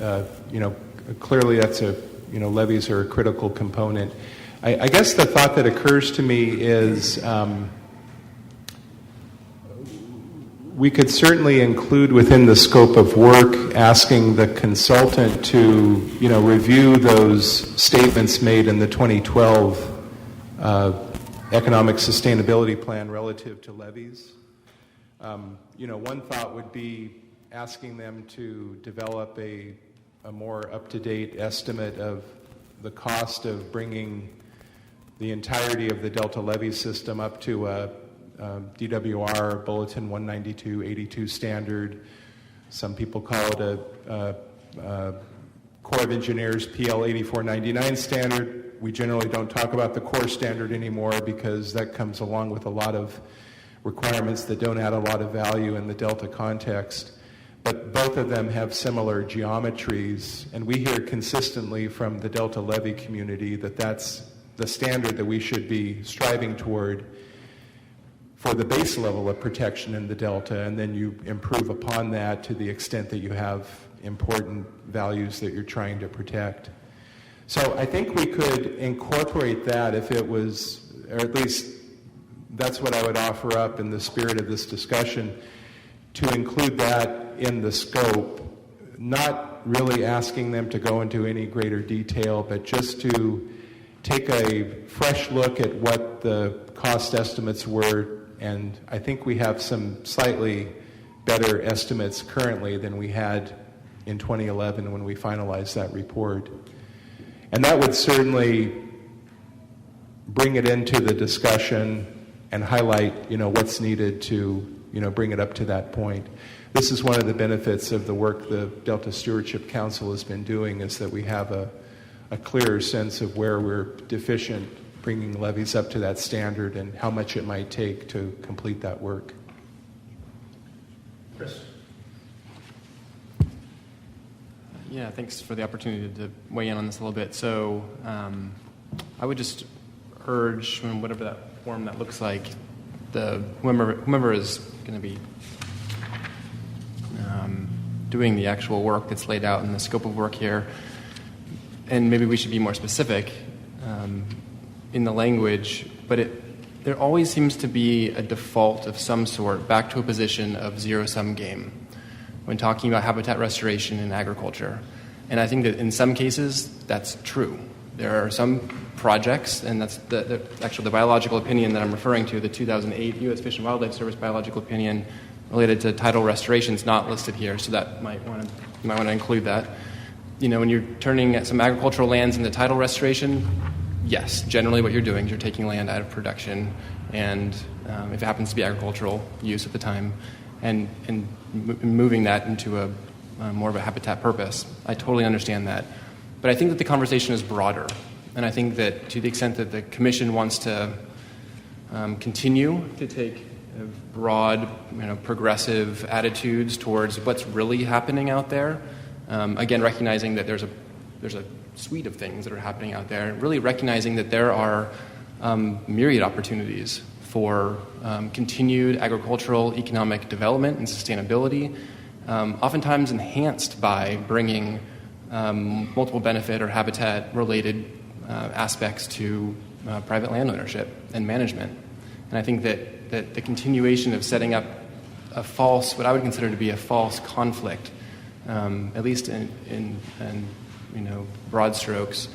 clearly that's levees are a critical component. I guess the thought that occurs to me is we could certainly include within the scope of work asking the consultant to, review those statements made in the 2012 Economic Sustainability Plan relative to levees. One thought would be asking them to develop a more up-to-date estimate of the cost of bringing the entirety of the Delta levee system up to a DWR Bulletin 192.82 standard. Some people call it a Corps of Engineers PL 8499 standard. We generally don't talk about the core standard anymore because that comes along with a lot of requirements that don't add a lot of value in the Delta context. But both of them have similar geometries, and we hear consistently from the Delta levee community that that's the standard that we should be striving toward for the base level of protection in the Delta, and then you improve upon that to the extent that you have important values that you're trying to protect. So I think we could incorporate that if it was, or at least that's what I would offer up in the spirit of this discussion, to include that in the scope, not really asking them to go into any greater detail, but just to take a fresh look at what the cost estimates were. And I think we have some slightly better estimates currently than we had in 2011 when we finalized that report. And that would certainly bring it into the discussion and highlight, what's needed to, bring it up to that point. This is one of the benefits of the work the Delta Stewardship Council has been doing, is that we have a clearer sense of where we're deficient bringing levees up to that standard and how much it might take to complete that work. Chris. Yeah, thanks for the opportunity to weigh in on this a little bit. So I would just urge, whatever that form that looks like, whomever is going to be doing the actual work that's laid out in the scope of work here, and maybe we should be more specific in the language, but there always seems to be a default of some sort back to a position of zero-sum game when talking about habitat restoration in agriculture. And I think that in some cases, that's true. There are some projects, and that's actually the biological opinion that I'm referring to, the 2008 U.S. Fish and Wildlife Service biological opinion related to tidal restoration is not listed here, so that you might want to include that. When you're turning some agricultural lands into tidal restoration, yes, generally what you're doing is you're taking land out of production, and if it happens to be agricultural use at the time, and moving that into a more of a habitat purpose. I totally understand that. But I think that the conversation is broader, and I think that to the extent that the Commission wants to continue to take broad, progressive attitudes towards what's really happening out there, again, recognizing that there's a suite of things that are happening out there, really recognizing that there are myriad opportunities for continued agricultural economic development and sustainability, oftentimes enhanced by bringing multiple benefit or habitat-related aspects to private land ownership and management. And I think that the continuation of setting up what I would consider to be a false conflict, at least in broad strokes,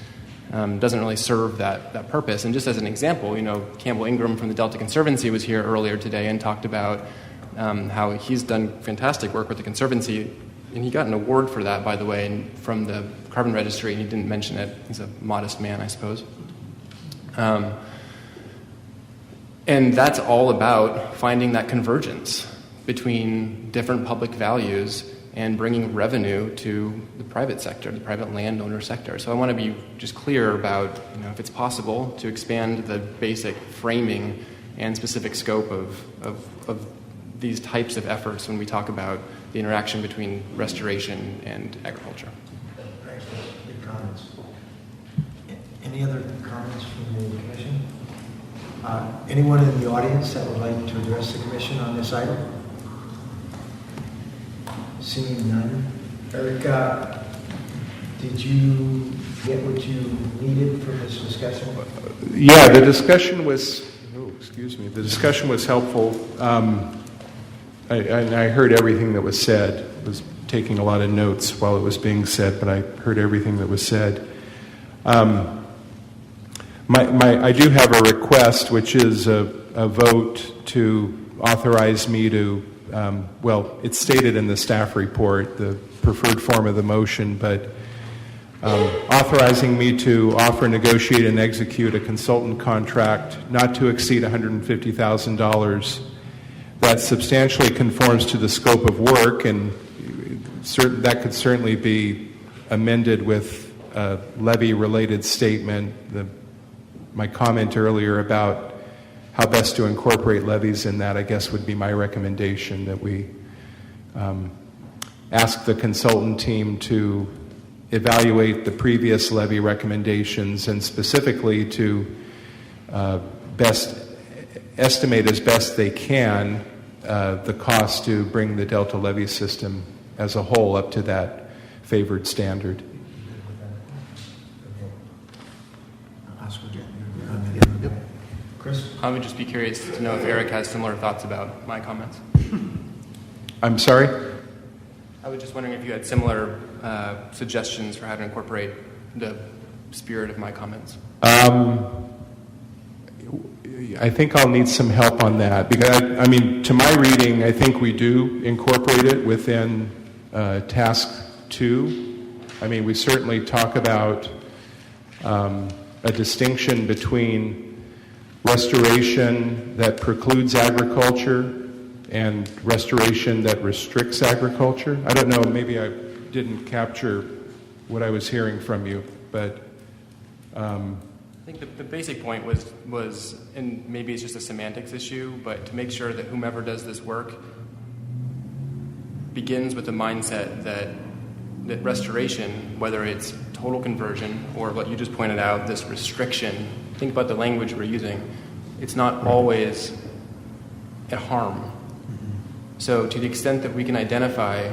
doesn't really serve that purpose. And just as an example, Campbell Ingram from the Delta Conservancy was here earlier today and talked about how he's done fantastic work with the Conservancy, and he got an award for that, by the way, from the Carbon Registry, and he didn't mention it. He's a modest man, I suppose. And that's all about finding that convergence between different public values and bringing revenue to the private sector, the private landowner sector. So I want to be just clear about, if it's possible to expand the basic framing and specific scope of these types of efforts when we talk about the interaction between restoration and agriculture. Thanks for your comments. Any other comments from the Commission? Anyone in the audience that would like to address the Commission on this item? Seeing none. Erik, did you get what you needed for this discussion? Yeah, the discussion was helpful. I heard everything that was said. I was taking a lot of notes while it was being said, but I heard everything that was said. I do have a request, which is a vote to authorize me to, well, it's stated in the staff report, the preferred form of the motion, but authorizing me to offer, negotiate, and execute a consultant contract not to exceed $150,000 that substantially conforms to the scope of work, and that could certainly be amended with a levee-related statement. My comment earlier about how best to incorporate levies in that, I guess, would be my recommendation, that we ask the consultant team to evaluate the previous levy recommendations and specifically to estimate as best they can the cost to bring the Delta levy system as a whole up to that favored standard. Chris? I would just be curious to know if Erik has similar thoughts about my comments. I'm sorry? I was just wondering if you had similar suggestions for how to incorporate the spirit of my comments. I think I'll need some help on that, because I mean, to my reading, I think we do incorporate it within task 2. I mean, we certainly talk about a distinction between restoration that precludes agriculture and restoration that restricts agriculture. I don't know, maybe I didn't capture what I was hearing from you, but I think the basic point was, and maybe it's just a semantics issue, but to make sure that whomever does this work begins with the mindset that restoration, whether it's total conversion or what you just pointed out, this restriction, think about the language we're using, it's not always a harm. So to the extent that we can identify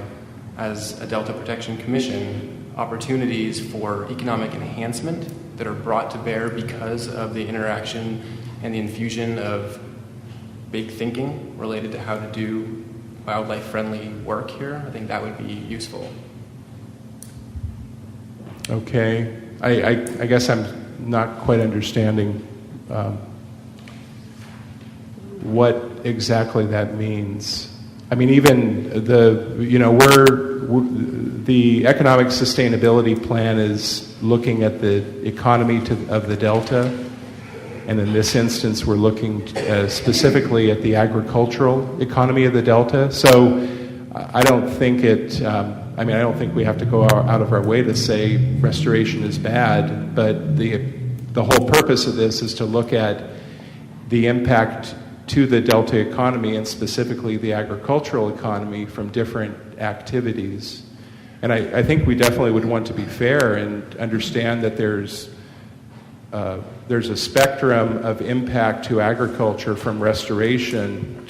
as a Delta Protection Commission opportunities for economic enhancement that are brought to bear because of the interaction and the infusion of big thinking related to how to do wildlife-friendly work here, I think that would be useful. okay. I guess I'm not quite understanding what exactly that means. I mean, even the economic sustainability plan is looking at the economy of the Delta, and in this instance, we're looking specifically at the agricultural economy of the Delta. So, I don't think I don't think we have to go out of our way to say restoration is bad, but the whole purpose of this is to look at the impact to the Delta economy and specifically the agricultural economy from different activities. And I think we definitely would want to be fair and understand that there's a spectrum of impact to agriculture from restoration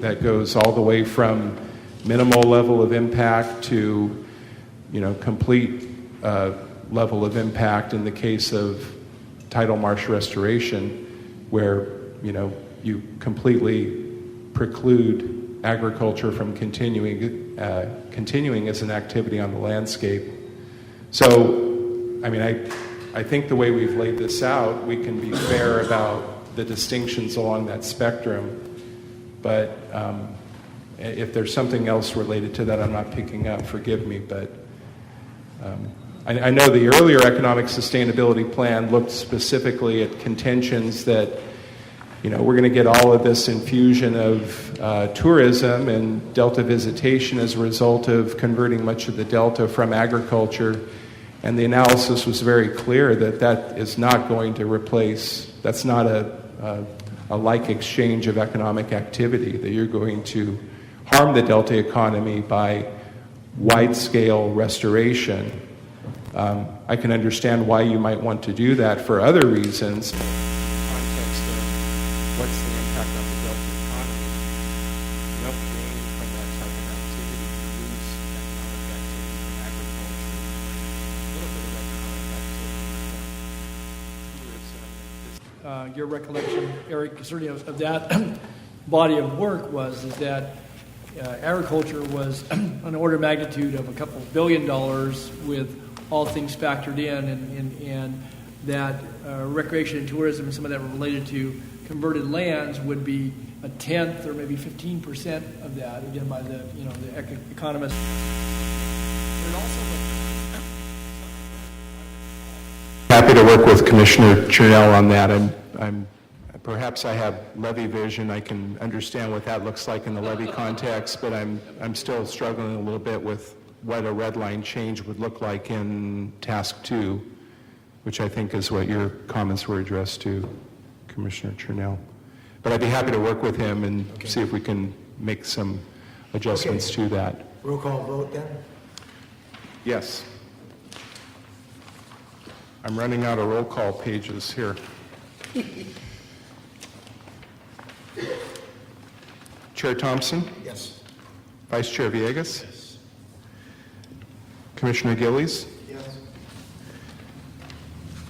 that goes all the way from minimal level of impact to complete level of impact in the case of tidal marsh restoration, where you completely preclude agriculture from continuing as an activity on the landscape. So, I think the way we've laid this out, we can be fair about the distinctions along that spectrum, but if there's something else related to that I'm not picking up, forgive me, but I know the earlier economic sustainability plan looked specifically at contentions that we're going to get all of this infusion of tourism and Delta visitation as a result of converting much of the Delta from agriculture. And the analysis was very clear that is not going to replace, that's not a like exchange of economic activity, that you're going to harm the Delta economy by wide-scale restoration. I can understand why you might want to do that for other reasons. What's the impact on the Delta economy? You don't gain from that type of activity. You lose economic activity from agriculture, a little bit of economic activity from tourism. Your recollection, Erik, certainly of that body of work is that agriculture was an order of magnitude of a couple $2 billion with all things factored in, and that recreation and tourism and some of that were related to converted lands would be a tenth or maybe 15% of that, again by the the economists. But it also Happy to work with Commissioner Chernell on that. Perhaps I have levee vision. I can understand what that looks like in the levee context, but I'm still struggling a little bit with what a red line change would look like in Task 2, which I think is what your comments were addressed to, Commissioner Chernell. But I'd be happy to work with him and see if we can make some adjustments to that. Roll call vote then? Yes. I'm running out of roll call pages here. Chair Thompson? Yes. Vice Chair Villegas? Yes. Commissioner Gillies? Yes.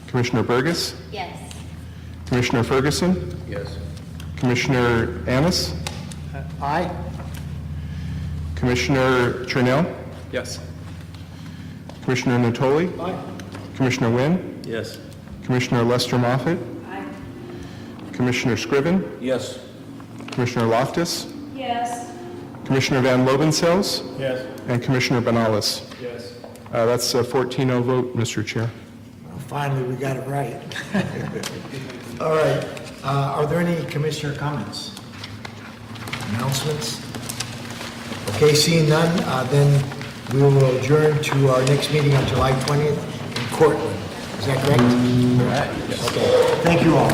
Commissioner Burgess? Yes. Commissioner Ferguson? Yes. Commissioner Annis? Aye. Commissioner Chernell? Yes. Commissioner Natoli? Aye. Commissioner Wynn? Yes. Commissioner Lester Moffitt? Aye. Commissioner Scriven? Yes. Commissioner Loftus? Yes. Commissioner Van Lovensel's? Yes. And Commissioner Benalis? Yes. That's a 14-0 vote, Mr. Chair. Well, finally, we got it right. All right. Are there any commissioner comments? Announcements? Okay, seeing none, then we will adjourn to our next meeting on July 20th in Cortland. Is that correct? Yes. Okay. Thank you all.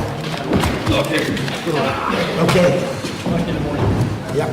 Okay. Yep.